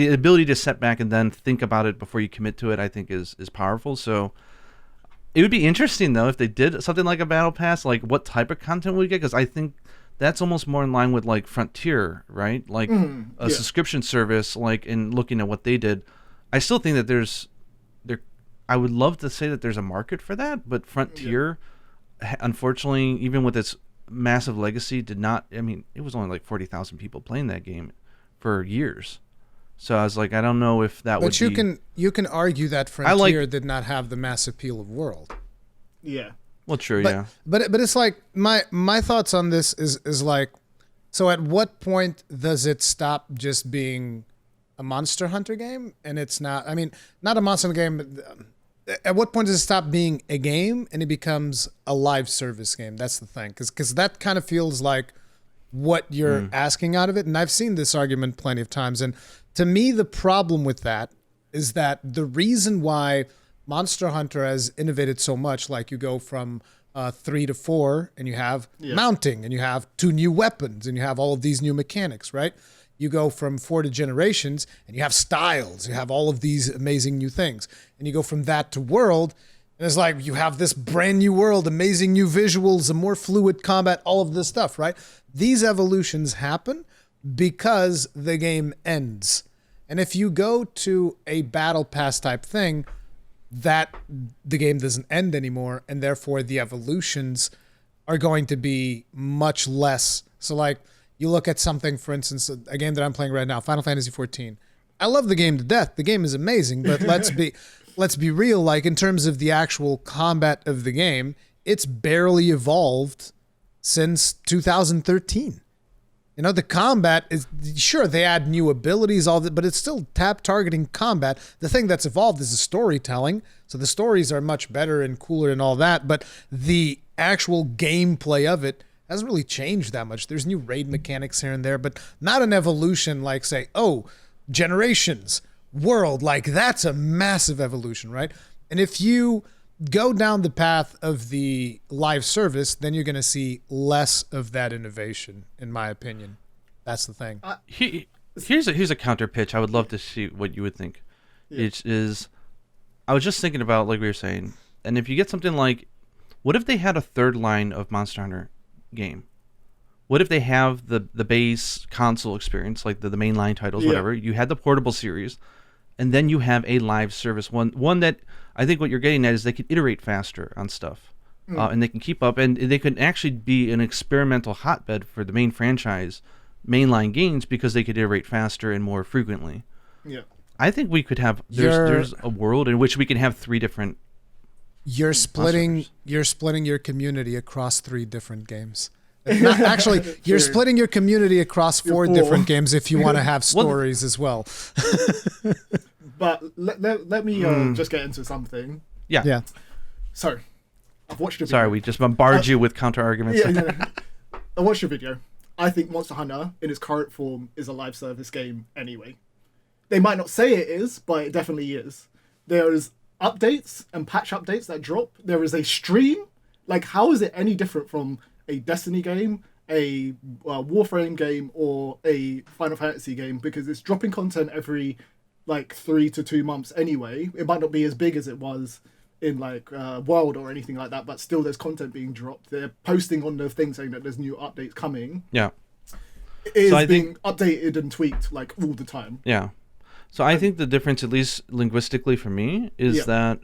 ability to set back and then think about it before you commit to it, I think is powerful. So it would be interesting, though, if they did something like a battle pass, like what type of content we get, because I think that's almost more in line with, like, Frontier, right? Like a subscription service, like, in looking at what they did. I still think that I would love to say that there's a market for that, but Frontier, unfortunately, even with its massive legacy, did not. I mean, it was only like 40,000 people playing that game for years. So I was like, I don't know if that would be. But you can argue that Frontier did not have the mass appeal of World. Yeah. Well, true, but it's like my thoughts on this is like, so at what point does it stop just being a Monster Hunter game and it's not? I mean, not a Monster Hunter game. But at what point does it stop being a game and it becomes a live service game? That's the thing, because that kind of feels like what you're asking out of it. And I've seen this argument plenty of times. And to me, the problem with that is that the reason why Monster Hunter has innovated so much, like you go from 3 to 4 and you have mounting and you have 2 new weapons and you have all of these new mechanics, right? You go from 4 to Generations and you have styles, you have all of these amazing new things. And you go from that to World, and it's like you have this brand new world, amazing new visuals, a more fluid combat, all of this stuff, right? These evolutions happen because the game ends. And if you go to a battle pass type thing, that the game doesn't end anymore, and therefore the evolutions are going to be much less. So, like, you look at something, for instance, a game that I'm playing right now, Final Fantasy XIV. I love the game to death. The game is amazing, but let's be real. Like, in terms of the actual combat of the game, it's barely evolved since 2013. You know, the combat is, sure, they add new abilities, all that, but it's still targeting combat. The thing that's evolved is the storytelling. So the stories are much better and cooler and all that, but the actual gameplay of it hasn't really changed that much. There's new raid mechanics here and there, but not an evolution like, say, Generations, World. Like, that's a massive evolution, right? And if you go down the path of the live service, then you're going to see less of that innovation, in my opinion. That's the thing. Here's a counter pitch. I would love to see what you would think. Yeah. It is, I was just thinking about, like we were saying, and if you get something like, what if they had a third line of Monster Hunter game? What if they have the base console experience, like the mainline titles, whatever? You had the portable series, and then you have a live service one that I think what you're getting at is they can iterate faster on stuff, and they can keep up, and they could actually be an experimental hotbed for the main franchise, mainline games, because they could iterate faster and more frequently. Yeah. I think we could have there's a world in which we can have 3 different. You're splitting your community across 3 different games. Not, actually, you're splitting your community across 4 different games if you want to have stories as well. But let me just get into something. Yeah. So, I've watched a video. Sorry, we just bombard you with counter arguments. I watched a video. I think Monster Hunter, in its current form, is a live service game anyway. They might not say it is, but it definitely is. There's updates and patch updates that drop. There is a stream. Like, how is it any different from a Destiny game, a Warframe game, or a Final Fantasy game? Because it's dropping content every, 3 to 2 months anyway. It might not be as big as it was in, World or anything like that, but still there's content being dropped. They're posting on the thing saying that there's new updates coming. Yeah. It is being updated and tweaked, all the time. Yeah. So I think the difference, at least linguistically for me, is that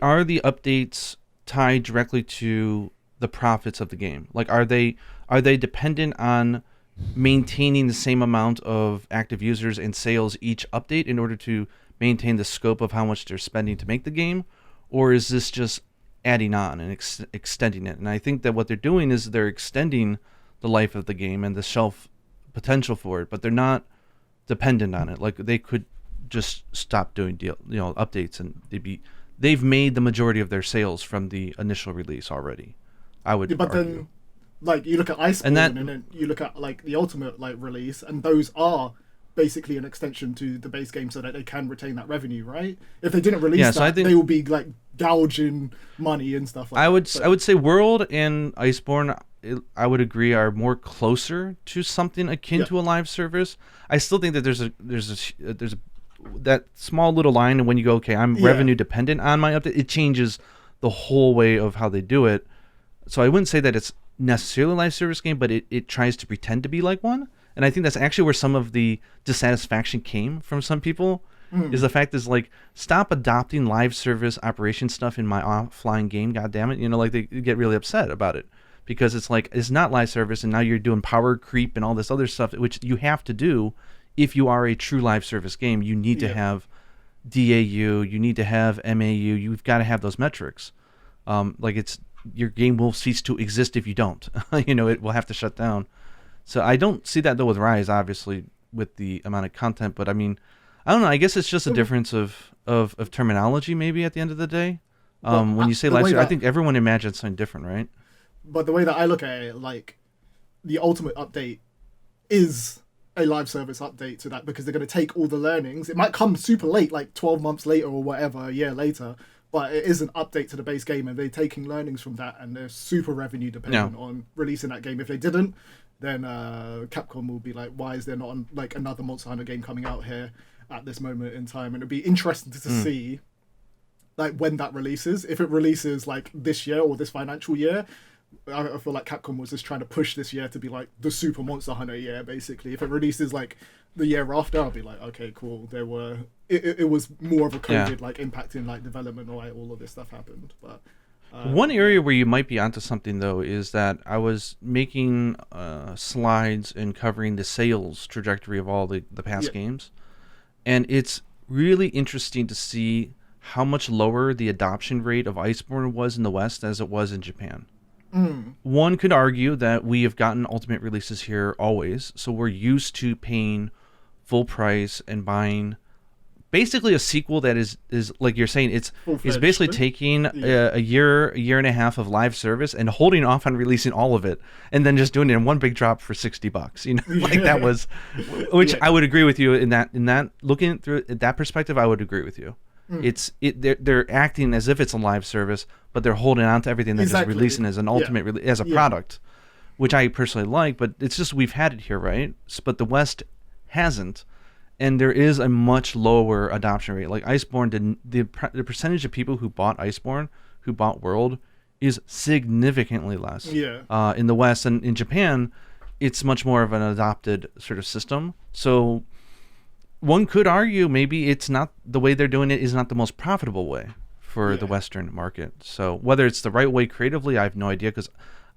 are the updates tied directly to the profits of the game? Like, are they dependent on maintaining the same amount of active users and sales each update in order to maintain the scope of how much they're spending to make the game? Or is this just adding on and extending it? And I think that what they're doing is they're extending the life of the game and the shelf potential for it, but they're not dependent on it. Like, they could just stop doing updates, and they've made the majority of their sales from the initial release already, I would argue. Then you look at Iceborne, and then you look at the Ultimate release, and those are basically an extension to the base game so that they can retain that revenue, right? If they didn't release that, they will be gouging money and stuff like that. I would say World and Iceborne, I would agree, are more closer to something akin to a live service. I still think that there's that small little line, and when you go, okay, I'm revenue dependent on my update, it changes the whole way of how they do it. So I wouldn't say that it's necessarily a live service game, but it tries to pretend to be like one. And I think that's actually where some of the dissatisfaction came from some people, is the fact is stop adopting live service operation stuff in my offline game, goddammit. They get really upset about it because it's not live service, and now you're doing power creep and all this other stuff, which you have to do if you are a true live service game. You need to have DAU, you need to have MAU, you've got to have those metrics. Your game will cease to exist if you don't. It will have to shut down. So I don't see that, though, with Rise, obviously, with the amount of content. But, I mean, I don't know. I guess it's just a difference of terminology, maybe, at the end of the day. When you say live service, I think everyone imagines something different, right? But the way that I look at it, the Ultimate update is a live service update to that, because they're going to take all the learnings. It might come super late, 12 months later or whatever, a year later. But it is an update to the base game, and they're taking learnings from that, and they're super revenue dependent on releasing that game. If they didn't, then Capcom will be like, why is there not another Monster Hunter game coming out here at this moment in time? And it'd be interesting to see when that releases. If it releases this year or this financial year, I feel like Capcom was just trying to push this year to be the Super Monster Hunter year, basically. If it releases the year after, I'll be like, okay, cool. It was more of a COVID impacting development, or all of this stuff happened. But one area where you might be onto something, though, is that I was making slides and covering the sales trajectory of all the past games, and it's really interesting to see how much lower the adoption rate of Iceborne was in the West as it was in Japan. One could argue that we have gotten Ultimate releases here always, so we're used to paying full price and buying basically a sequel that is like you're saying, it's basically taking a year and a half of live service and holding off on releasing all of it, and then just doing it in one big drop for $60. That was, which I would agree with you in that looking through that perspective, I would agree with you. They're acting as if it's a live service, but they're holding on to everything they're just releasing as an ultimate as a product, which I personally like. But it's just we've had it here, right? But the West hasn't, and there is a much lower adoption rate. Like Iceborne, the percentage of people who bought Iceborne, who bought World, is significantly less. Yeah. In the West and in Japan, it's much more of an adopted sort of system. So one could argue maybe it's not the way they're doing it is not the most profitable way for the Western market. So whether it's the right way creatively, I have no idea, because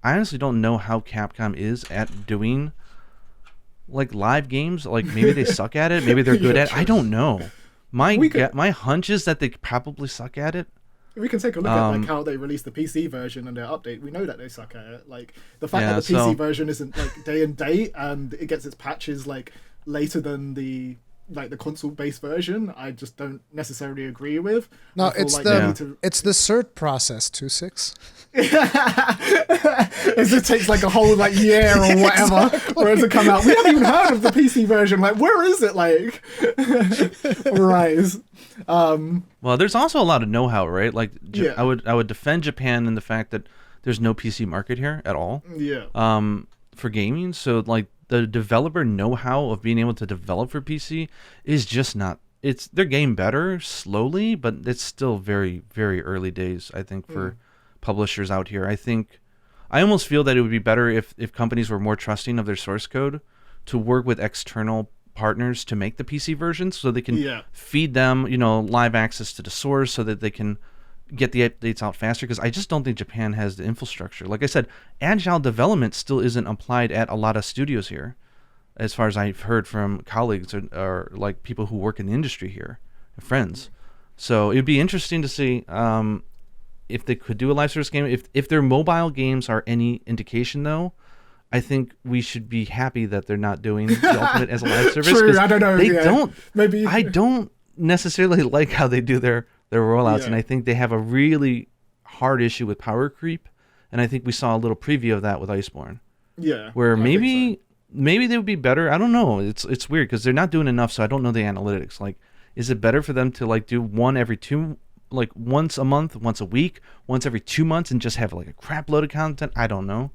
I honestly don't know how Capcom is at doing like live games. Like maybe they suck at it, maybe they're good at it. I don't know. My hunch is that they probably suck at it. We can take a look at like how they released the PC version and their update. We know that they suck at it. Like the fact that the PC version isn't like day and date and it gets its patches like later than the console-based version, I just don't necessarily agree with. No, it's it's the cert process, 2.6. It takes like a whole like year or whatever for it to come out. We haven't even heard of the PC version. Like, where is it? Like, Rise. Well, there's also a lot of know-how, right? Like, I would defend Japan in the fact that there's no PC market here at all. Yeah. For gaming, so like the developer know-how of being able to develop for PC is just not. They're getting better slowly, but it's still very, very early days, I think, for publishers out here. I almost feel that it would be better if companies were more trusting of their source code to work with external partners to make the PC versions, so they can feed them, live access to the source, so that they can get the updates out faster, because I just don't think Japan has the infrastructure. Like I said, agile development still isn't applied at a lot of studios here, as far as I've heard from colleagues or like people who work in the industry here, friends. So it'd be interesting to see if they could do a live service game. If their mobile games are any indication, though, I think we should be happy that they're not doing the Ultimate as a live service. True, I don't know. They don't. Maybe I don't necessarily like how they do their rollouts, and I think they have a really hard issue with power creep, and I think we saw a little preview of that with Iceborne. Yeah, where maybe they would be better. I don't know. It's weird because they're not doing enough, so I don't know the analytics. Like, is it better for them to like do one every two, like once a month, once a week, once every 2 months, and just have like a crap load of content? I don't know,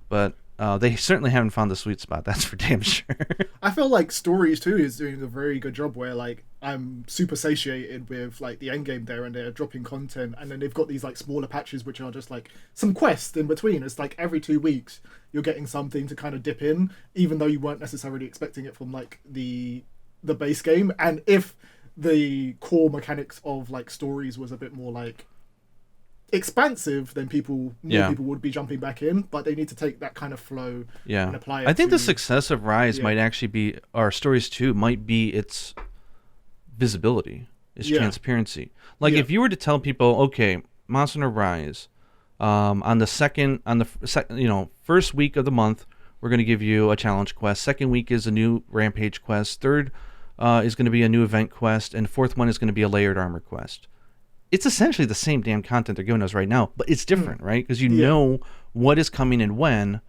but they certainly haven't found the sweet spot. That's for damn sure. I feel like Stories too is doing a very good job where like I'm super satiated with like the end game there, and they're dropping content, and then they've got these like smaller patches which are just like some quests in between. It's like every 2 weeks you're getting something to kind of dip in, even though you weren't necessarily expecting it from like the base game. And if the core mechanics of like Stories was a bit more like expansive, then more people would be jumping back in, but they need to take that kind of flow and apply it. I think the success of Rise might actually be, or Stories 2 might be its visibility, its transparency. Like if you were to tell people, okay, Monster Hunter Rise, on the first week of the month, we're going to give you a challenge quest. Second week is a new rampage quest. Third is going to be a new event quest, and fourth one is going to be a layered armor quest. It's essentially the same damn content they're giving us right now, but it's different, right? Because you know what is coming and when,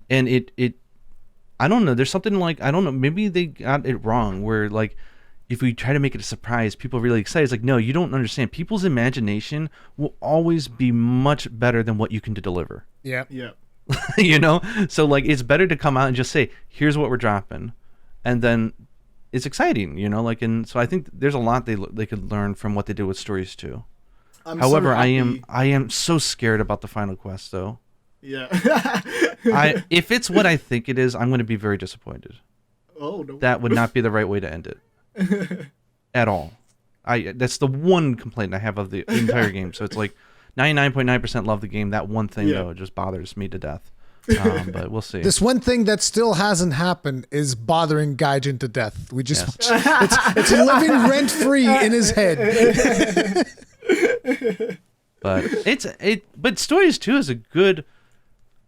and it I don't know. There's something like, I don't know, maybe they got it wrong, where like if we try to make it a surprise, people are really excited. It's like, no, you don't understand. People's imagination will always be much better than what you can deliver. Yeah. So like it's better to come out and just say, here's what we're dropping, and then it's exciting, like, and so I think there's a lot they could learn from what they did with Stories 2. However, I am so scared about the final quest, though. Yeah. If it's what I think it is, I'm going to be very disappointed. Oh no. That would not be the right way to end it. At all. That's the one complaint I have of the entire game. So it's like 99.9% love the game. That one thing though just bothers me to death. But we'll see. This one thing that still hasn't happened is bothering Gaijin to death. We just it's living rent free in his head. But Stories 2 is a good.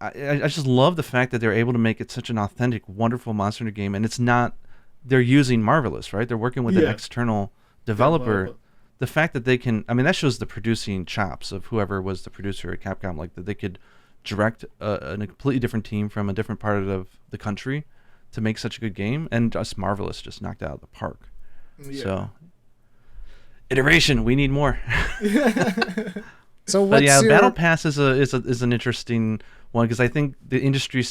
I just love the fact that they're able to make it such an authentic, wonderful Monster Hunter game, and it's not. They're using Marvelous, right? They're working with an external developer. The fact that they can, that shows the producing chops of whoever was the producer at Capcom, like that they could direct a completely different team from a different part of the country to make such a good game, and just Marvelous just knocked it out of the park. So iteration, we need more. So but Battle Pass is an interesting one, because I think the industry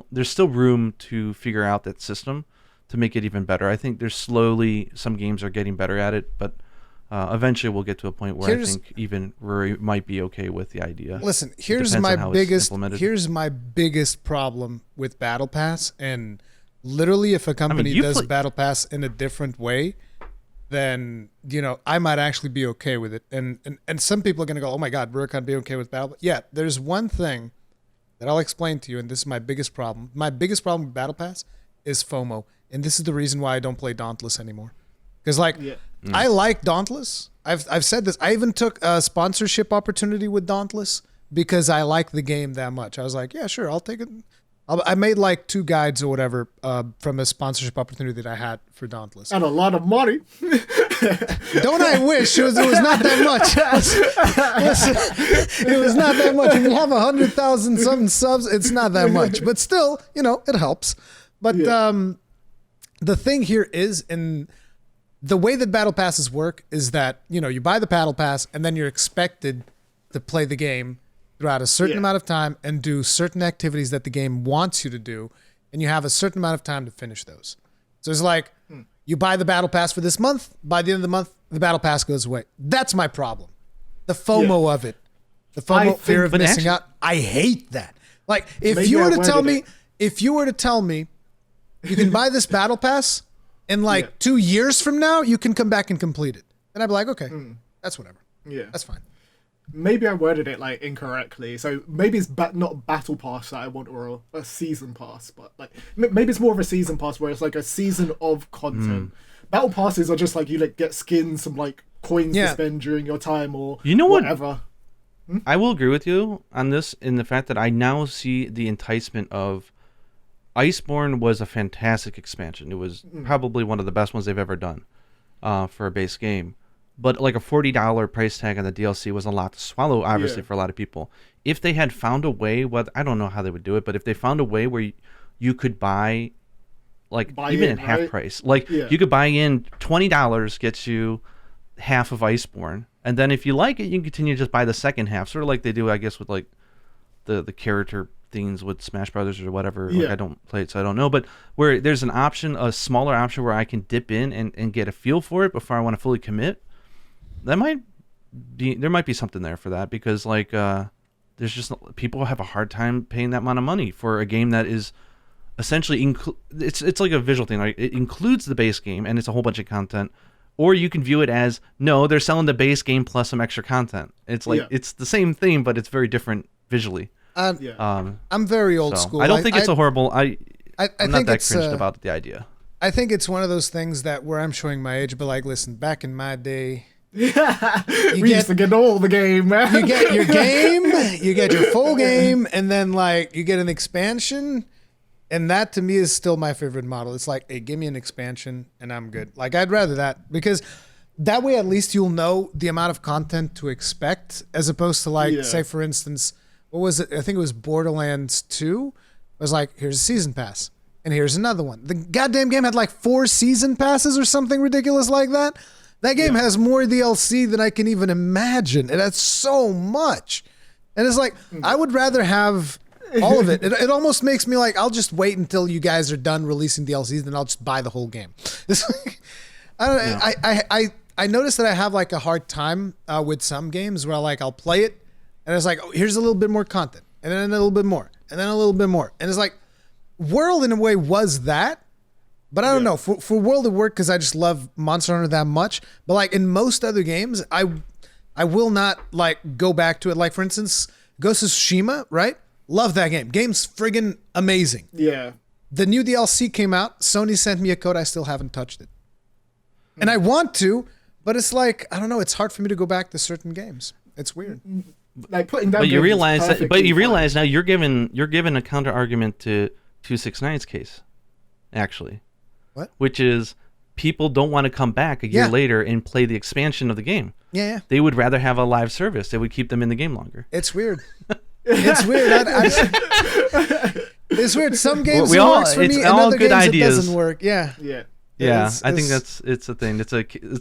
there's still room to figure out that system to make it even better. I think there's slowly some games are getting better at it, but eventually we'll get to a point where I think even Rory might be okay with the idea. Listen, here's my biggest problem with Battle Pass, and literally if a company does Battle Pass in a different way, then I might actually be okay with it. And some people are gonna go, oh my God, Rurikhan be okay with Battle Pass. Yeah, there's one thing that I'll explain to you, and this is my biggest problem. My biggest problem with Battle Pass is FOMO, and this is the reason why I don't play Dauntless anymore. Because I like Dauntless. I've said this. I even took a sponsorship opportunity with Dauntless because I like the game that much. I was like, yeah, sure, I'll take it. I made like 2 guides or whatever from a sponsorship opportunity that I had for Dauntless. And a lot of money. Don't I wish? It was not that much. Listen, it was not that much. If you have 100,000 something subs, it's not that much. But still, it helps. But the thing here is, in the way that battle passes work is that, you buy the battle pass and then you're expected to play the game throughout a certain amount of time and do certain activities that the game wants you to do. And you have a certain amount of time to finish those. So it's like, you buy the battle pass for this month. By the end of the month, the battle pass goes away. That's my problem. The FOMO of it. The FOMO, fear of missing out. I hate that. Like, if you were to tell me you can buy this battle pass and 2 years from now, you can come back and complete it. And I'd be like, okay, that's whatever. Yeah. That's fine. Maybe I worded it incorrectly. So maybe it's not battle pass that I want, or a season pass, but maybe it's more of a season pass where it's like a season of content. Battle passes are just you get skins, some coins to spend during your time, or whatever. I will agree with you on this in the fact that I now see the enticement of Iceborne was a fantastic expansion. It was probably one of the best ones they've ever done for a base game. But a $40 price tag on the DLC was a lot to swallow, obviously, for a lot of people. If they had found a way, I don't know how they would do it, but if they found a way where you could buy even at half price, you could buy in $20 gets you half of Iceborne, and then if you like it, you can continue to just buy the second half, sort of like they do, I guess, with the character things with Smash Brothers or whatever. I don't play it, so I don't know, but where there's an option, a smaller option where I can dip in and get a feel for it before I want to fully commit. There might be something there for that, because there's just people have a hard time paying that amount of money for a game that is essentially it's like a visual thing. It includes the base game and it's a whole bunch of content, or you can view it as they're selling the base game plus some extra content. It's it's the same thing, but it's very different visually. I'm very old school. I don't think it's a horrible. I'm not that cringed about the idea. I think it's one of those things that where I'm showing my age, but listen, back in my day. We used to get all the game, man. You get your game, you get your full game, and then you get an expansion, and that to me is still my favorite model. It's hey, give me an expansion and I'm good. I'd rather that, because that way at least you'll know the amount of content to expect, as opposed to say for instance, what was it? I think it was Borderlands 2. It was here's a season pass, and here's another one. The goddamn game had 4 season passes or something ridiculous like that. That game has more DLC than I can even imagine. It has so much. And it's I would rather have all of it. It almost makes me I'll just wait until you guys are done releasing DLCs, then I'll just buy the whole game. It's I don't know. I noticed that I have a hard time with some games where I'll play it and it's oh, here's a little bit more content, and then a little bit more, and then a little bit more. And it's World in a way was that. But I don't know, for World of Work, because I just love Monster Hunter that much. But in most other games, I will not go back to it. For instance, Ghost of Tsushima, right? Love that game. Game's friggin' amazing. Yeah. The new DLC came out. Sony sent me a code. I still haven't touched it. And I want to, but it's I don't know. It's hard for me to go back to certain games. It's weird. Putting down. But you realize now you're given a counter argument to 269's case, actually. What? Which is, people don't want to come back a year later and play the expansion of the game. Yeah. They would rather have a live service. They would keep them in the game longer. It's weird. It's weird. It's weird. Some games it works for me, and other games ideas. It doesn't work. Yeah. Yeah. Yeah. I think it's a thing. It's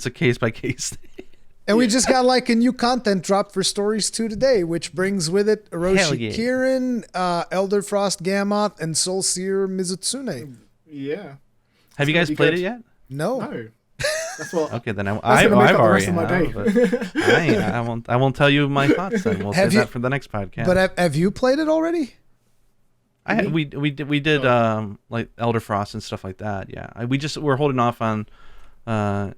a case by case thing. And we just got a new content drop for Stories 2 today, which brings with it Orochi Kirin, Elder Frost Gammoth, and Soul Seer Mizutsune. Yeah. Have you guys be played good. it yet? No. No. That's what. Okay, then That's I've gonna make up the already rest of my day. but I won't tell you my thoughts. Then we'll Have save you- that for the next podcast. But have you played it already? we did like Elder Frost and stuff like that. Yeah, we're holding off on. I'm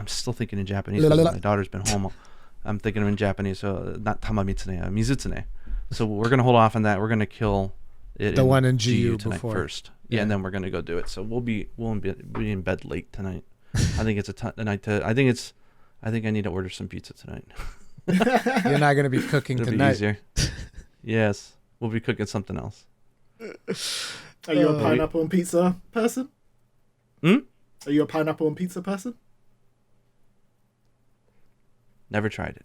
still thinking in Japanese. Because my daughter's been home. I'm thinking in Japanese, so not Tamamitsune, Mizutsune. So we're gonna hold off on that. We're gonna kill it The one in GU tonight before. first. Yeah, and then we're gonna go do it. So we'll be in bed late tonight. I think it's a night to. I think I need to order some pizza tonight. You're not going to be cooking It'll tonight. be easier. Yes, we'll be cooking something else. Are you a pineapple on pizza person? Hmm? Are you a pineapple on pizza person? Never tried it.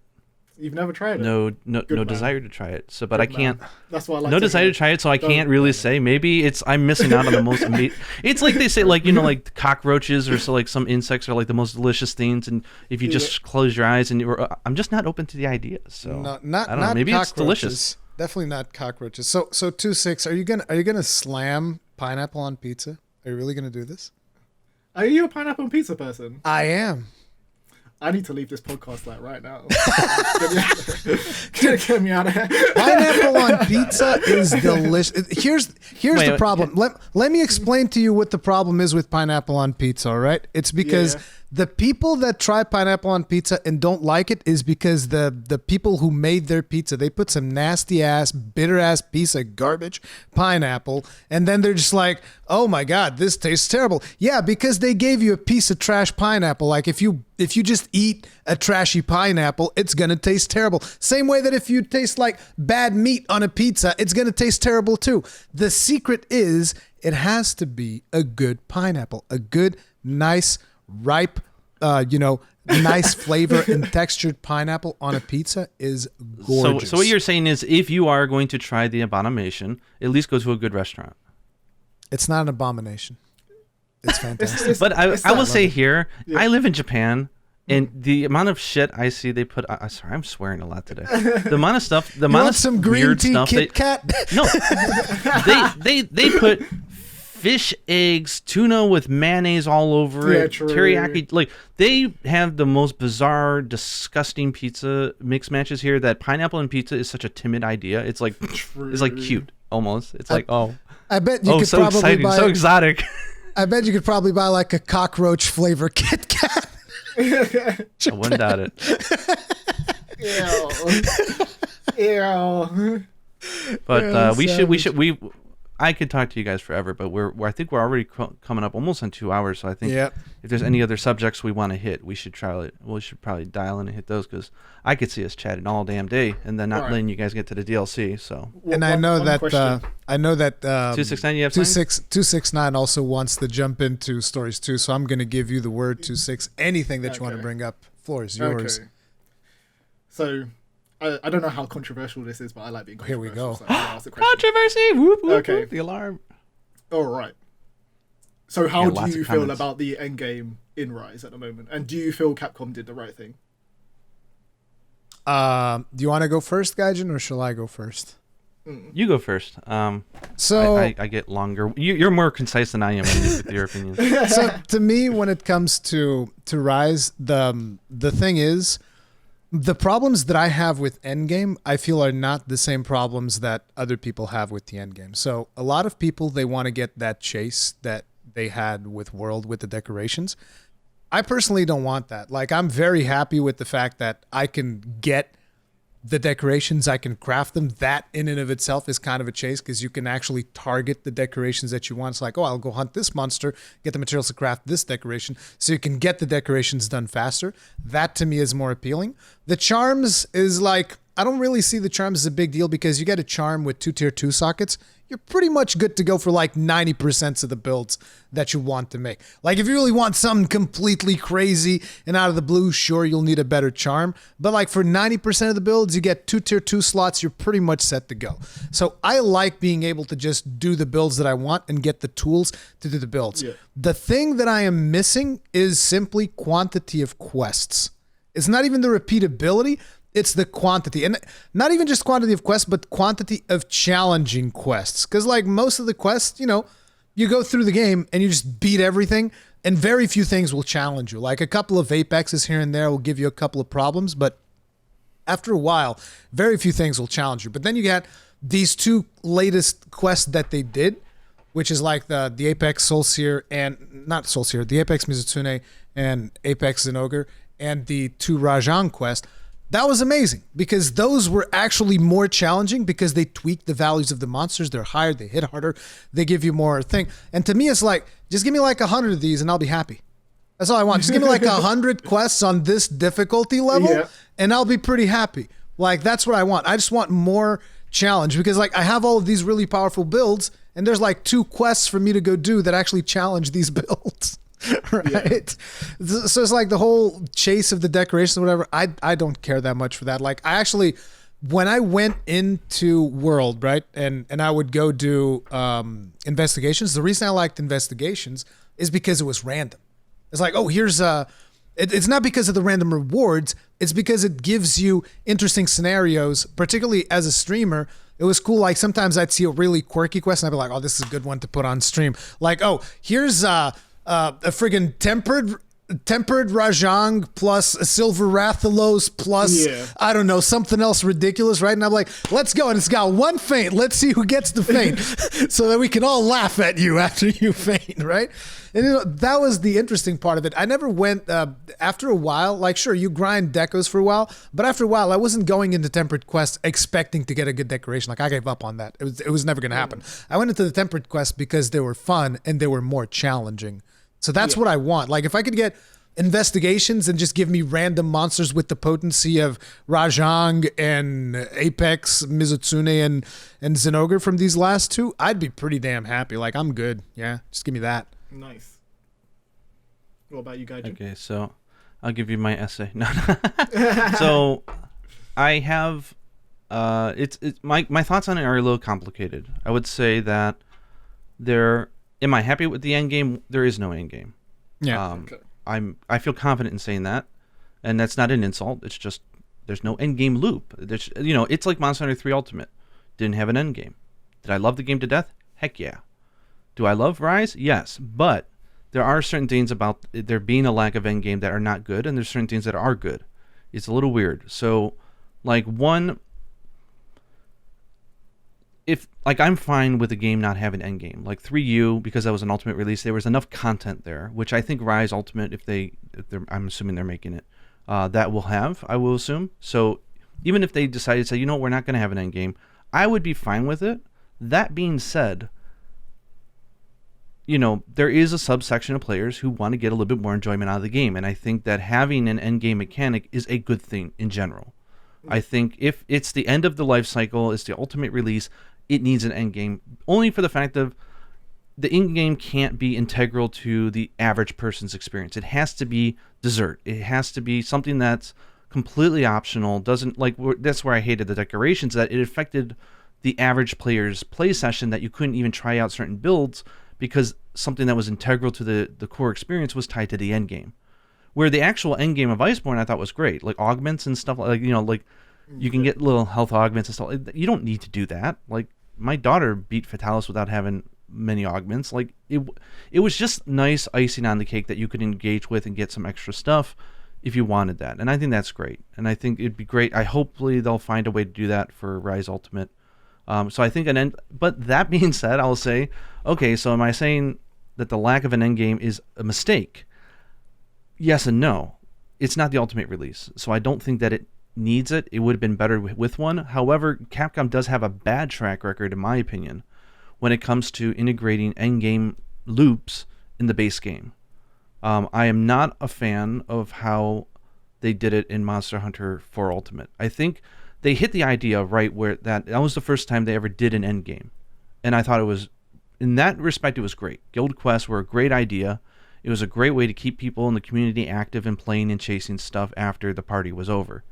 You've never tried it? No man. desire to try it. So, but I Good can't. man. That's what I like. No to desire hear. to try it, so I Don't- can't really say. Maybe I'm missing out on the most amazing. It's like they say, like like cockroaches or so, like some insects are like the most delicious things, and if you just close your eyes and I'm just not open to the idea. So No, I don't know. not Maybe it's cockroaches. delicious. Definitely not cockroaches. So 2-6, are you gonna slam pineapple on pizza? Are you really gonna do this? Are you a pineapple on pizza person? I am. I need to leave this podcast like right now. Get me out of here. Pineapple on pizza is delicious. Here's the Wait, problem. Let me explain to you what the problem is with pineapple on pizza, all right? It's because the people that try pineapple on pizza and don't like it is because the people who made their pizza, they put some nasty ass, bitter ass piece of garbage pineapple, and then they're just like, oh my God, this tastes terrible. Yeah, because they gave you a piece of trash pineapple. Like if you just eat a trashy pineapple, it's gonna taste terrible. Same way that if you taste like bad meat on a pizza, it's gonna taste terrible too. The secret is it has to be a good pineapple, a good, nice, ripe, nice flavor and textured pineapple on a pizza is gorgeous. So what you're saying is, if you are going to try the abomination, at least go to a good restaurant. It's not an abomination. It's fantastic. But I will say here, I live in Japan, and the amount of shit I see they put. Sorry, I'm swearing a lot today. The amount of stuff, the amount of some green weird tea stuff. Kit Kat? No, they put fish eggs, tuna with mayonnaise all over it, true. teriyaki. Like they have the most bizarre, disgusting pizza mix matches here. That pineapple and pizza is such a timid idea. It's like cute almost. It's like I bet you could so probably exciting, buy. so exotic. I bet you could probably buy like a cockroach flavor Kit Kat. I wouldn't doubt it. Ew. But I could talk to you guys forever, but I think we're already coming up almost on 2 hours. So I think if there's any other subjects we want to hit, we should try it. We should probably dial in and hit those because I could see us chatting all damn day and then not letting you guys get to the DLC. So I know that 269, you have something? 269 also wants to jump into stories too. So I'm going to give you the word 26. Anything that you want to bring up, floor is yours. Okay. So I don't know how controversial this is, but I like being Here controversial. we go. So I'm gonna ask the question. Controversy! Whoop, whoop, Okay. whoop, the alarm. All right. So how do lots you of feel comments. about the endgame in Rise at the moment? And do you feel Capcom did the right thing? Do you want to go first, Gaijin, or shall I go first? You go first. So I get longer. You're more concise than I am with your opinions. so to me, when it comes to Rise, the thing is, the problems that I have with Endgame, I feel are not the same problems that other people have with the Endgame. So a lot of people, they want to get that chase that they had with World with the decorations. I personally don't want that. Like, I'm very happy with the fact that I can get the decorations, I can craft them. That in and of itself is kind of a chase because you can actually target the decorations that you want. It's like, oh, I'll go hunt this monster, get the materials to craft this decoration. So you can get the decorations done faster. That to me is more appealing. The charms is like, I don't really see the charms as a big deal because you get a charm with 2 tier 2 sockets. You're pretty much good to go for like 90% of the builds that you want to make. Like if you really want something completely crazy and out of the blue, sure, you'll need a better charm. But like for 90% of the builds, you get 2 tier 2 slots, you're pretty much set to go. So I like being able to just do the builds that I want and get the tools to do the builds. Yeah. The thing that I am missing is simply quantity of quests. It's not even the repeatability. It's the quantity, and not even just quantity of quests, but quantity of challenging quests. Because like most of the quests, you go through the game and you just beat everything, and very few things will challenge you. Like a couple of apexes here and there will give you a couple of problems, but after a while, very few things will challenge you. But then you get these two latest quests that they did, which is like the Apex Soulseer and not Soulseer, the Apex Mizutsune and Apex Zenogre and the 2 Rajang quest. That was amazing because those were actually more challenging because they tweaked the values of the monsters. They're higher, they hit harder, they give you more thing. And to me, it's like, just give me like 100 of these and I'll be happy. That's all I want. Just give me like 100 quests on this difficulty level and I'll be pretty happy. Like, that's what I want. I just want more challenge because like I have all of these really powerful builds and there's like 2 quests for me to go do that actually challenge these builds. Right? Yeah. So it's like the whole chase of the decorations or whatever. I don't care that much for that. Like, I actually, when I went into World, right, and I would go do investigations, the reason I liked investigations is because it was random. It's like, oh, here's it's not because of the random rewards. It's because it gives you interesting scenarios, particularly as a streamer. It was cool. Like, sometimes I'd see a really quirky quest and I'd be like, oh, this is a good one to put on stream. Like, oh, here's a friggin' tempered Rajang plus a silver Rathalos plus I don't know, something else ridiculous, right? And I'm like, let's go, and it's got 1 feint. Let's see who gets the feint, so that we can all laugh at you after you feint, right? And that was the interesting part of it. I never went after a while. Like, sure, you grind decos for a while, but after a while, I wasn't going into tempered quests expecting to get a good decoration. Like, I gave up on that. It was never going to happen. I went into the tempered quests because they were fun and they were more challenging. So that's what I want. Like, if I could get investigations and just give me random monsters with the potency of Rajang and Apex, Mizutsune, and Zenogre from these last 2, I'd be pretty damn happy. Like, I'm good. Yeah, just give me that. Nice. What about you, Gaijin? Okay, so I'll give you my essay. No. So I have my thoughts on it are a little complicated. I would say that am I happy with the end game? There is no end game. Yeah. I feel confident in saying that, and that's not an insult. It's just there's no end game loop. There's, it's like Monster Hunter 3 Ultimate. Didn't have an end game. Did I love the game to death? Heck yeah. Do I love Rise? Yes, but there are certain things about there being a lack of end game that are not good, and there's certain things that are good. It's a little weird. So, like, I'm fine with the game not having end game. Like 3U, because that was an Ultimate release, there was enough content there, which I think Rise Ultimate, I'm assuming they're making it, that will have, I will assume. So even if they decided to say, we're not going to have an end game, I would be fine with it. That being said, there is a subsection of players who want to get a little bit more enjoyment out of the game, and I think that having an end game mechanic is a good thing in general. I think if it's the end of the life cycle, it's the Ultimate release, it needs an end game, only for the fact of the end game can't be integral to the average person's experience. It has to be dessert. It has to be something that's completely optional. That's where I hated the decorations, that it affected the average player's play session, that you couldn't even try out certain builds because something that was integral to the core experience was tied to the end game. Where the actual end game of Iceborne I thought was great, like augments and stuff, like you can get little health augments and stuff. You don't need to do that. Like, my daughter beat Fatalis without having many augments. Like, it was just nice icing on the cake that you could engage with and get some extra stuff if you wanted that. And I think that's great. And I think it'd be great. Hopefully they'll find a way to do that for Rise Ultimate. So I think but that being said, I'll say, okay, so am I saying that the lack of an end game is a mistake? Yes and no. It's not the Ultimate release, so I don't think that it needs it. It would have been better with one. However, Capcom does have a bad track record, in my opinion, when it comes to integrating endgame loops in the base game. I am not a fan of how they did it in Monster Hunter 4 Ultimate. I think they hit the idea right where that was the first time they ever did an endgame. And I thought it was, in that respect, it was great. Guild quests were a great idea. It was a great way to keep people in the community active and playing and chasing stuff after the party was over.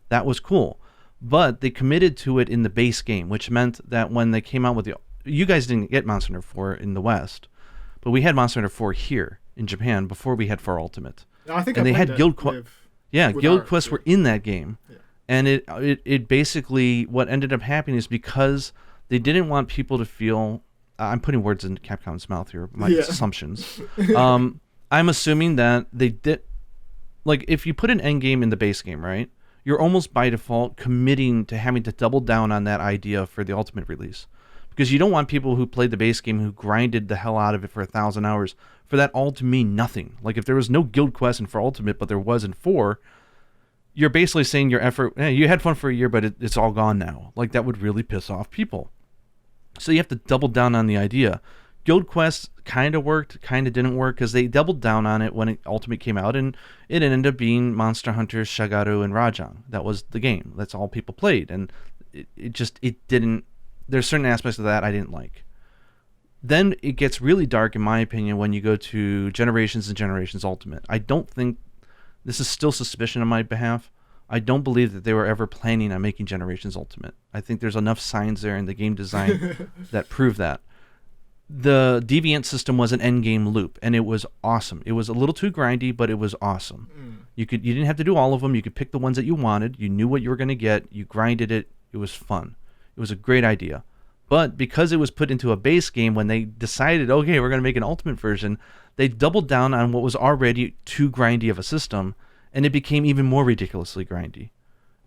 That was cool. But they committed to it in the base game, which meant that when they came out with you guys didn't get Monster Hunter 4 in the West, but we had Monster Hunter 4 here in Japan before we had 4 Ultimate. I think and they had guild quests. Yeah, guild quests were in that game. Yeah. And it basically, what ended up happening is because they didn't want people to feel I'm putting words in Capcom's mouth here, my assumptions. I'm assuming that they did, like, if you put an end game in the base game, right, you're almost by default committing to having to double down on that idea for the ultimate release. Because you don't want people who played the base game who grinded the hell out of it for 1,000 hours for that all to mean nothing. Like, if there was no guild quest in 4 Ultimate, but there was in 4, you're basically saying your effort, you had fun for a year, but it's all gone now. Like, that would really piss off people. So you have to double down on the idea. Guild quests kind of worked, kind of didn't work, because they doubled down on it when Ultimate came out, and it ended up being Monster Hunter, Shagaru, and Rajang. That was the game. That's all people played, and it didn't. There's certain aspects of that I didn't like. Then it gets really dark, in my opinion, when you go to Generations and Generations Ultimate. I don't think, this is still suspicion on my behalf, I don't believe that they were ever planning on making Generations Ultimate. I think there's enough signs there in the game design that prove that. The Deviant system was an endgame loop, and it was awesome. It was a little too grindy, but it was awesome. You didn't have to do all of them. You could pick the ones that you wanted. You knew what you were going to get. You grinded it. It was fun. It was a great idea. But because it was put into a base game, when they decided, okay, we're going to make an ultimate version, they doubled down on what was already too grindy of a system, and it became even more ridiculously grindy.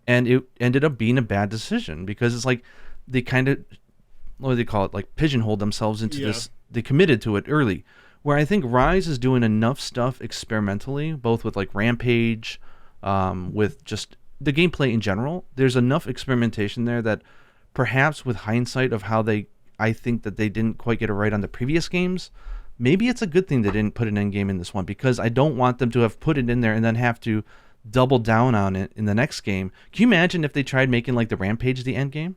And it ended up being a bad decision, because it's like they kind of, what do they call it, like pigeonholed themselves into this. They committed to it early, where I think Rise is doing enough stuff experimentally, both with like Rampage, with just the gameplay in general. There's enough experimentation there that perhaps with hindsight of how I think that they didn't quite get it right on the previous games, maybe it's a good thing they didn't put an end game in this one, because I don't want them to have put it in there and then have to double down on it in the next game. Can you imagine if they tried making like the Rampage the end game?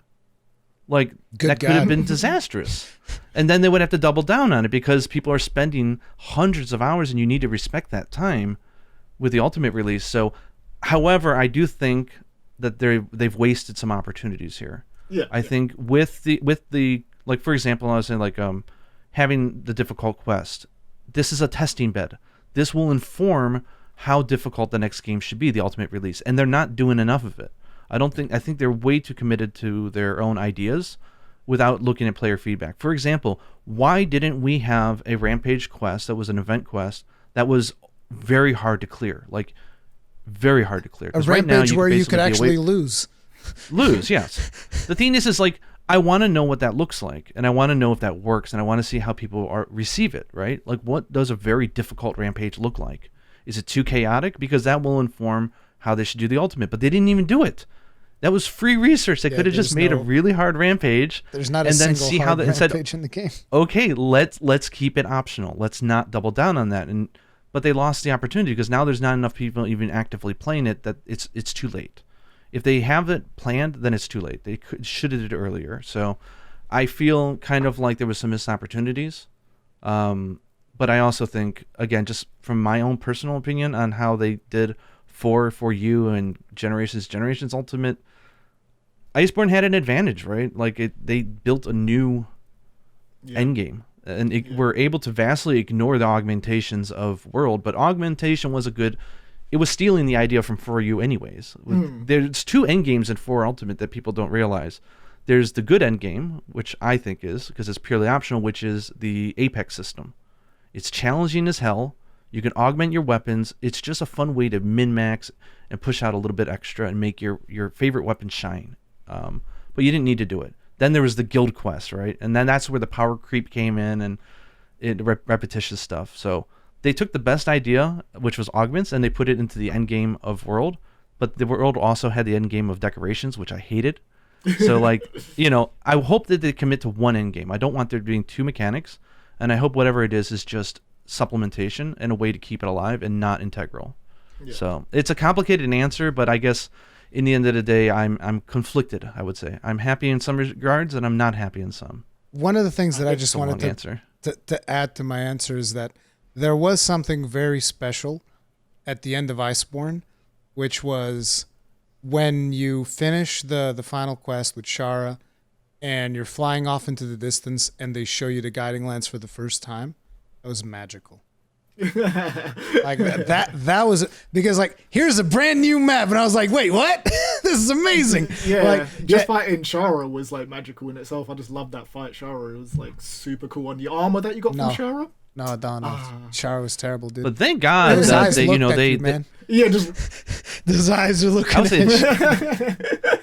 Like, that could have been disastrous. And then they would have to double down on it, because people are spending hundreds of hours and you need to respect that time with the ultimate release. So, however, I do think that they've wasted some opportunities here. I think with the like, for example, I was saying, like, having the difficult quest. This is a testing bed. This will inform how difficult the next game should be, the ultimate release, and they're not doing enough of it. I think they're way too committed to their own ideas without looking at player feedback. For example, why didn't we have a Rampage quest that was an event quest that was very hard to clear? Like, very hard to clear. A Rampage where you could actually lose. Lose, yes. The thing is like, I want to know what that looks like, and I want to know if that works, and I want to see how people receive it, right? Like, what does a very difficult Rampage look like? Is it too chaotic? Because that will inform how they should do the ultimate. But they didn't even do it. That was free research. They could have just made a really hard Rampage. There's not a single hard Rampage in the game. Okay, let's keep it optional. Let's not double down on that. But they lost the opportunity, because now there's not enough people even actively playing it, that it's too late. If they have it planned, then it's too late. They should have did it earlier. So I feel kind of like there was some missed opportunities. But I also think, again, just from my own personal opinion on how they did for you and Generations Ultimate, Iceborne had an advantage, right? Like, they built a new endgame, and were able to vastly ignore the augmentations of World. But augmentation was it was stealing the idea from 4U anyways. There's 2 endgames in 4 Ultimate that people don't realize. There's the good endgame, which I think is, because it's purely optional, which is the Apex system. It's challenging as hell. You can augment your weapons. It's just a fun way to min-max and push out a little bit extra and make your favorite weapon shine. But you didn't need to do it. Then there was the guild quest, right? And then that's where the power creep came in, and repetitious stuff. So they took the best idea, which was augments, and they put it into the end game of World. But the World also had the end game of decorations, which I hated. So, like, I hope that they commit to one end game. I don't want there being 2 mechanics, and I hope whatever it is just supplementation and a way to keep it alive and not integral. So it's a complicated answer, but I guess in the end of the day, I'm conflicted, I would say. I'm happy in some regards, and I'm not happy in some. One of the things that I just wanted to add to my answer is that there was something very special at the end of Iceborne, which was when you finish the final quest with Shara and you're flying off into the distance and they show you the guiding lands for the first time. That was magical. Like that was, because, like, here's a brand new map, and I was like, wait, what? this is amazing. Yeah, Like, just fighting Shara was like magical in itself. I just loved that fight. Shara, it was like super cool. On the armor that you got from Shara. No, Shara was terrible, dude. But thank God His that eyes they, looked at you, man. Yeah, just His eyes are looking.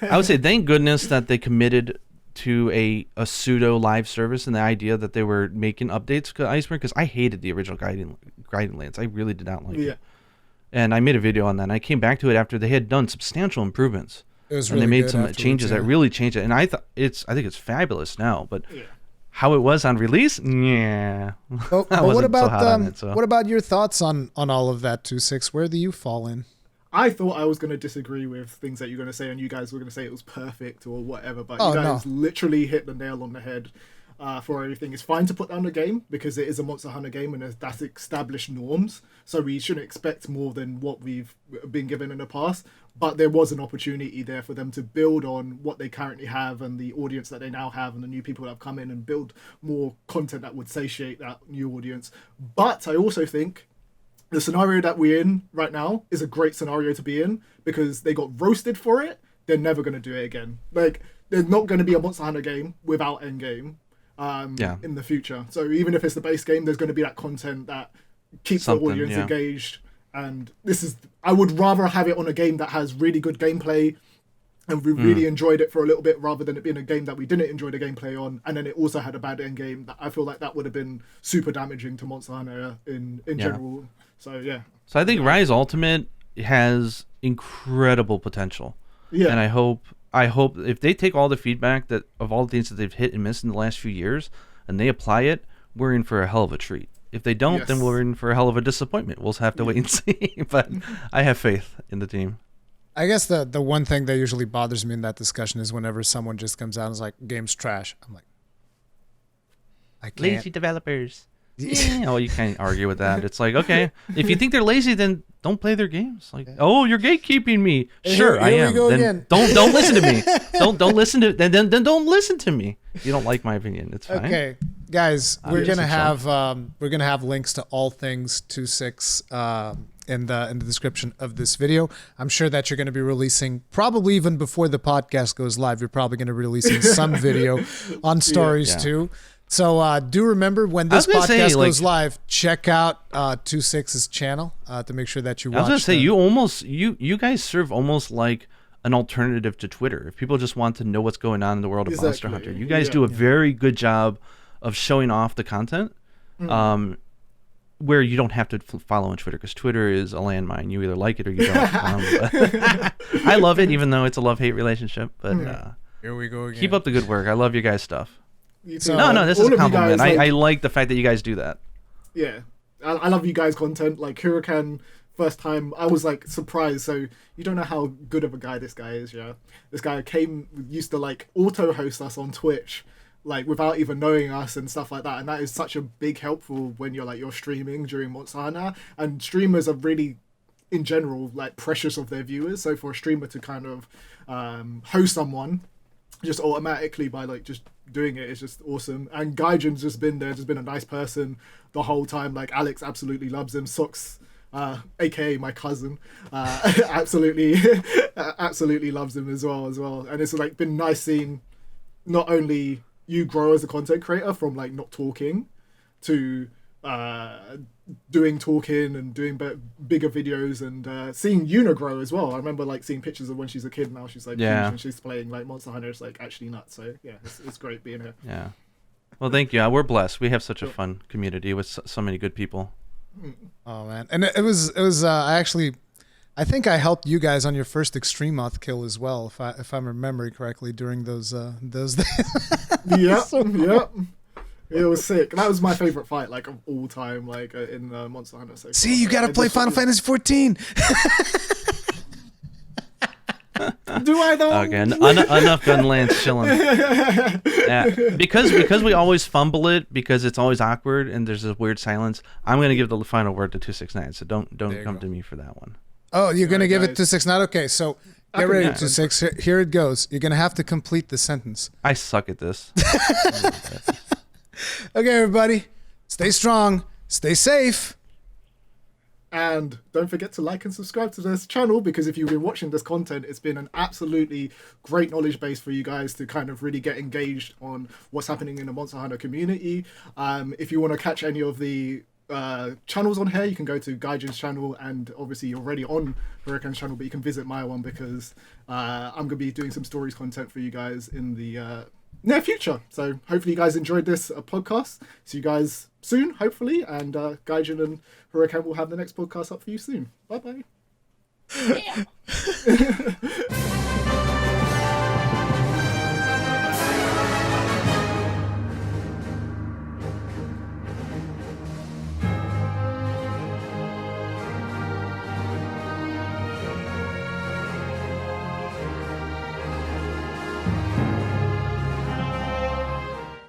I would say thank goodness that they committed to a pseudo live service and the idea that they were making updates to Iceberg, because I hated the original Gaijin Lands. I really did not like it. And I made a video on that, and I came back to it after they had done substantial improvements. It was really and they made some changes that really changed it. And I think it's fabulous now, but how it was on release, yeah. But what about what about your thoughts on all of that, 2-6? Where do you fall in? I thought I was going to disagree with things that you're going to say, and you guys were going to say it was perfect or whatever, but you guys literally hit the nail on the head for everything. It's fine to put down a game because it is a Monster Hunter game and that's established norms, so we shouldn't expect more than what we've been given in the past, but there was an opportunity there for them to build on what they currently have and the audience that they now have and the new people that have come in and build more content that would satiate that new audience. But I also think the scenario that we're in right now is a great scenario to be in because they got roasted for it. They're never going to do it again. Like, there's not going to be a Monster Hunter game without Endgame in the future. So even if it's the base game, there's going to be that content that keeps the audience engaged. And I would rather have it on a game that has really good gameplay and we really enjoyed it for a little bit rather than it being a game that we didn't enjoy the gameplay on and then it also had a bad end game. I feel like that would have been super damaging to Monster Hunter in general. So I think Rise Ultimate has incredible potential. Yeah. And I hope if they take all the feedback that of all the things that they've hit and missed in the last few years and they apply it, we're in for a hell of a treat. If they don't, then we're in for a hell of a disappointment. We'll have to wait and see. But I have faith in the team. I guess the one thing that usually bothers me in that discussion is whenever someone just comes out and is like, game's trash. I'm like, I can't. Lazy developers. Yeah, you can't argue with that. It's like, okay, if you think they're lazy, then don't play their games. Like, oh, you're gatekeeping me. Sure, I am. Then don't listen to me. Don't listen to then don't listen to me. You don't like my opinion. It's fine. Okay, guys, we're gonna have links to all things 2-6 in the description of this video. I'm sure that you're going to be releasing, probably even before the podcast goes live, you're probably going to be releasing some video on stories too. So do remember when this podcast goes live, check out 2-6's channel to make sure that you watch. I was gonna say you guys serve almost like an alternative to Twitter. If people just want to know what's going on in the world of Monster Hunter, you guys do a very good job of showing off the content. Where you don't have to follow on Twitter because Twitter is a landmine. You either like it or you don't. I love it, even though it's a love-hate relationship. But here we go again. Keep up the good work. I love your guys' stuff. So, no, this is a compliment. I like the fact that you guys do that. Yeah, I love you guys' content. Like Rurikhan, first time I was like surprised. So you don't know how good of a guy this guy is. Yeah, this guy used to like auto host us on Twitch, like without even knowing us and stuff like that. And that is such a big helpful when you're streaming during Monster Hunter. And streamers are really, in general, like precious of their viewers. So for a streamer to kind of host someone just automatically by like just doing it is just awesome. And Gaijin's just been a nice person the whole time. Like Alex absolutely loves him. Socks, aka my cousin, absolutely loves him as well. And it's like been nice seeing not only you grow as a content creator from like not talking to doing talking and doing bigger videos and seeing Yuna grow as well. I remember like seeing pictures of when she's a kid. Now she's like huge and she's playing like Monster Hunter. It's like actually nuts. So yeah, it's great being here. Yeah. Well, thank you. We're blessed. We have such a fun community with so many good people. Oh man, and it was I think I helped you guys on your first Extreme Moth kill as well, if I'm remembering correctly during those days. Yep. It was sick. That was my favorite fight, like of all time, like in Monster Hunter. So see, you gotta play Final Fantasy 14. Do I though? Again, enough Gunlands chilling. Yeah, because we always fumble it because it's always awkward and there's this weird silence. I'm gonna give the final word to 269. So don't come to me for that one. Oh, you're gonna give it to 269? Okay, so get ready, 2-6. Here it goes. You're gonna have to complete the sentence. I suck at this. Okay, everybody, stay strong, stay safe. And don't forget to like and subscribe to this channel, because if you've been watching this content, it's been an absolutely great knowledge base for you guys to kind of really get engaged on what's happening in the Monster Hunter community. If you want to catch any of the channels on here, you can go to Gaijin's channel, and obviously you're already on Rurikhan's channel, but you can visit my one, because I'm going to be doing some stories content for you guys in the near future. So hopefully you guys enjoyed this podcast. See you guys soon, hopefully, and Gaijin and Rurikhan will have the next podcast up for you soon. Bye bye. Yeah.